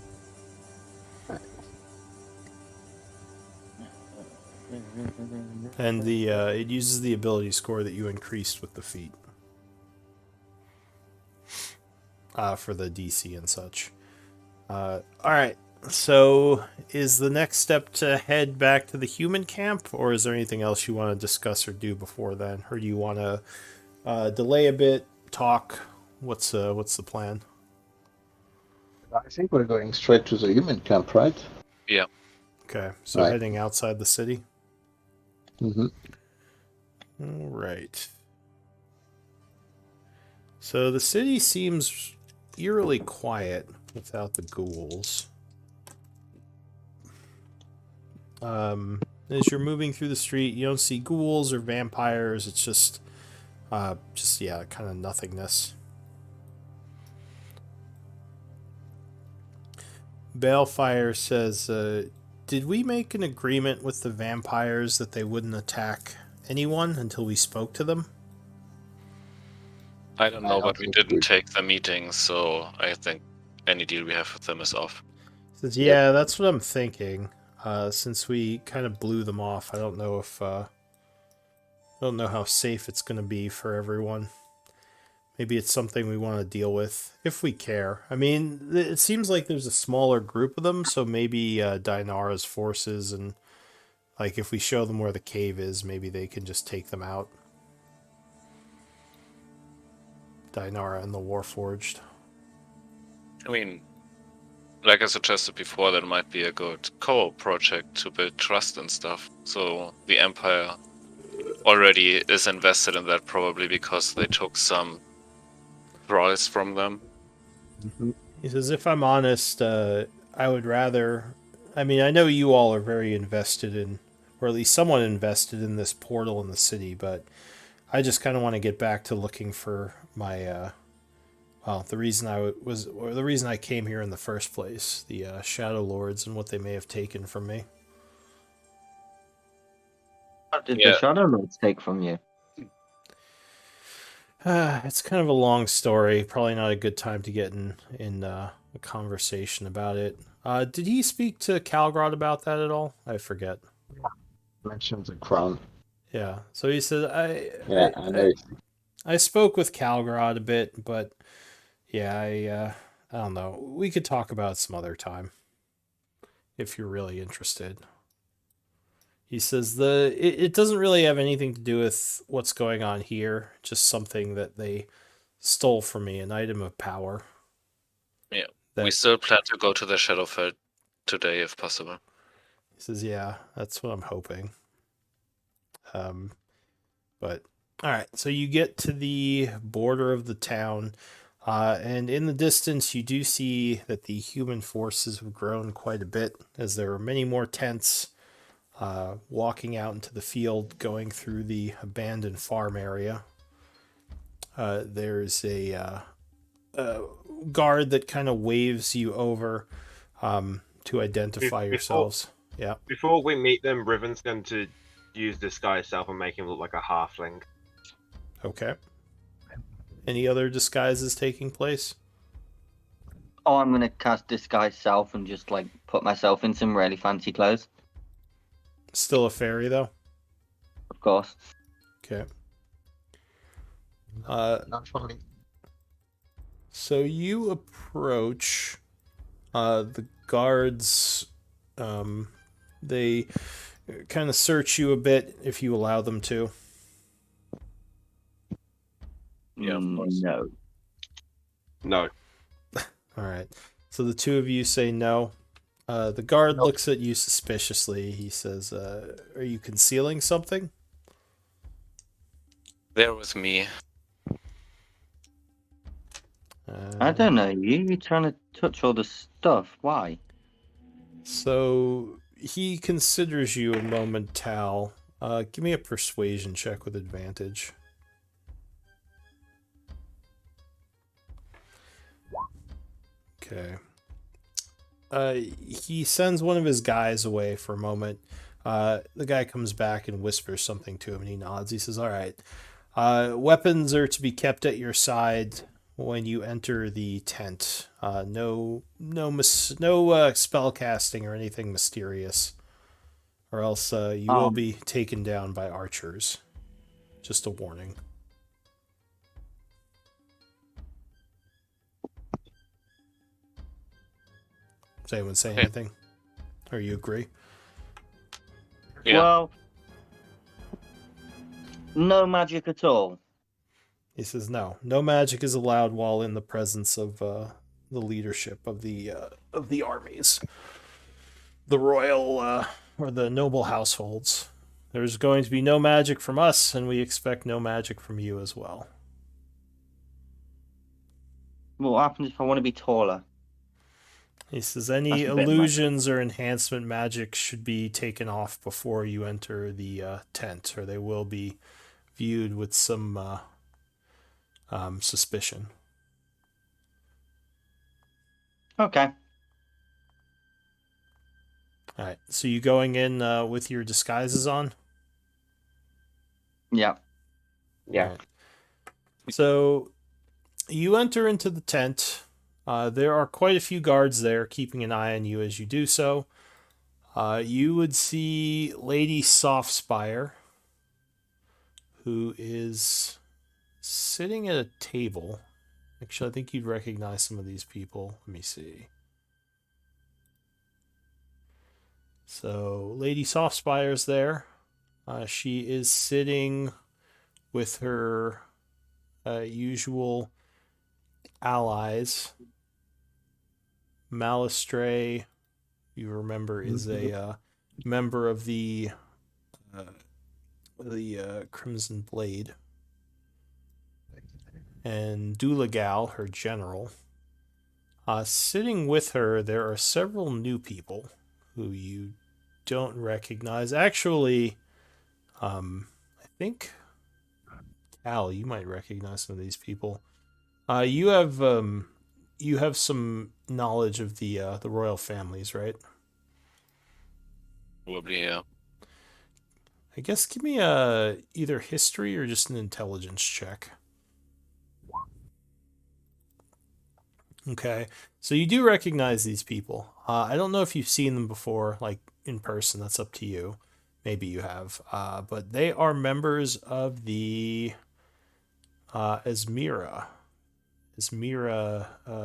And the it uses the ability score that you increased with the feat. For the DC and such. Alright, so is the next step to head back to the human camp, or is there anything else you want to discuss or do before then? Or do you want to delay a bit, talk? What's the plan? I think we're going straight to the human camp, right? Yeah. Okay, so Right. heading outside the city? Mm-hmm. Alright. So the city seems eerily quiet without the ghouls. As you're moving through the street, you don't see ghouls or vampires. It's just kind of nothingness. Balefire says, did we make an agreement with the vampires that they wouldn't attack anyone until we spoke to them? I don't know, don't but we think didn't we- take the meeting, so I think any deal we have with them is off. Says, yeah, that's what I'm thinking. Since we kind of blew them off, I don't know if I don't know how safe it's going to be for everyone. Maybe it's something we want to deal with if we care. I mean, it seems like there's a smaller group of them, so maybe Dinara's forces and like if we show them where the cave is, maybe they can just take them out. Dinara and the Warforged. I mean, like I suggested before, that might be a good co-op project to build trust and stuff. So the Empire already is invested in that, probably because they took some thralls from them. He says, if I'm honest, I would rather... I mean, I know you all are very invested in, or at least somewhat invested in this portal in the city, but I just kind of want to get back to looking for my... the reason the reason I came here in the first place, the Shadowlords and what they may have taken from me. What did Yeah. the Shadowlords take from you? It's kind of a long story. Probably not a good time to get in a conversation about it. Did he speak to Calgrod about that at all? I forget. Mention the crown. Yeah. So he says, Yeah, I know. I spoke with Calgrod a bit, but yeah, I don't know. We could talk about it some other time if you're really interested. He says it doesn't really have anything to do with what's going on here, just something that they stole from me, an item of power. Yeah. That We still plan to go to the Shadowfell today if possible. he says, yeah, that's what I'm hoping. But all right, so you get to the border of the town, and in the distance, you do see that the human forces have grown quite a bit, as there are many more tents walking out into the field, going through the abandoned farm area. There's a guard that kind of waves you over to identify yourselves. Yeah. Before we meet them, Riven's going to use disguise self and make him look like a halfling. Okay. Any other disguises taking place? Oh, I'm gonna cast disguise self and just like put myself in some really fancy clothes. Still a fairy though. Of course. Okay. Not for me. So you approach the guards. They kind of search you a bit if you allow them to. Yeah, of course. No. No. All right. So the two of you say no. The guard No. looks at you suspiciously. He says, "Are you concealing something?" They're with me. I don't know. You're trying to touch all the stuff. Why? So he considers you a moment, Tal. Give me a persuasion check with advantage. Okay. He sends one of his guys away for a moment. The guy comes back and whispers something to him, and he nods. He says, "All right. Weapons are to be kept at your side when you enter the tent. No spell casting or anything mysterious, or else you will be taken down by archers. Just a warning." Does anyone say anything? Or you agree? Yeah. Well, no magic at all. He says, "No magic is allowed while in the presence of the leadership of the armies, the royal or the noble households. There's going to be no magic from us, and we expect no magic from you as well." What happens if I want to be taller? He says, "Any That's a bit much. illusions or enhancement magic should be taken off before you enter the tent, or they will be viewed with some suspicion." Okay. All right, so you going in with your disguises on? Yeah. Yeah. Right. So you enter into the tent. There are quite a few guards there keeping an eye on you as you do so. You would see Lady Softspire, who is sitting at a table. Actually, I think you'd recognize some of these people. Let me see. So, Lady Softspire's there. She is sitting with her usual allies. Malistray, you remember, is a member of the Crimson Blade, and Dulagal, her general. Sitting with her, there are several new people who you don't recognize. Actually, I think Al, you might recognize some of these people. You have some knowledge of the royal families, right? Probably, yeah. I guess give me either history or just an intelligence check. Okay, so you do recognize these people. I don't know if you've seen them before, like in person. That's up to you. Maybe you have. But they are members of the Esmira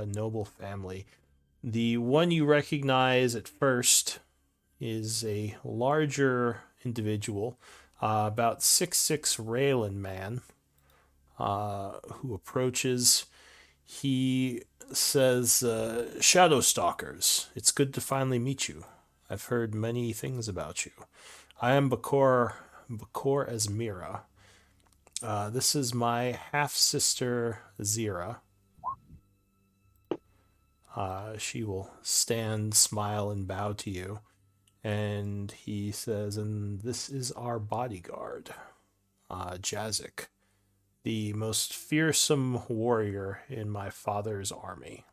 noble family. The one you recognize at first is a larger individual, about 6'6" Raylan man, who approaches. He says, Shadowstalkers, it's good to finally meet you. I've heard many things about you. I am Bakor Esmira. This is my half-sister, Zira. She will stand, smile, and bow to you. And he says, and this is our bodyguard, Jazik, the most fearsome warrior in my father's army.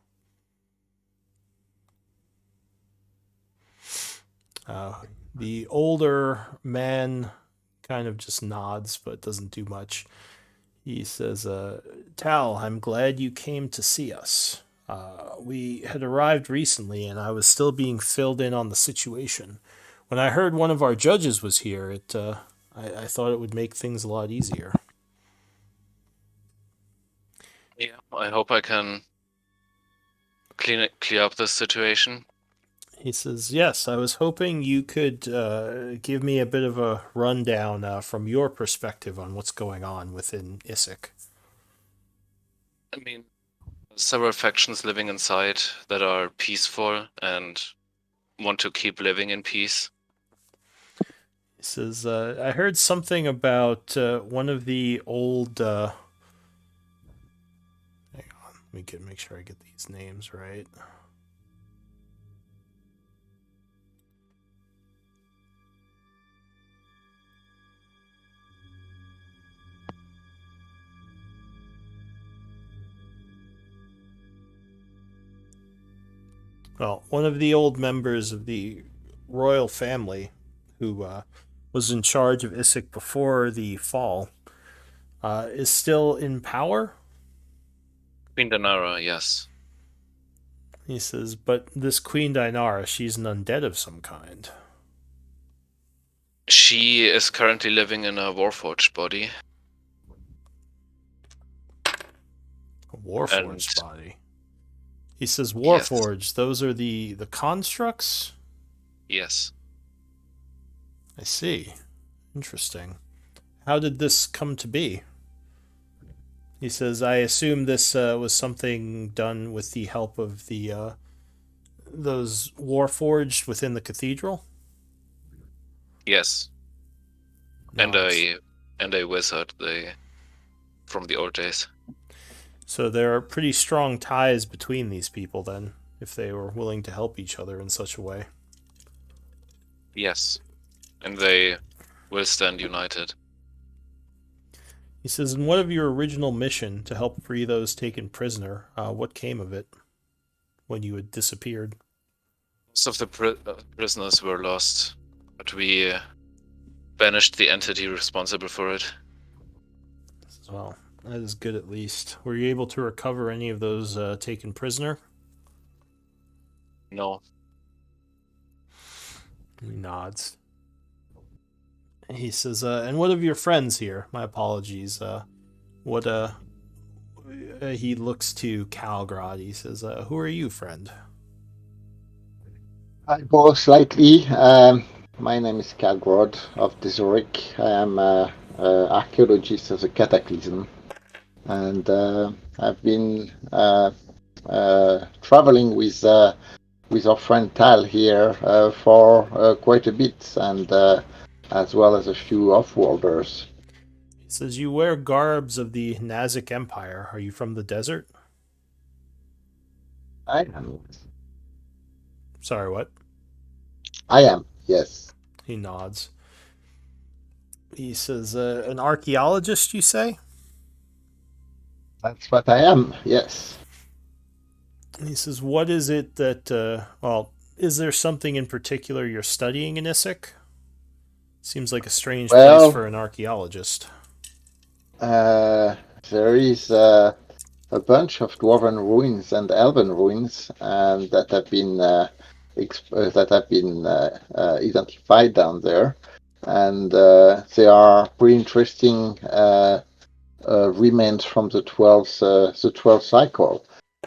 The older man kind of just nods, but doesn't do much. He says, Tal, I'm glad you came to see us. We had arrived recently, and I was still being filled in on the situation. When I heard one of our judges was here, I thought it would make things a lot easier. Yeah, I hope I can clear up this situation. He says, yes, I was hoping you could give me a bit of a rundown from your perspective on what's going on within Isik. I mean, several factions living inside that are peaceful and want to keep living in peace. He says, I heard something about one of the old... hang on, let me make sure I get these names right. Well, one of the old members of the royal family who was in charge of Isik before the fall is still in power. Queen Danara, yes. He says, but this Queen Dinara, she's an undead of some kind. She is currently living in a Warforged body. A Warforged body? He says Warforged, yes. Those are the constructs? Yes. I see. Interesting. How did this come to be? He says, I assume this was something done with the help of the those Warforged within the cathedral? Yes. No, and a wizard from the old days. So there are pretty strong ties between these people then, if they were willing to help each other in such a way. Yes. And they will stand united. He says, in what of your original mission to help free those taken prisoner, what came of it when you had disappeared? Most of the prisoners were lost, but we banished the entity responsible for it. Well, that is good at least. Were you able to recover any of those taken prisoner? No. He nods. He says, and what of your friends here? My apologies. He looks to Calgrod. He says, who are you, friend? I bow slightly. My name is Calgrod of Desoric. I am an archaeologist of the Cataclysm. And I've been traveling with our friend Tal here for quite a bit, and as well as a few off-worlders. He says, you wear garbs of the Nazic Empire. Are you from the desert? I am. Sorry, what? I am, yes. He nods. He says, an archaeologist, you say? That's what I am, yes. He says, what is it that, is there something in particular you're studying in Isik? Seems like a strange place for an archaeologist. There is a bunch of dwarven ruins and elven ruins that have been identified down there. and they are pretty interesting remains from the 12th cycle.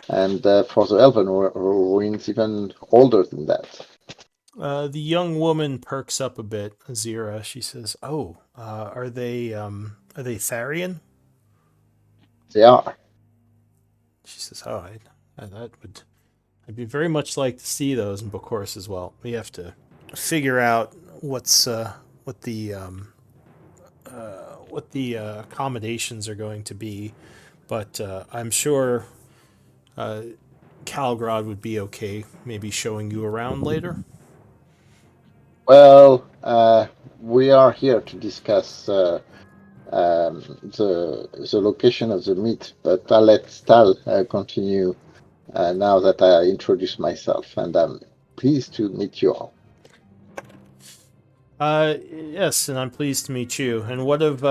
And for the Elven ruins, even older than that. The young woman perks up a bit, Azira. She says, "Oh, are they Tharian?" They are. She says, "Oh, I'd be very much like to see those in Bokoris as well. We have to figure out what the accommodations are going to be, but I'm sure Calgrod would be okay. Maybe showing you around later." Well, we are here to discuss the location of the meet, but I'll let Stal continue now that I introduced myself, and I'm pleased to meet you all. Yes, and I'm pleased to meet you. And what of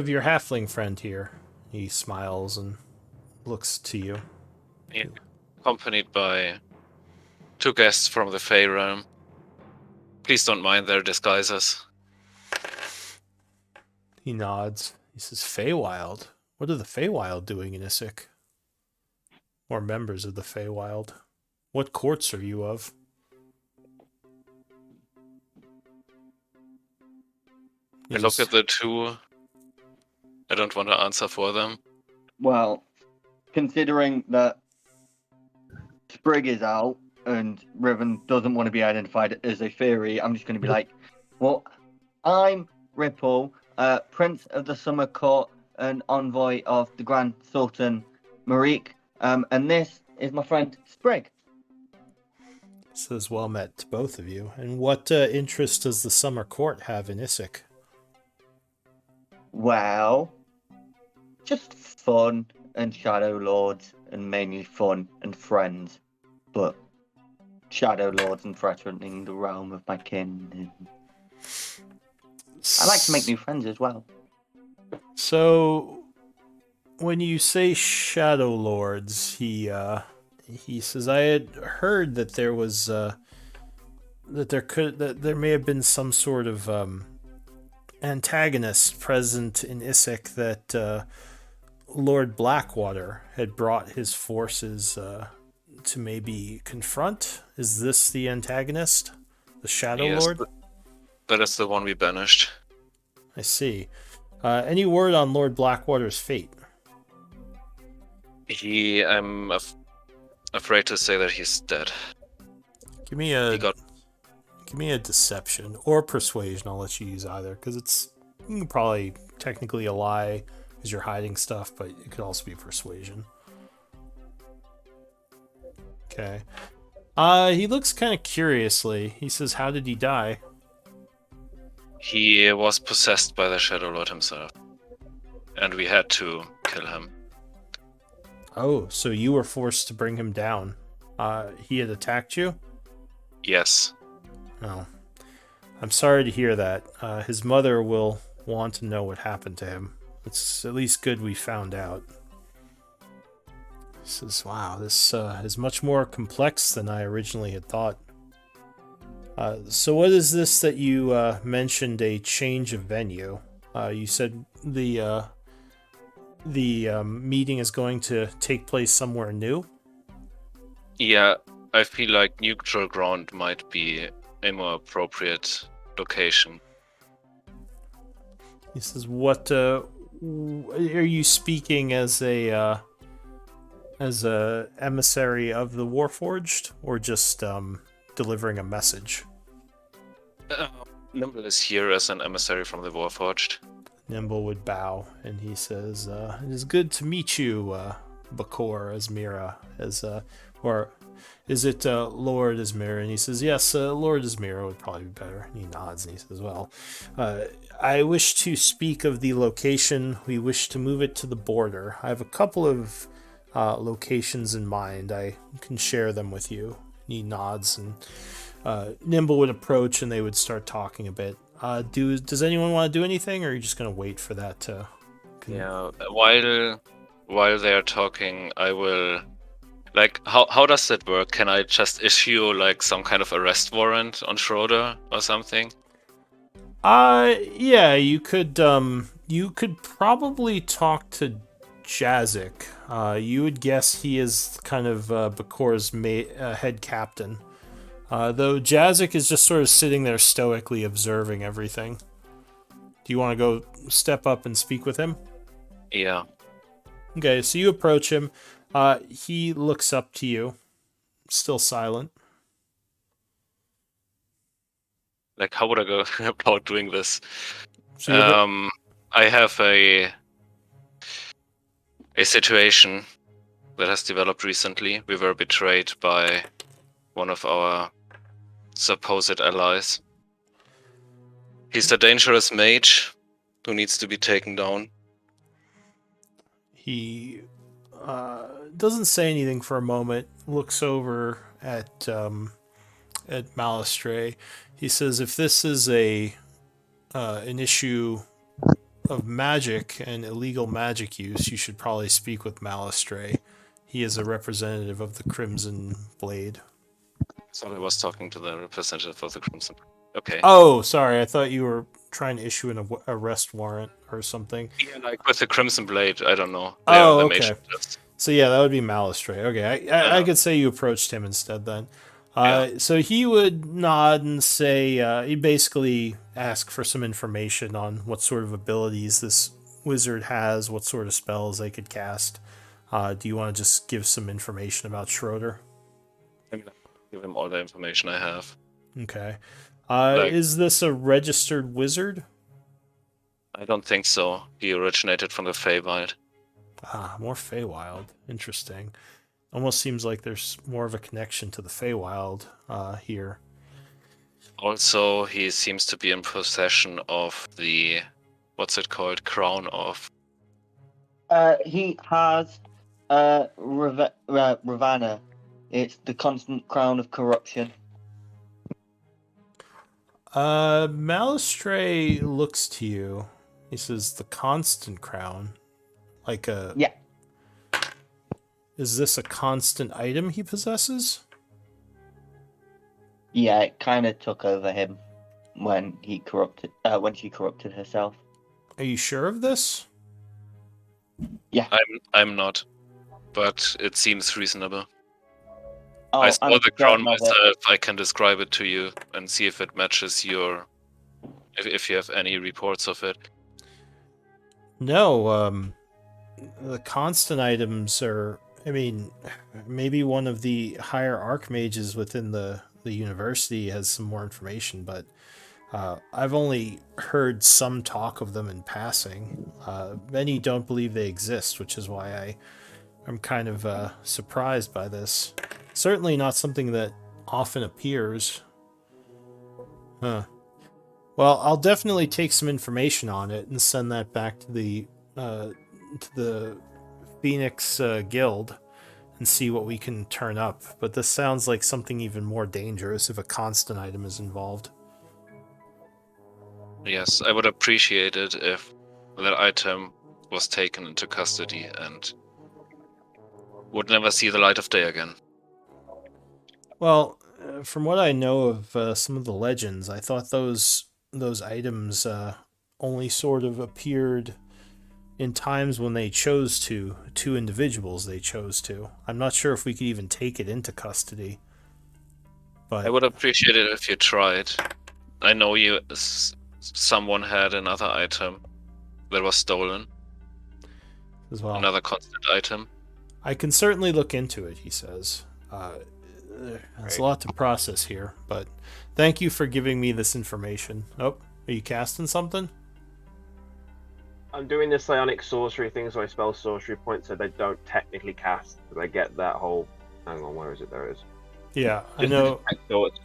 your halfling friend here? He smiles and looks to you. Yeah. Accompanied by 2 guests from the Fey realm. Please don't mind their disguises. He nods. He says, "Feywild? What are the Feywild doing in Issyk? Or members of the Feywild? What courts are you of?" I look at the 2. I don't want to answer for them. Well, considering that Sprig is out and Riven doesn't want to be identified as a fairy, I'm just going to be like, well, I'm Ripple, Prince of the Summer Court and envoy of the Grand Sultan Marik, and this is my friend Sprig. Says, "Well met to both of you. And what interest does the Summer Court have in Issyk?" Well, just fun and Shadowlords and mainly fun and friends, but Shadowlords and threatening the realm of my kin. And I like to make new friends as well. So, when you say Shadow Lords, he says, "I had heard that there was that there may have been some sort of antagonist present in Issyk that Lord Blackwater had brought his forces to maybe confront. Is this the antagonist, the Shadow Yes, Lord?" that is the one we banished. I see. Any word on Lord Blackwater's fate? I'm afraid to say that he's dead. Give me a deception or persuasion. I'll let you use either, because it's probably technically a lie because you're hiding stuff, but it could also be persuasion. Okay. He looks kind of curiously. He says, "How did he die?" He was possessed by the Shadowlord himself, and we had to kill him. Oh, so you were forced to bring him down. He had attacked you? Yes. Oh. I'm sorry to hear that. His mother will want to know what happened to him. It's at least good we found out. He says, "Wow, this is much more complex than I originally had thought." So what is this that you mentioned, a change of venue? You said the meeting is going to take place somewhere new? Yeah, I feel like neutral ground might be a more appropriate location. He says, "What are you speaking as a emissary of the Warforged, or just delivering a message?" Nimble is here as an emissary from the Warforged. Nimble would bow, and he says, "It is good to meet you, Bakor Asmira, or is it Lord Asmira?" And he says, "Yes, Lord Asmira would probably be better." And he nods, and he says, "Well, I wish to speak of the location. We wish to move it to the border. I have a couple of locations in mind. I can share them with you." And he nods, and Nimble would approach, and they would start talking a bit. Does anyone want to do anything, or are you just going to wait for that to... Yeah, while they are talking, I will... Like, how does that work? Can I just issue, like, some kind of arrest warrant on Schroeder or something? Yeah, you could probably talk to Jazik. You would guess he is kind of Bakor's head captain. Though Jazik is just sort of sitting there stoically observing everything. Do you want to go step up and speak with him? Yeah. Okay, so you approach him. He looks up to you, still silent. Like, how would I go about doing this? So you're I have a situation that has developed recently. We were betrayed by one of our supposed allies. He's the dangerous mage who needs to be taken down. He doesn't say anything for a moment. Looks over at Malistray. He says, "If this is an issue of magic and illegal magic use, you should probably speak with Malistray. He is a representative of the Crimson Blade." So I was talking to the representative of the Crimson. Okay. Oh, sorry. I thought you were trying to issue an arrest warrant or something. Yeah, like with the Crimson Blade, I don't know. Oh, the okay. So yeah, that would be Malistray. Okay, I could say you approached him instead then. So he would nod and say, he basically ask for some information on what sort of abilities this wizard has, what sort of spells they could cast. Do you want to just give some information about Schroeder? I'm gonna give him all the information I have. Okay. Is this a registered wizard? I don't think so. He originated from the Feywild. More Feywild. Interesting. Almost seems like there's more of a connection to the Feywild here. Also, he seems to be in possession of the, what's it called, Crown of... He has Ravana. It's the constant crown of corruption. Malistray looks to you. He says, "The constant crown." Like a... Yeah. Is this a constant item he possesses? Yeah, it kind of took over him when she corrupted herself. Are you sure of this? Yeah. I'm not, but it seems reasonable. Oh, I saw I'm the crown certain of it. myself. I can describe it to you and see if it matches your... If you have any reports of it. No, the constant items are... I mean, maybe one of the higher archmages within the university has some more information, but I've only heard some talk of them in passing. Many don't believe they exist, which is why I'm kind of surprised by this. Certainly not something that often appears. Huh. Well, I'll definitely take some information on it and send that back to the Phoenix Guild and see what we can turn up. But this sounds like something even more dangerous if a constant item is involved. Yes, I would appreciate it if that item was taken into custody and would never see the light of day again. Well, from what I know of some of the legends, I thought those items only sort of appeared in times when they chose to, two individuals they chose to. I'm not sure if we could even take it into custody. But I would appreciate it if you tried. I know someone had another item that was stolen. As well. Another constant item. I can certainly look into it, he says. There's a lot to process here, but thank you for giving me this information. Oh, are you casting something? I'm doing this psionic sorcery thing, so I spell sorcery points so they don't technically cast, but they get that whole... Hang on, where is it? There it is. Yeah, I know.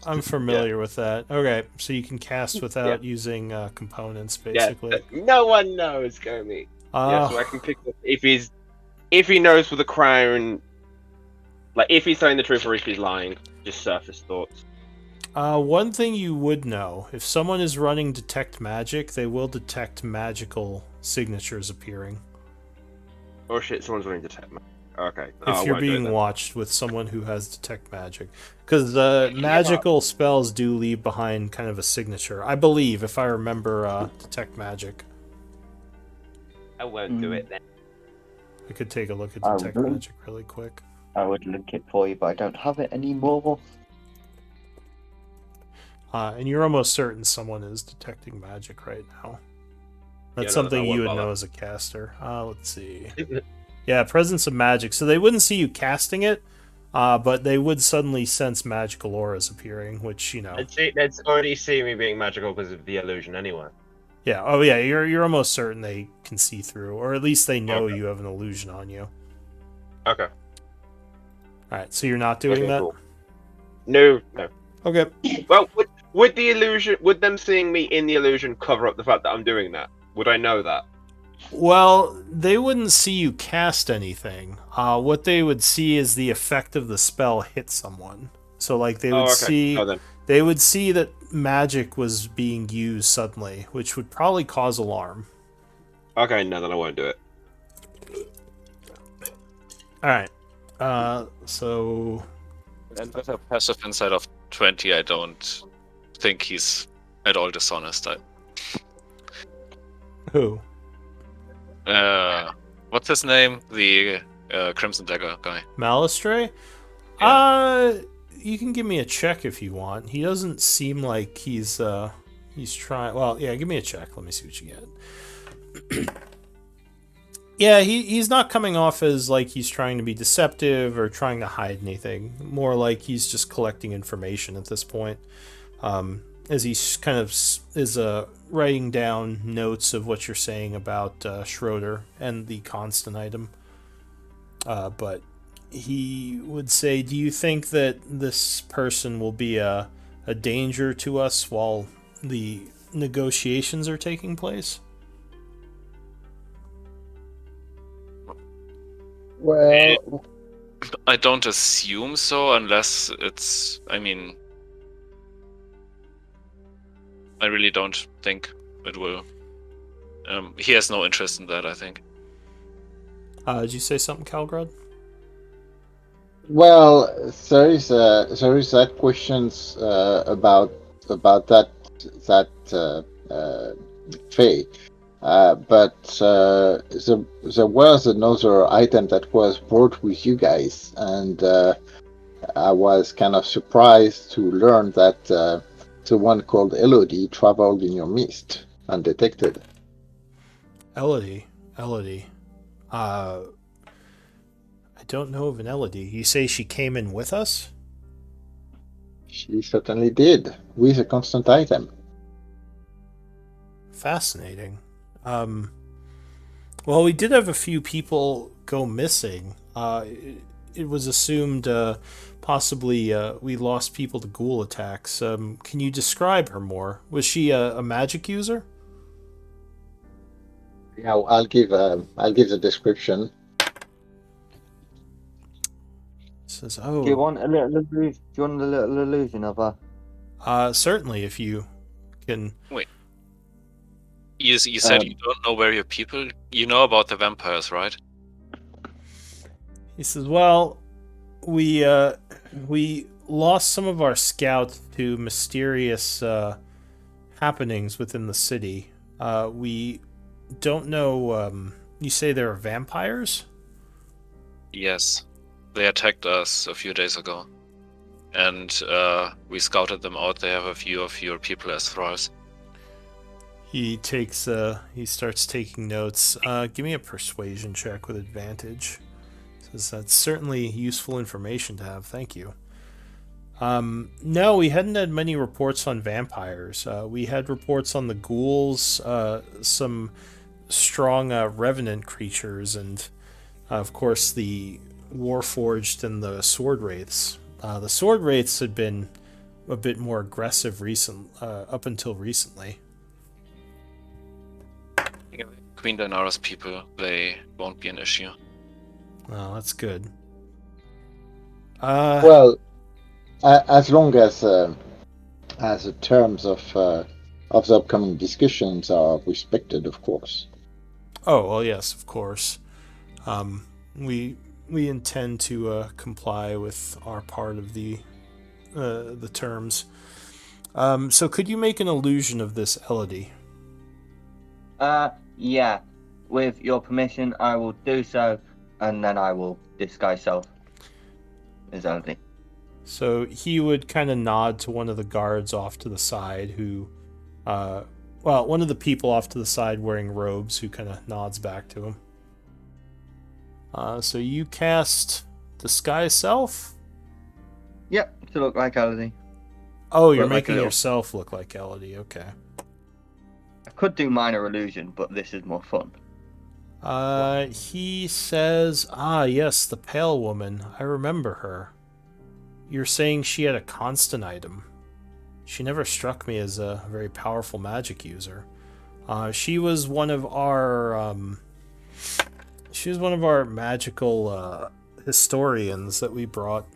I'm familiar with that. Okay, so you can cast without using components, basically. Yeah, no one knows, Gomi. Yeah, so I can pick up if he knows for the crown, like if he's telling the truth or if he's lying. Just surface thoughts. One thing you would know, if someone is running Detect Magic, they will detect magical signatures appearing. Oh shit, someone's running Detect Magic. Okay. If you're being watched with someone who has detect magic, because magical spells do leave behind kind of a signature, I believe, if I remember detect magic. I won't do it then. I could take a look at I detect would. magic really quick. I would link it for you, but I don't have it anymore. And you're almost certain someone is detecting magic right now. That's Yeah, no, something I you won't would bother. know as a caster. Let's see. Yeah, presence of magic. So they wouldn't see you casting it, but they would suddenly sense magical auras appearing, which, you know. Let's already see me being magical because of the illusion anyway. Yeah, oh yeah, you're almost certain they can see through, or at least they know Okay. you have an illusion on you. Okay. Alright, so you're not doing that? Cool. No. Okay. Well, would the illusion, would them seeing me in the illusion cover up the fact that I'm doing that? Would I know that? Well, they wouldn't see you cast anything. What they would see is the effect of the spell hit someone. So, like, they would see, Oh, then. they would see that magic was being used suddenly, which would probably cause alarm. Okay, no, then I won't do it. All right. So And with a passive insight of 20, I don't think he's at all dishonest. who? What's his name? The Crimson Dagger guy. Malistray? Yeah. You can give me a check if you want. He doesn't seem like he's trying. Well, yeah, give me a check. Let me see what you get. Yeah, he's not coming off as like he's trying to be deceptive or trying to hide anything. More like he's just collecting information at this point. As he's kind of is writing down notes of what you're saying about Schroeder and the constant item. But he would say, do you think that this person will be a danger to us while the negotiations are taking place? Well, I don't assume so, unless it's. I mean, I really don't think it will. He has no interest in that, I think. Did you say something, Calgrad? well, there is that questions about that Faye. But there was another item that was brought with you guys, and I was kind of surprised to learn that the one called Elodie traveled in your midst undetected. Elodie. I don't know of an Elodie. You say she came in with us? She certainly did, with a constant item. Fascinating. Well, we did have a few people go missing. It was assumed possibly we lost people to ghoul attacks. Can you describe her more? Was she a magic user? Yeah, I'll give the description. Says, Do you want a little illusion? Do you want a little illusion of her? Certainly, if you can. Wait. You said you don't know where your people. You know about the vampires, right? He says, well, we lost some of our scouts to mysterious happenings within the city. We don't know. You say there are vampires? Yes. They attacked us a few days ago. And we scouted them out. They have a few of your people as thralls. He starts taking notes. Give me a persuasion check with advantage. Says that's certainly useful information to have. Thank you. No, we hadn't had many reports on vampires. We had reports on the ghouls, some strong revenant creatures, and of course the Warforged and the Sword Wraiths. The Sword Wraiths had been a bit more aggressive up until recently. Queen Daenerys people, they won't be an issue. Oh, that's good. Well, as long as the terms of the upcoming discussions are respected, of course. Oh, well, yes, of course. We we intend to comply with our part of the terms. So could you make an illusion of this Elodie? Yeah. With your permission, I will do so, and then I will disguise self as Elodie. So he would kind of nod to one of the guards off to the side who, one of the people off to the side wearing robes who kind of nods back to him. So you cast Disguise Self? Yep, to look like Elodie. Oh, you're Look like a making little- yourself look like Elodie, okay. I could do minor illusion, but this is more fun. He says, yes, the pale woman. I remember her. You're saying she had a constant item. She never struck me as a very powerful magic user. She was one of our magical historians that we brought.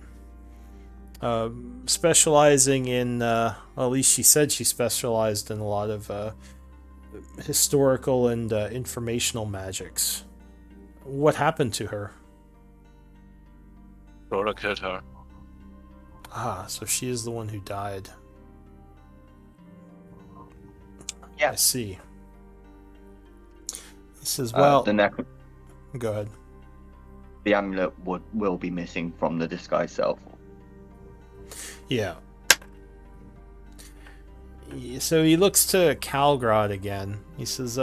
Specializing in, at least she said she specialized in a lot of historical and informational magics. What happened to her? Rora killed her. So she is the one who died. Yeah. I see. He says, well... Go ahead. The amulet will be missing from the disguise self. Yeah. So he looks to Calgrod again. He says,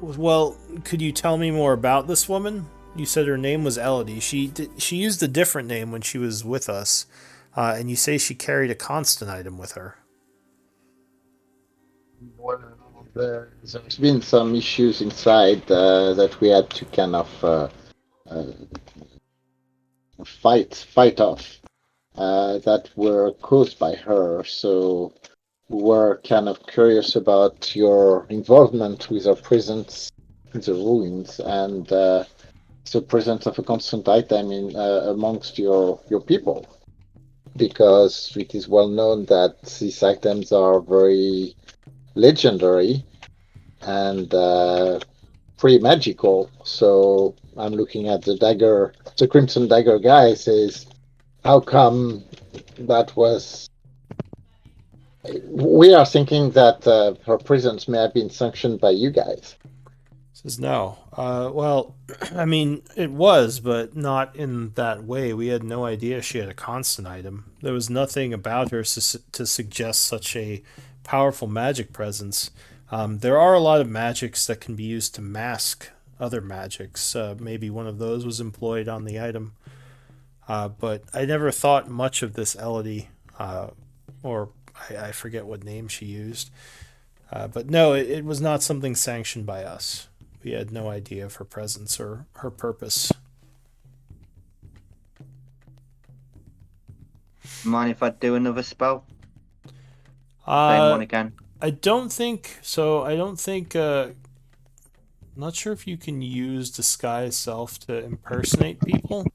well, could you tell me more about this woman? You said her name was Elodie. She used a different name when she was with us, and you say she carried a constant item with her. Well, there's been some issues inside that we had to kind of fight off that were caused by her. So we were kind of curious about your involvement with her presence in the ruins and the presence of a constant item in amongst your people, because it is well known that these items are very legendary and pretty magical. So I'm looking at the dagger, the Crimson Dagger guy says, how come that was... We are thinking that her presence may have been sanctioned by you guys. Says no. Well, I mean, it was, but not in that way. We had no idea she had a constant item. There was nothing about her to suggest such a powerful magic presence. There are a lot of magics that can be used to mask other magics. Maybe one of those was employed on the item. But I never thought much of this Elodie, or I forget what name she used. But no, it was not something sanctioned by us. We had no idea of her presence or her purpose. Mind if I do another spell? Same one again? I don't think so. I don't think. I'm not sure if you can use Disguise Self to impersonate people.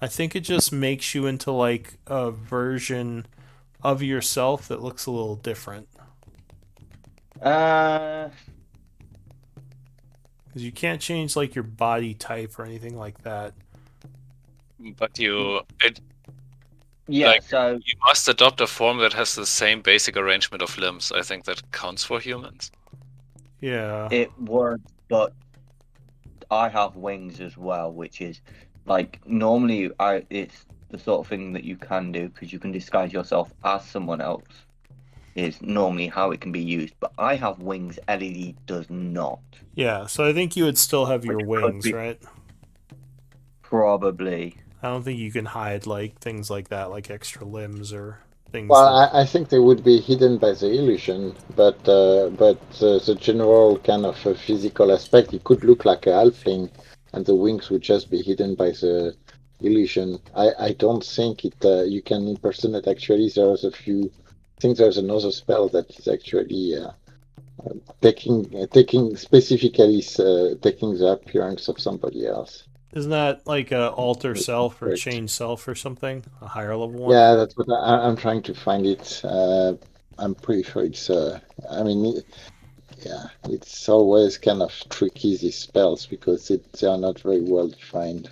I think it just makes you into like a version of yourself that looks a little different. Because you can't change like your body type or anything like that. But yeah. Like, So you must adopt a form that has the same basic arrangement of limbs. I think that counts for humans. Yeah. it would, but I have wings as well, which is like normally it's the sort of thing that you can do because you can disguise yourself as someone else. Is normally how it can be used, but I have wings. LED does not. Yeah, so I think you would still have your Which could wings, be- right? Probably. I don't think you can hide like things like that, like extra limbs or things. Well, that... I think they would be hidden by the illusion, but the general kind of physical aspect, it could look like a halfling, and the wings would just be hidden by the illusion. I don't think it. You can impersonate. Actually, there's a few. I think there's another spell that is actually taking specifically taking the appearance of somebody else. Isn't that like a alter self or Right. change self or something? A higher level one? Yeah, that's what I'm trying to find it. I'm pretty sure it's. Yeah, it's always kind of tricky, these spells, because they are not very well defined.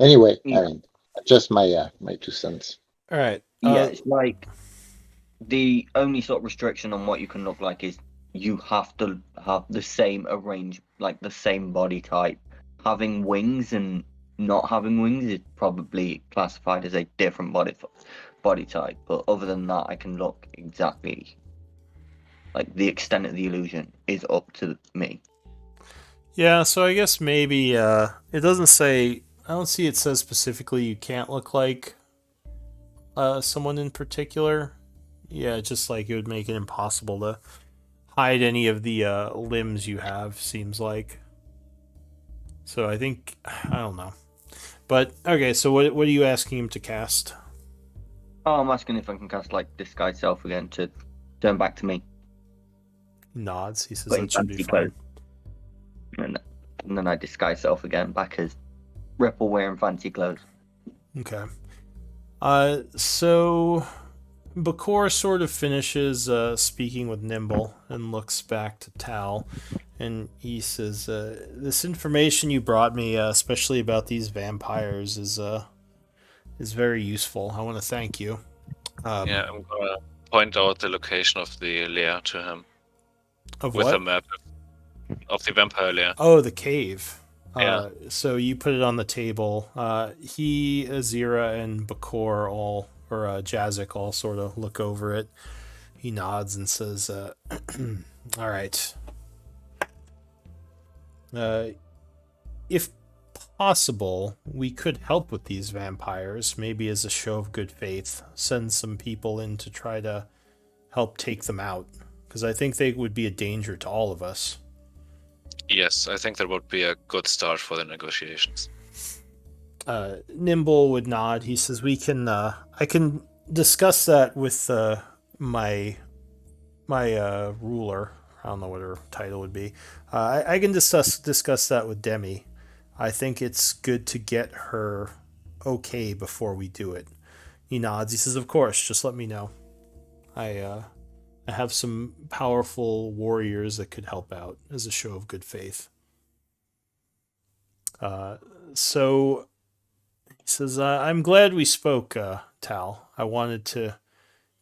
Anyway, I Yeah. mean, just my 2 cents. All right. Yeah, it's like the only sort of restriction on what you can look like is you have to have the same like the same body type. Having wings and not having wings is probably classified as a different body type. But other than that, I can look exactly like the extent of the illusion is up to me. Yeah, so I guess maybe it doesn't say. I don't see it says specifically you can't look like someone in particular. Yeah, just like it would make it impossible to hide any of the limbs you have. Seems like. So I think I don't know, but okay. So what are you asking him to cast? Oh, I'm asking if I can cast like disguise self again to turn back to me, He nods. He says but in that should be fancy fine. clothes. And then I disguise self again back as Ripple wearing fancy clothes. Okay. So Bakor sort of finishes speaking with Nimble and looks back to Tal, and he says, "This information you brought me, especially about these vampires, is very useful. I want to thank you." Yeah, I'm gonna point out the location of the lair to him Of with a what? map of the vampire lair. Oh, the cave. Yeah. So you put it on the table. He, Azira, and Bakor all, or Jazik all sort of look over it. He nods and says, all right. If possible, we could help with these vampires, maybe as a show of good faith. Send some people in to try to help take them out, because I think they would be a danger to all of us. Yes, I think that would be a good start for the negotiations. Nimble would nod. He says, "We can. I can discuss that with my ruler. I don't know what her title would be. I can discuss that with Demi. I think it's good to get her okay before we do it." He nods. He says, "Of course. Just let me know. I have some powerful warriors that could help out as a show of good faith." So he says, "I'm glad we spoke, Tal. I wanted to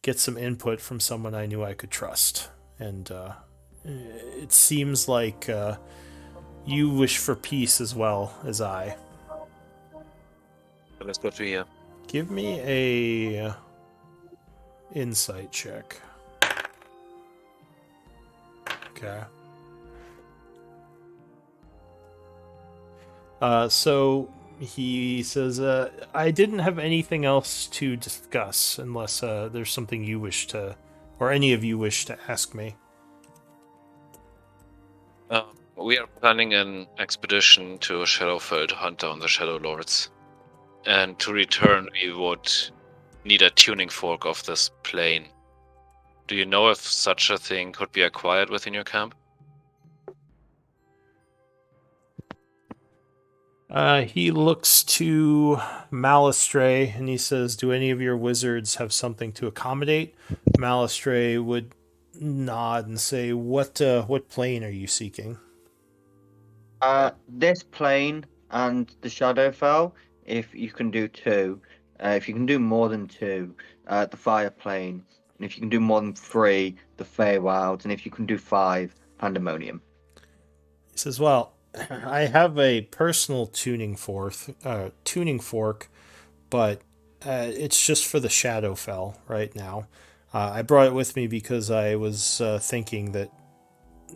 get some input from someone I knew I could trust. And it seems like you wish for peace as well as I." That's good to hear. Give me a insight check. Okay. So he says, "I didn't have anything else to discuss unless there's something you wish to, or any of you wish to ask me." We are planning an expedition to Shadowfell to hunt down the Shadowlords. And to return, we would need a tuning fork of this plane. Do you know if such a thing could be acquired within your camp? He looks to Malistray and he says, "Do any of your wizards have something to accommodate?" Malistray would nod and say, what plane are you seeking?" This plane and the Shadowfell, if you can do two, if you can do more than two, the Fire plane, and if you can do more than three, the Feywilds, and if you can do five, Pandemonium. He says, "Well, I have a personal tuning fork, but it's just for the Shadowfell right now. I brought it with me because I was thinking that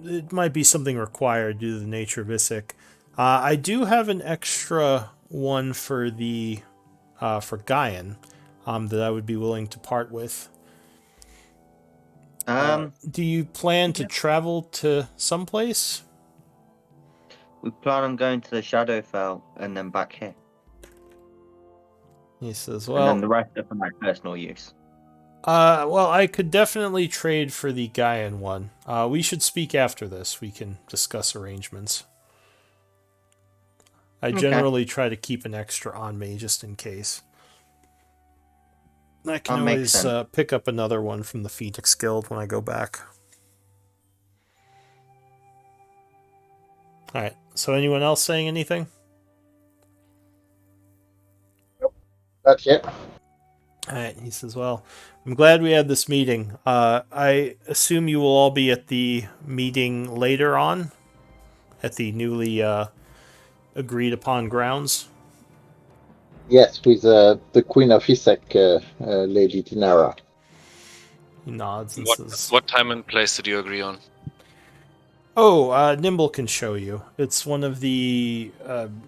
it might be something required due to the nature of Isik. I do have an extra one for the for Gaian that I would be willing to part with. Do you plan to travel to someplace?" We plan on going to the Shadowfell and then back here. He says, And then "Well, the rest are for my personal use. well, I could definitely trade for the Gaian one. We should speak after this. We can discuss arrangements. I generally try to keep an extra on me just in case. I can That makes always sense. pick up another one from the Phoenix Guild when I go back." All right. So anyone else saying anything? Not yet. All right, he says, well, I'm glad we had this meeting. I assume you will all be at the meeting later on at the newly agreed upon grounds. Yes, with the Queen of Isaac, Lady Dinara. He nods and What says, what time and place did you agree on? "Oh, Nimble can show you. It's one of the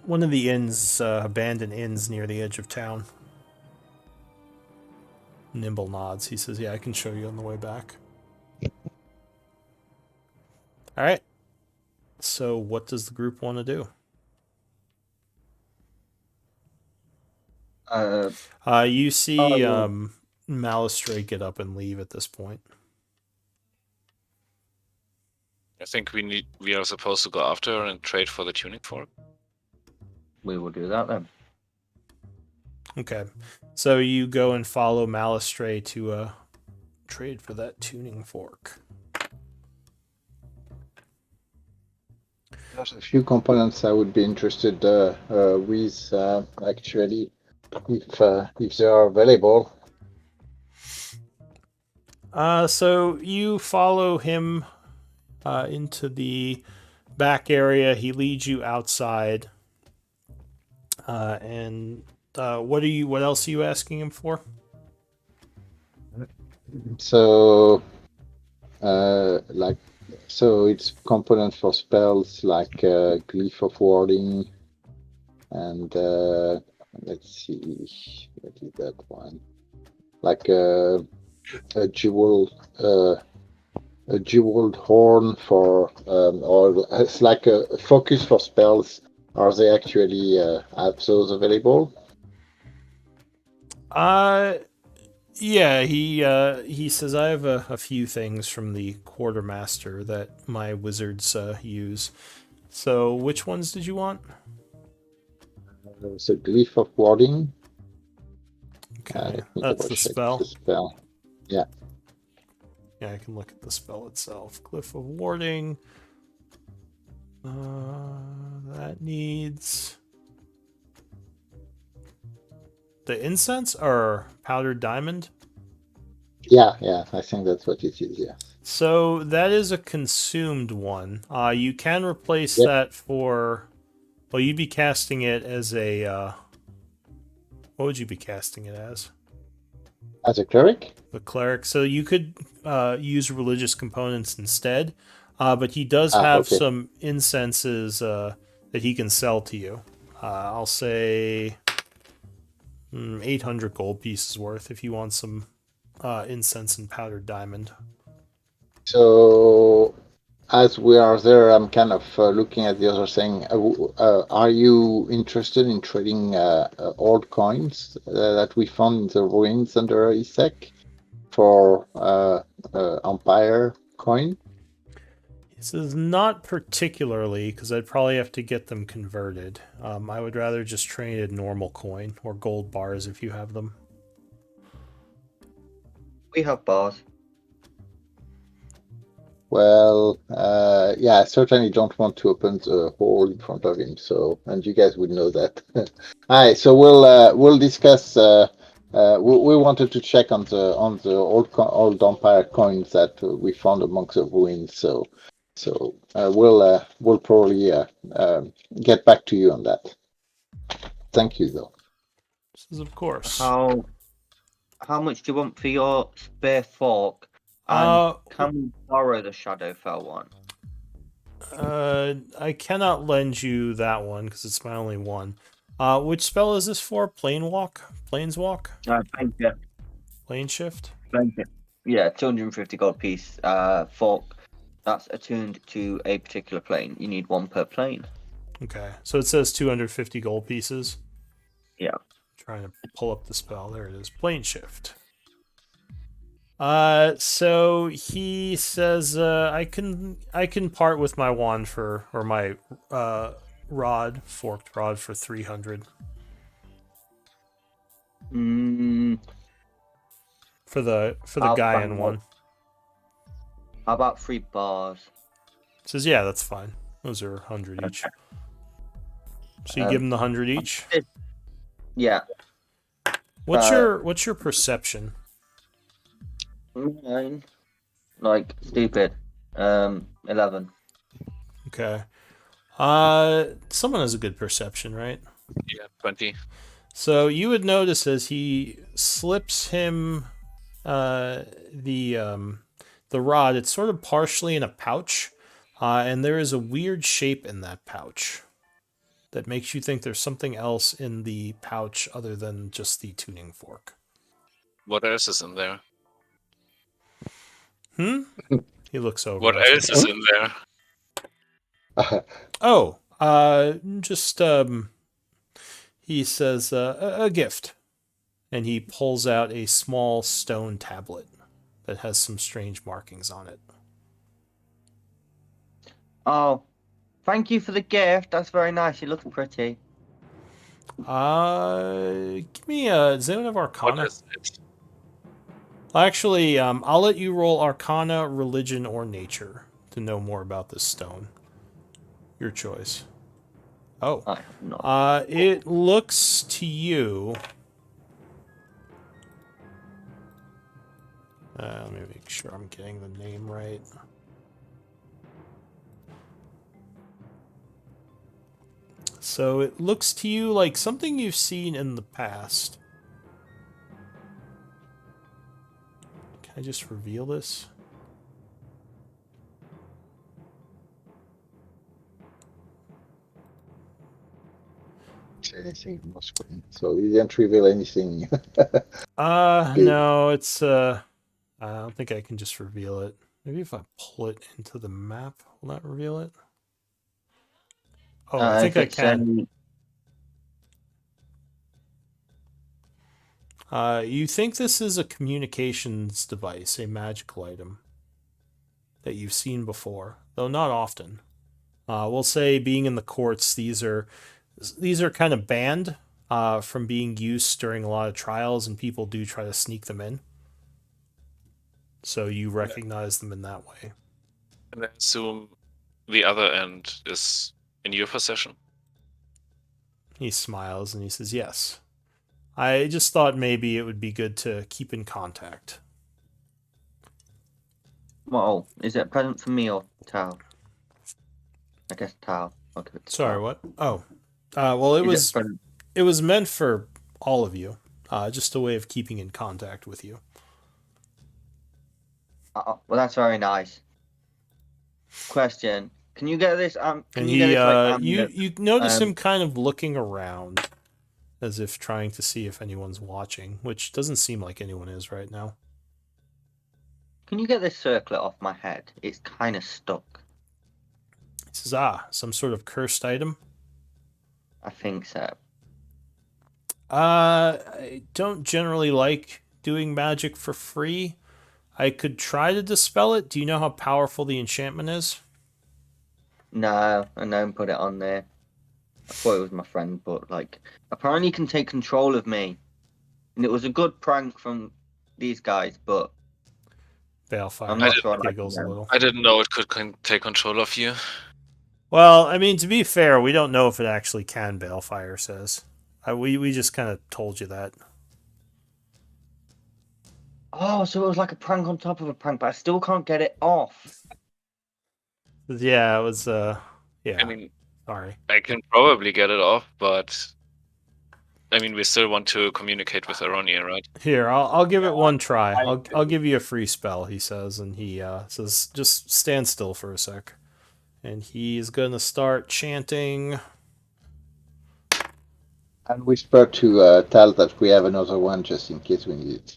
inns, abandoned inns near the edge of town." Nimble nods. He says, "Yeah, I can show you on the way back." All right. So, what does the group want to do? You see Malistray get up and leave at this point. I think we are supposed to go after her and trade for the tuning fork. We will do that then. Okay. So you go and follow Malistray to trade for that tuning fork. There's a few components I would be interested with, actually, if they are available. So you follow him into the back area. He leads you outside. And what else are you asking him for? So, so it's components for spells like Glyph of Warding, and let's see, what is that one? Like a jeweled horn for, or it's like a focus for spells. Are they actually have those available? Yeah, he says I have a few things from the quartermaster that my wizards use. So which ones did you want? There's a Glyph of Warding. Okay, Let me that's the double-check spell. the spell. Yeah. Yeah, I can look at the spell itself. Glyph of Warding. That needs the incense or powdered diamond. Yeah, I think that's what it is. Yeah. So that is a consumed one. You can replace Yep. that for. Well, you'd be casting it as a. What would you be casting it as? As a cleric? The cleric. So you could use religious components instead, but he does have Okay. some incenses that he can sell to you. I'll say 800 gold pieces worth if you want some incense and powdered diamond. So, as we are there, I'm kind of looking at the other thing. Are you interested in trading old coins that we found in the ruins under Isaac for Empire coin? He says not particularly, because I'd probably have to get them converted. I would rather just trade a normal coin or gold bars if you have them. We have bars. Well, yeah, I certainly don't want to open the hole in front of him. So, and you guys would know that. All right, so we'll discuss. We wanted to check on the old Empire coins that we found amongst the ruins. So we'll probably get back to you on that. Thank you, though. This is of course. How much do you want for your spare fork? And can we borrow the Shadowfell one? I cannot lend you that one because it's my only one. Which spell is this for? Planeswalk? Plane Plane shift? Yeah, 250 gold piece fork. That's attuned to a particular plane. You need one per plane. Okay, so it says 250 gold pieces. Yeah. I'm trying to pull up the spell. There it is. Plane shift. So he says, I can part with my wand or my forked rod for 300. For the Gaian one. How about 3 bars? Says, yeah, that's fine. Those are 100 each. So you give him the 100 each? Yeah. What's your perception? Mine, like stupid. 11. Okay. Someone has a good perception, right? Yeah, 20. So you would notice as he slips him the rod, it's sort of partially in a pouch, and there is a weird shape in that pouch that makes you think there's something else in the pouch other than just the tuning fork. What else is in there? He looks over What at you. else is in there? Oh, just he says a gift, and he pulls out a small stone tablet that has some strange markings on it. Oh, thank you for the gift. That's very nice. It looks pretty. Give me a. Does anyone have Arcana? What is it? Actually, I'll let you roll Arcana, Religion, or Nature to know more about this stone. Your choice. Oh. I have not. It looks to you. Let me make sure I'm getting the name right. So it looks to you like something you've seen in the past. Can I just reveal this? So you didn't reveal anything. No, it's I don't think I can just reveal it. Maybe if I pull it into the map, will that reveal it? Oh, I think I can. You think this is a communications device, a magical item that you've seen before, though not often. We'll say, being in the courts, these are kind of banned from being used during a lot of trials, and people do try to sneak them in. So you recognize them in that way. And I assume the other end is in your possession? He smiles and he says, yes. I just thought maybe it would be good to keep in contact. Well, is it a present for me or Tao? I guess Tao. I'll give it to Sorry, Tao. what? Oh. Well, it Is it was meant for all of you. Just a way of keeping in contact with you. well, that's very nice. Question: can you get this? Can And you get this? Like, you notice him kind of looking around, as if trying to see if anyone's watching, which doesn't seem like anyone is right now. Can you get this circlet off my head? It's kind of stuck. He says, some sort of cursed item? I think so. I don't generally like doing magic for free. I could try to dispel it. Do you know how powerful the enchantment is? No, I don't put it on there. I thought it was my friend, but like, apparently you can take control of me, and it was a good prank from these guys, but Balefire I'm not sure. giggles a little. I didn't know it could take control of you. Well, I mean, to be fair, we don't know if it actually can, Balefire says. We just kind of told you that. Oh, so it was like a prank on top of a prank, but I still can't get it off. Yeah, it was, yeah. I mean, sorry. I can probably get it off, but I mean, we still want to communicate with Aronia, right? Here, I'll give it one try. I'll give you a free spell, he says, and he says, just stand still for a sec. And he's gonna start chanting. And whisper to Tal that we have another one just in case we need it.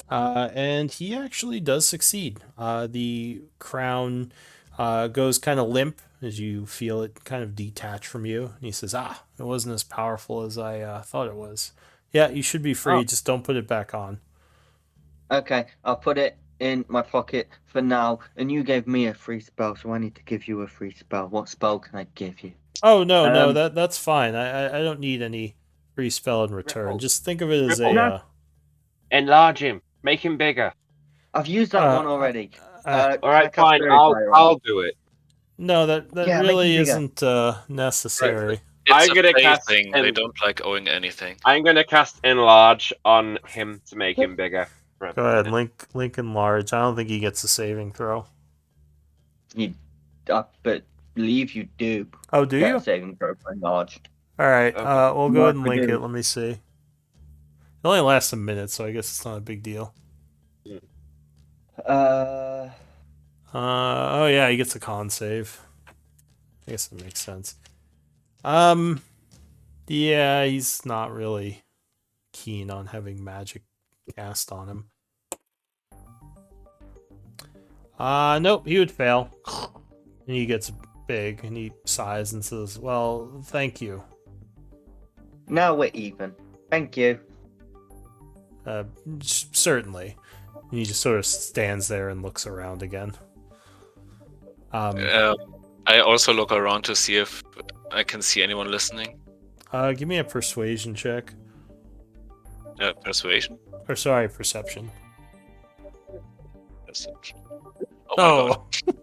And he actually does succeed. The crown goes kind of limp as you feel it kind of detach from you. And he says, it wasn't as powerful as I thought it was. Yeah, you should be free. Just don't put it back on. Okay, I'll put it in my pocket for now. And you gave me a free spell, so I need to give you a free spell. What spell can I give you? Oh, no, that's fine. I don't need any free spell in return. Just think of it as Enlarge him. Make him bigger. I've used that one already. All right, fine. I'll do it. No, that really isn't necessary. I'm a gonna cast plaything. They en- don't like owing anything. I'm gonna cast enlarge on him to make him bigger. For a Go ahead, minute. Link enlarge. I don't think he gets a saving throw. But believe you do Oh, do get you? a saving throw for enlarge. All right. Okay. We'll go ahead and Yes, we link do. it. Let me see. It only lasts a minute, so I guess it's not a big deal. Uh, Oh yeah, he gets a con save. I guess that makes sense. Yeah, he's not really keen on having magic cast on him. Nope, he would fail. And he gets big and he sighs and says, "Well, thank you." now we're even. Thank you. Certainly. And he just sort of stands there and looks around again. I also look around to see if I can see anyone listening. Give me a persuasion check. Persuasion? Or sorry, perception. Perception. Oh my god.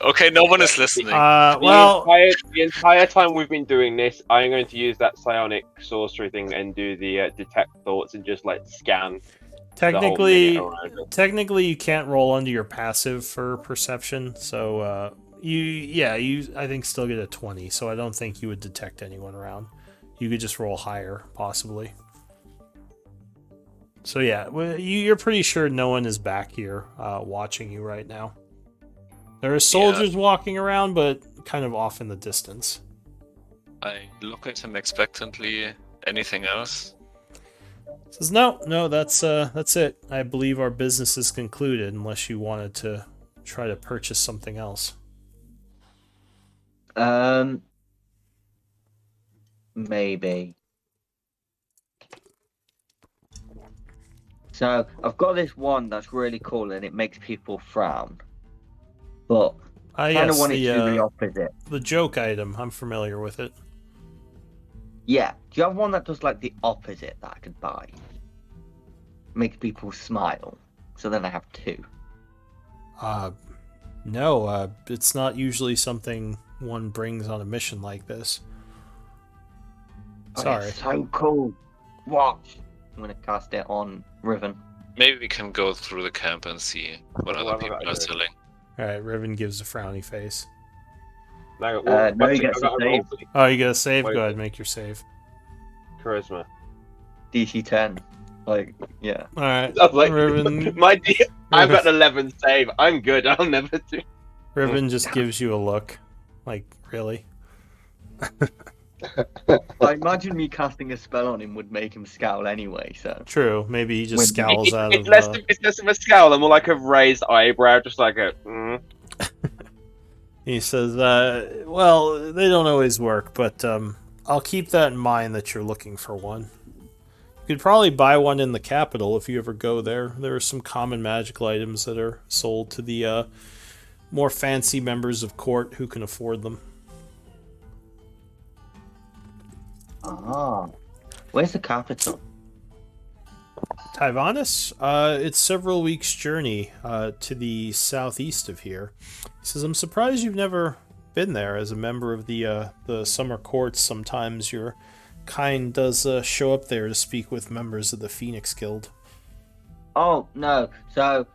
Okay, no one is listening. The entire time we've been doing this, I'm going to use that psionic sorcery thing and do the detect thoughts and just like scan. Technically, the whole minute around it. technically, you can't roll under your passive for perception. So, I think still get a 20. So I don't think you would detect anyone around. You could just roll higher, possibly. So yeah, you're pretty sure no one is back here watching you right now. There are soldiers walking around, but kind of off in the distance. I look at him expectantly. Anything else? Says no, that's it. I believe our business is concluded, unless you wanted to try to purchase something else. Maybe. So I've got this one that's really cool and it makes people frown. But I kind of want it to do the opposite. The joke item, I'm familiar with it. Yeah. Do you have one that does like the opposite that I could buy? Makes people smile. So then I have two. No, it's not usually something one brings on a mission like this. Sorry. It's so cool. Watch. I'm gonna cast it on Riven. Maybe we can go through the camp and see what other people are selling. Alright, Riven gives a frowny face. No, he gets a save. Oh, you get a save? Go ahead, make your save. Charisma. DC 10. Like, yeah. Alright. I was like, Riven... I've got an 11 save. I'm good. I'll never do. Riven just gives you a look. Like, really? I imagine me casting a spell on him would make him scowl anyway, so. True. Maybe he just scowls out of... It's less of a scowl and more like a raised eyebrow, just like a... He says, well, they don't always work, but I'll keep that in mind that you're looking for one. You could probably buy one in the capital if you ever go there. There are some common magical items that are sold to the more fancy members of court who can afford them. Ah. Where's the capital? Tyvanis? It's several weeks' journey to the southeast of here. He says, I'm surprised you've never been there. As a member of the summer courts, sometimes your kind does show up there to speak with members of the Phoenix Guild. Oh, no. So,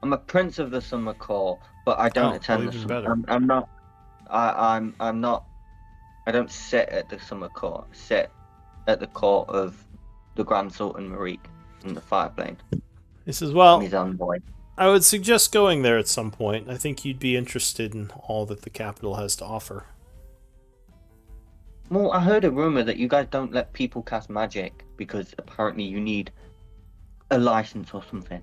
I'm a prince of the summer court, but I don't attend the summer. I'm not... I'm not... I don't sit at the summer court. I sit at the court of the Grand Sultan Marique in the Fireplane. He says, well, his envoy. I would suggest going there at some point. I think you'd be interested in all that the capital has to offer. Well, I heard a rumor that you guys don't let people cast magic because apparently you need a license or something.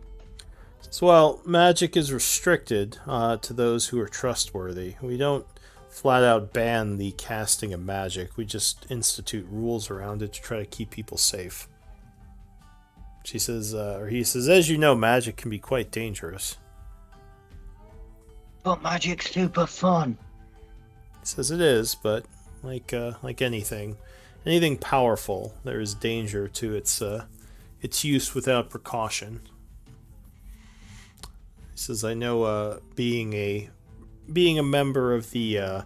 So, well, magic is restricted to those who are trustworthy. We don't flat out ban the casting of magic. We just institute rules around it to try to keep people safe. She says, or he says, as you know, magic can be quite dangerous. But magic's super fun. He says it is, but like anything powerful, there is danger to its use without precaution. He says, I know being a member of the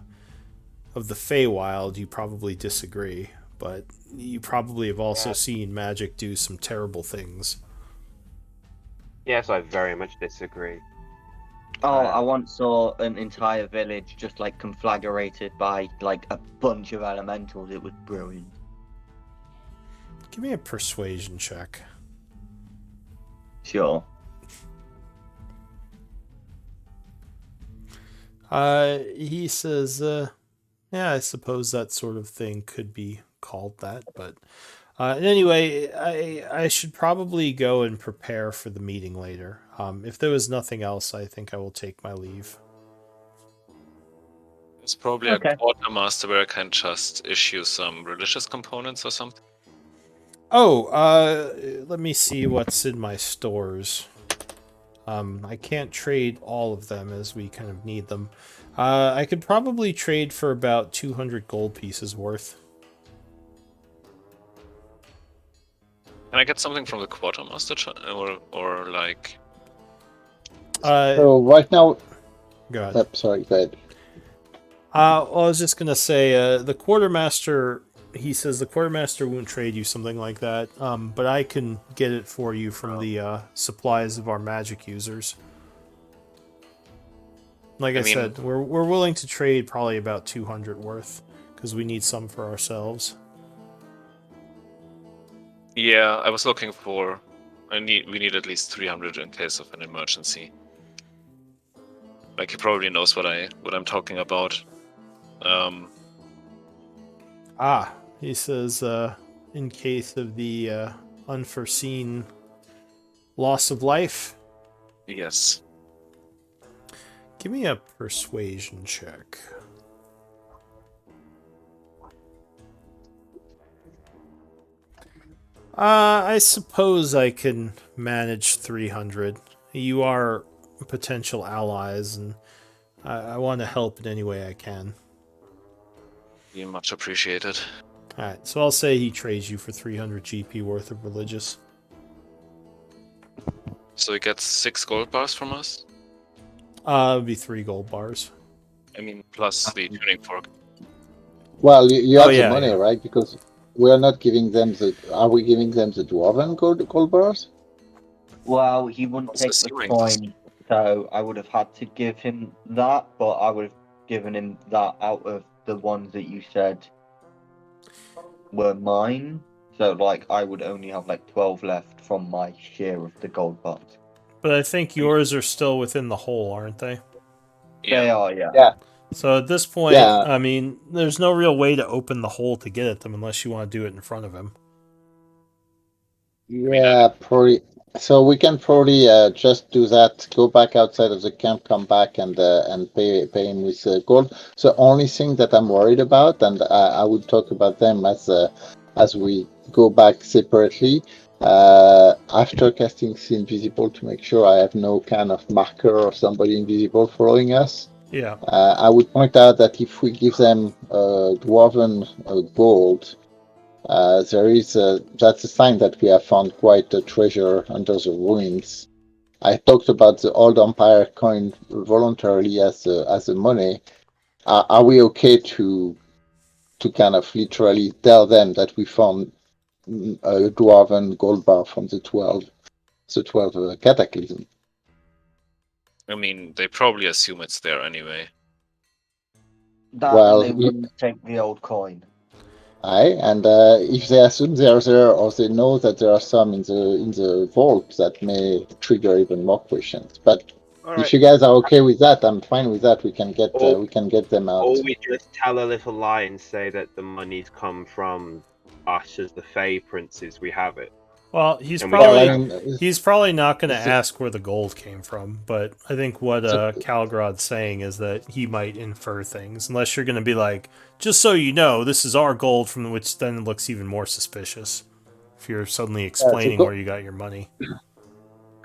of the Feywild, you probably disagree, but you probably have also seen magic do some terrible things. Yes, I very much disagree. Oh, I once saw an entire village just like conflagrated by like a bunch of elementals. It was brilliant. Give me a persuasion check. Sure. He says, yeah, I suppose that sort of thing could be called that, but anyway, I should probably go and prepare for the meeting later. If there was nothing else, I think I will take my leave. It's probably Okay. a quartermaster where I can just issue some religious components or something. Oh, let me see what's in my stores. I can't trade all of them as we kind of need them. I could probably trade for about 200 gold pieces worth. Can I get something from the quartermaster, or like? So right now, Go ahead. sorry, go ahead. Well, I was just gonna say, the quartermaster. He says the quartermaster won't trade you something like that, but I can get it for you from the supplies of our magic users. Like I said, we're willing to trade probably about 200 worth because we need some for ourselves. Yeah, I was looking for. We need at least 300 in case of an emergency. Like he probably knows what I'm talking about. He says, in case of the unforeseen loss of life. Yes. Give me a persuasion check. I suppose I can manage 300. You are potential allies, and I want to help in any way I can. Be much appreciated. Alright, so I'll say he trades you for 300 GP worth of religious. So he gets 6 gold bars from us? It'd be 3 gold bars. I mean, plus the tuning fork. Well, you have the yeah, money, yeah. right? Because we are not giving them the. Are we giving them the dwarven gold bars? Well, he wouldn't What's take the the ceiling? coin, so I would have had to give him that, but I would have given him that out of the ones that you said were mine. So, like, I would only have like 12 left from my share of the gold bars. But I think yours are still within the hole, aren't they? Yeah. They are, yeah. Yeah. So at this point, Yeah. I mean, there's no real way to open the hole to get at them unless you want to do it in front of him. Yeah, probably. So we can probably just do that. Go back outside of the camp, come back, and pay him with gold. So only thing that I'm worried about, and I will talk about them as we go back separately. After casting See Invisible to make sure I have no kind of marker or somebody invisible following us. Yeah. I would point out that if we give them dwarven gold. That's a sign that we have found quite a treasure under the ruins. I talked about the old empire coin voluntarily as a money. Are we okay to kind of literally tell them that we found a dwarven gold bar from the 12 cataclysm? I mean, they probably assume it's there anyway. That Well, and they wouldn't take the old coin. Aye, and if they assume they are there, or they know that there are some in the vault, that may trigger even more questions. But if you guys are okay with that, I'm fine with that. We can get them out. Or we just tell a little lie and say that the money's come from us as the Fey princes. We have it. Well, he's And probably not going to ask where the gold came from, but I think what Calgrod's saying is that he might infer things, unless you're going to be like, just so you know, this is our gold, from which then looks even more suspicious if you're suddenly explaining where you got your money.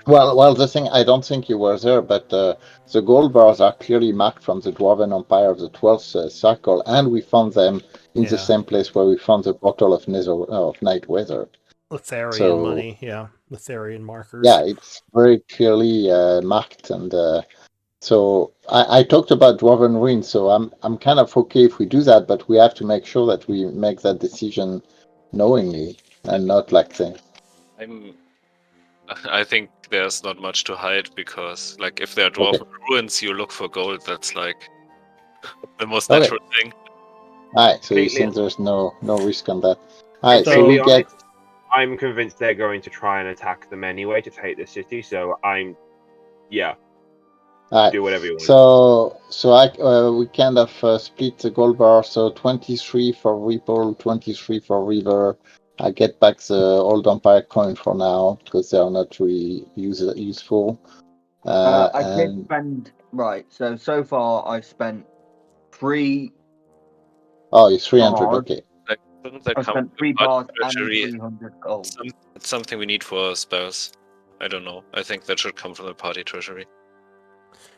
Well, the thing, I don't think you were there, but the gold bars are clearly marked from the Dwarven Empire of the 12th circle, and we found them in the same place where we found the bottle of Night Weather. Letharian money, yeah. Letharian markers. Yeah, it's very clearly marked, and So I talked about Dwarven Ruin, so I'm kind of okay if we do that, but we have to make sure that we make that decision knowingly and not like saying, I think there's not much to hide because, like, if there are okay, dwarven ruins, you look for gold. That's like the most okay. natural thing. All right, so you Completely. think there's no risk on that? All And right, to so be we get honest, I'm convinced they're going to try and attack them anyway to take the city. So all right. do whatever you want. So we kind of split the gold bar. So 23 for Ripple, 23 for River. I get back the old Empire coin for now because they are not really useful. I did And spend right. So far I've spent 3 oh, it's 300. bars. Okay. Like, doesn't that I've come spent from 3 the party bars and treasury? 300 gold. It's something we need for spells. I don't know. I think that should come from the party treasury.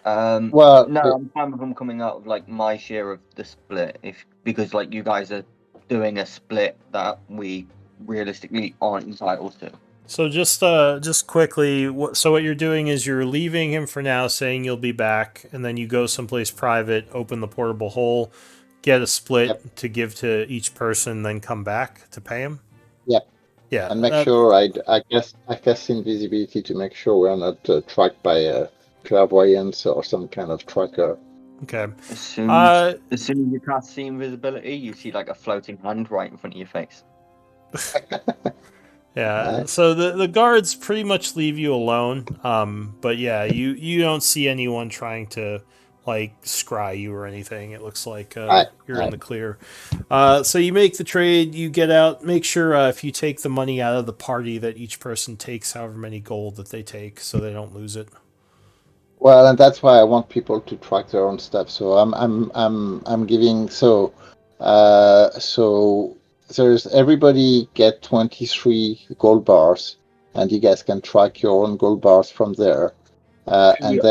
Well, No, I'm fine with them coming out of like my share of the split, because like you guys are doing a split that we realistically aren't entitled to. So just quickly, so what you're doing is you're leaving him for now, saying you'll be back, and then you go someplace private, open the portable hole, get a split yep, to give to each person, then come back to pay him. yep. Yeah, And make sure I cast invisibility to make sure we are not tracked by clairvoyance or some kind of tracker. okay. As soon as you cast see invisibility, you see like a floating hand right in front of your face. Yeah, Right. so the guards pretty much leave you alone. But yeah, you don't see anyone trying to like scry you or anything. It looks like Right. you're in the clear. So you make the trade, you get out. Make sure if you take the money out of the party that each person takes however many gold that they take, so they don't lose it. Well, and that's why I want people to track their own stuff. So I'm giving so there's everybody get 23 gold bars, and you guys can track your own gold bars from there. And Yeah.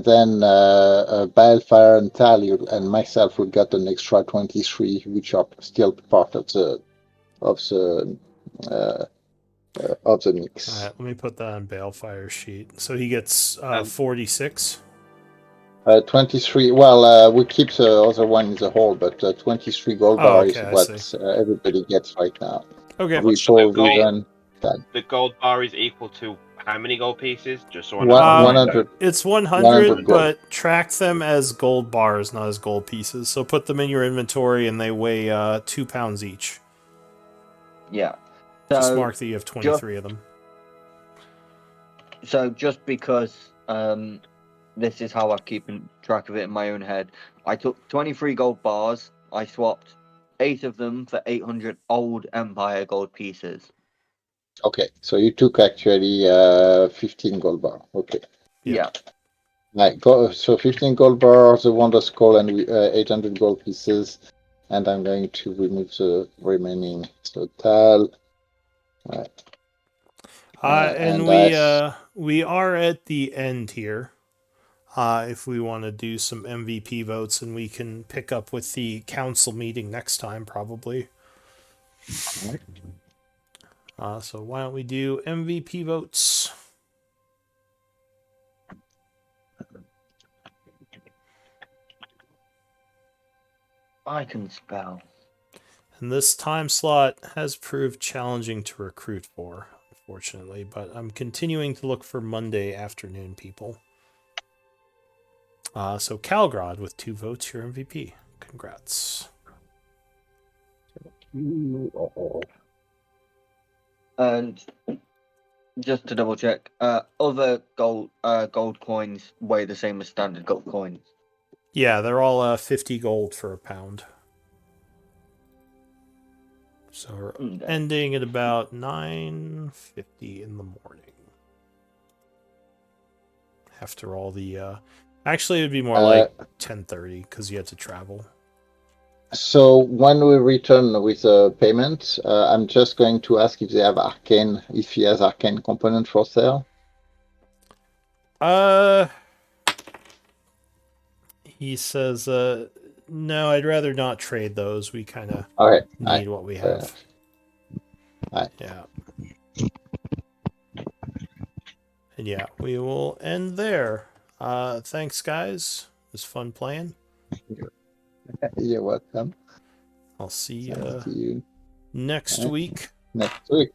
then Balefire and Tal and myself will get an extra 23, which are still part of the mix. All right, let me put that on Balefire's sheet. So he gets 46. 23. Well, we keep the other one in the hole, but 23 gold Oh, bar okay, is I what see. everybody gets right now. Okay. But Ripple, the gold, Riven, that. the gold bar is equal to how many gold pieces? Just so I know. 100, It's 100 100, gold. but track them as gold bars, not as gold pieces. So put them in your inventory, and they weigh 2 pounds each. Yeah. Just So mark that you have 23 of them. so just because this is how I've keeping track of it in my own head, I took 23 gold bars. I swapped 8 of them for 800 old Empire gold pieces. Okay, so you took actually 15 gold bar. Okay. Yeah. Right, so 15 gold bars, the Wonder Skull, and 800 gold pieces. And I'm going to remove the remaining. So Tal. Right. And we are at the end here. If we want to do some MVP votes, and we can pick up with the council meeting next time, probably. So why don't we do MVP votes? I can spell. And this time slot has proved challenging to recruit for, unfortunately, but I'm continuing to look for Monday afternoon people. So Calgrod with 2 votes, your MVP. Congrats. And just to double check, other gold coins weigh the same as standard gold coins. Yeah, they're all 50 gold for a pound. So we're ending at about 9:50 in the morning. After all the actually it would be more like 10:30 because you had to travel. So when we return with the payment, I'm just going to ask if they have arcane, if he has arcane component for sale. He says, no, I'd rather not trade those. We kind of need what we have. Yeah. And yeah, we will end there. Thanks, guys. It was fun playing. You're welcome. I'll see See you next week. next week.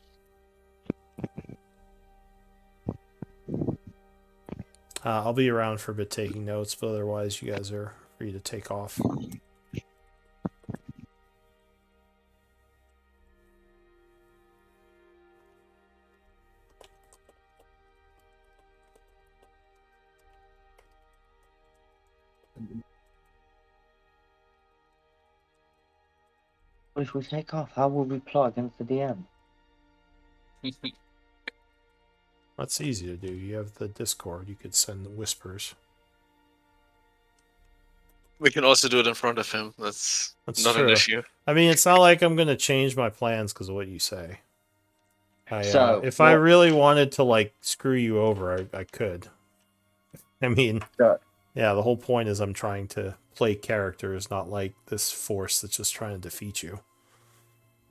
I'll be around for a bit taking notes, but otherwise you guys are free to take off. But if we take off, how will we plot against the DM? That's easy to do. You have the Discord. You could send the whispers. We can also do it in front of him. That's not true. an issue. I mean, it's not like I'm going to change my plans because of what you say. If I what- really wanted to, like, screw you over, I could. I mean, yeah, the whole point is I'm trying to play characters, not like this force that's just trying to defeat you.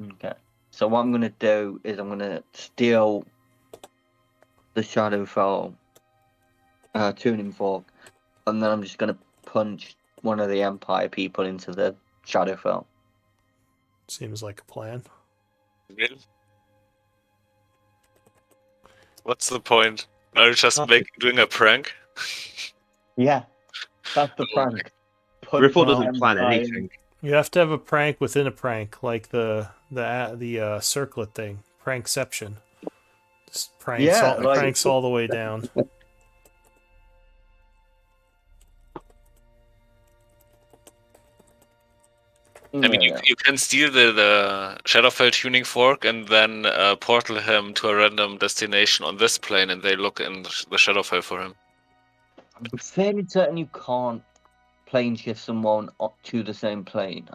Okay. So what I'm gonna do is I'm gonna steal the Shadowfell tuning fork, and then I'm just gonna punch one of the Empire people into the Shadowfell. Seems like a plan. Really? What's the point? Are you just doing a prank? Yeah, that's the Oh my prank. Punch Ripple the doesn't plan Empire anything. You have to have a prank within a prank, like the circlet thing, prankception. Just pranks, Yeah, like- pranks all the way down. I mean, Yeah. you can steal the Shadowfell tuning fork and then portal him to a random destination on this plane, and they look in the Shadowfell for him. I'm fairly certain you can't plane shift someone up to the same plane.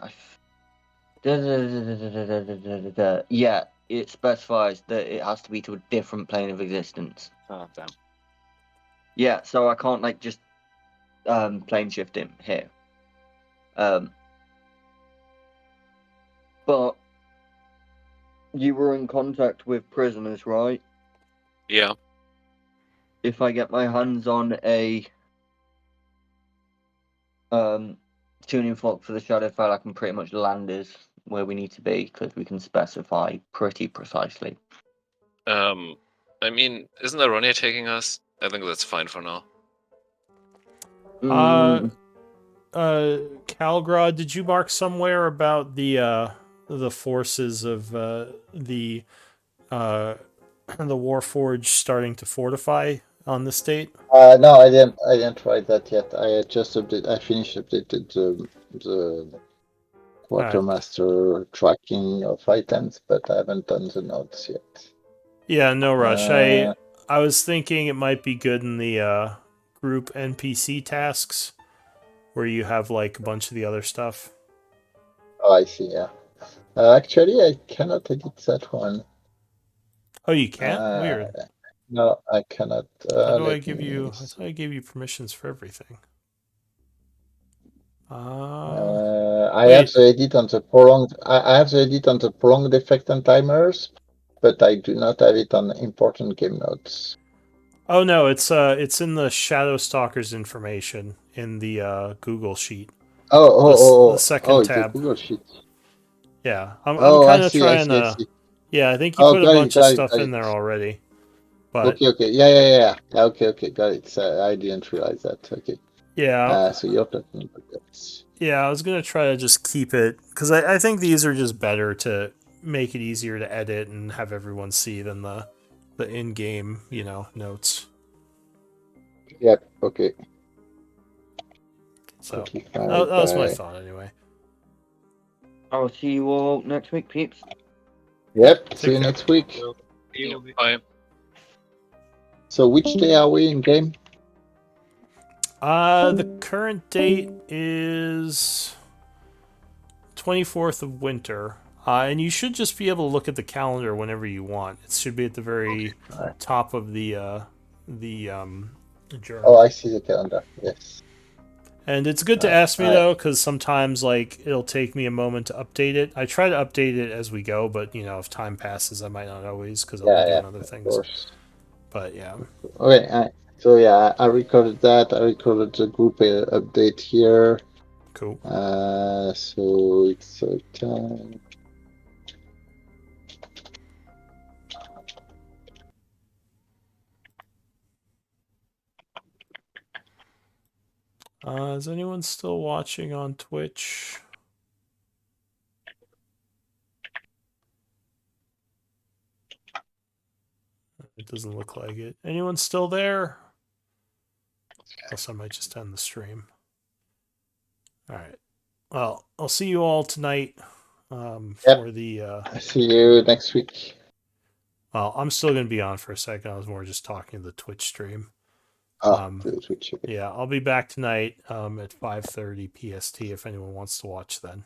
Yeah, it specifies that it has to be to a different plane of existence. Oh, damn. Yeah, so I can't like just plane shift him here. But you were in contact with prisoners, right? Yeah. If I get my hands on a tuning fork for the Shadowfell, I can pretty much land us where we need to be because we can specify pretty precisely. I mean, isn't Aronia taking us? I think that's fine for now. Calgrod, did you mark somewhere about the forces of the Warforged starting to fortify on the state? No, I didn't write that yet. I had just updated the quartermaster tracking of items, but I haven't done the notes yet. Yeah, no rush. I was thinking it might be good in the group NPC tasks where you have like a bunch of the other stuff. Oh, I see. Yeah. Actually, I cannot edit that one. Oh, you can't? Weird. No, I cannot. How do I give you? I thought I gave you permissions for everything. I have the edit on the prolonged. I have the edit on the prolonged effect and timers, but I do not have it on important game notes. Oh no, it's in the Shadowstalkers information in the Google sheet. The second tab. The Google sheet. Yeah, I'm kind of trying I to. see. Yeah, I think you put a bunch of stuff got in there already. But okay, yeah. Okay, got it. I didn't realize that. Okay. Yeah. So you're talking about that. Yeah, I was gonna try to just keep it because I think these are just better to make it easier to edit and have everyone see than the in-game notes. Yep. Okay. So that was my thought anyway. I'll see you all next week, peeps. Yep. See you next week. Bye. So which day are we in game? The current date is 24th of winter. And you should just be able to look at the calendar whenever you want. It should be at the very top of the journal. Oh, I see the calendar. Yes. And it's good to ask me though, because sometimes like it'll take me a moment to update it. I try to update it as we go, but if time passes, I might not always because I'll be doing other things. Of course. But yeah. Okay. So yeah, I recorded that. I recorded the group update here. Cool. So it's time. Is anyone still watching on Twitch? It doesn't look like it. Anyone still there? Else I might just end the stream. All right. Well, I'll see you all tonight for the. I see you next week. Well, I'm still going to be on for a second. I was more just talking to the Twitch stream. Twitch. Okay. Yeah, I'll be back tonight at 5:30 PST if anyone wants to watch then.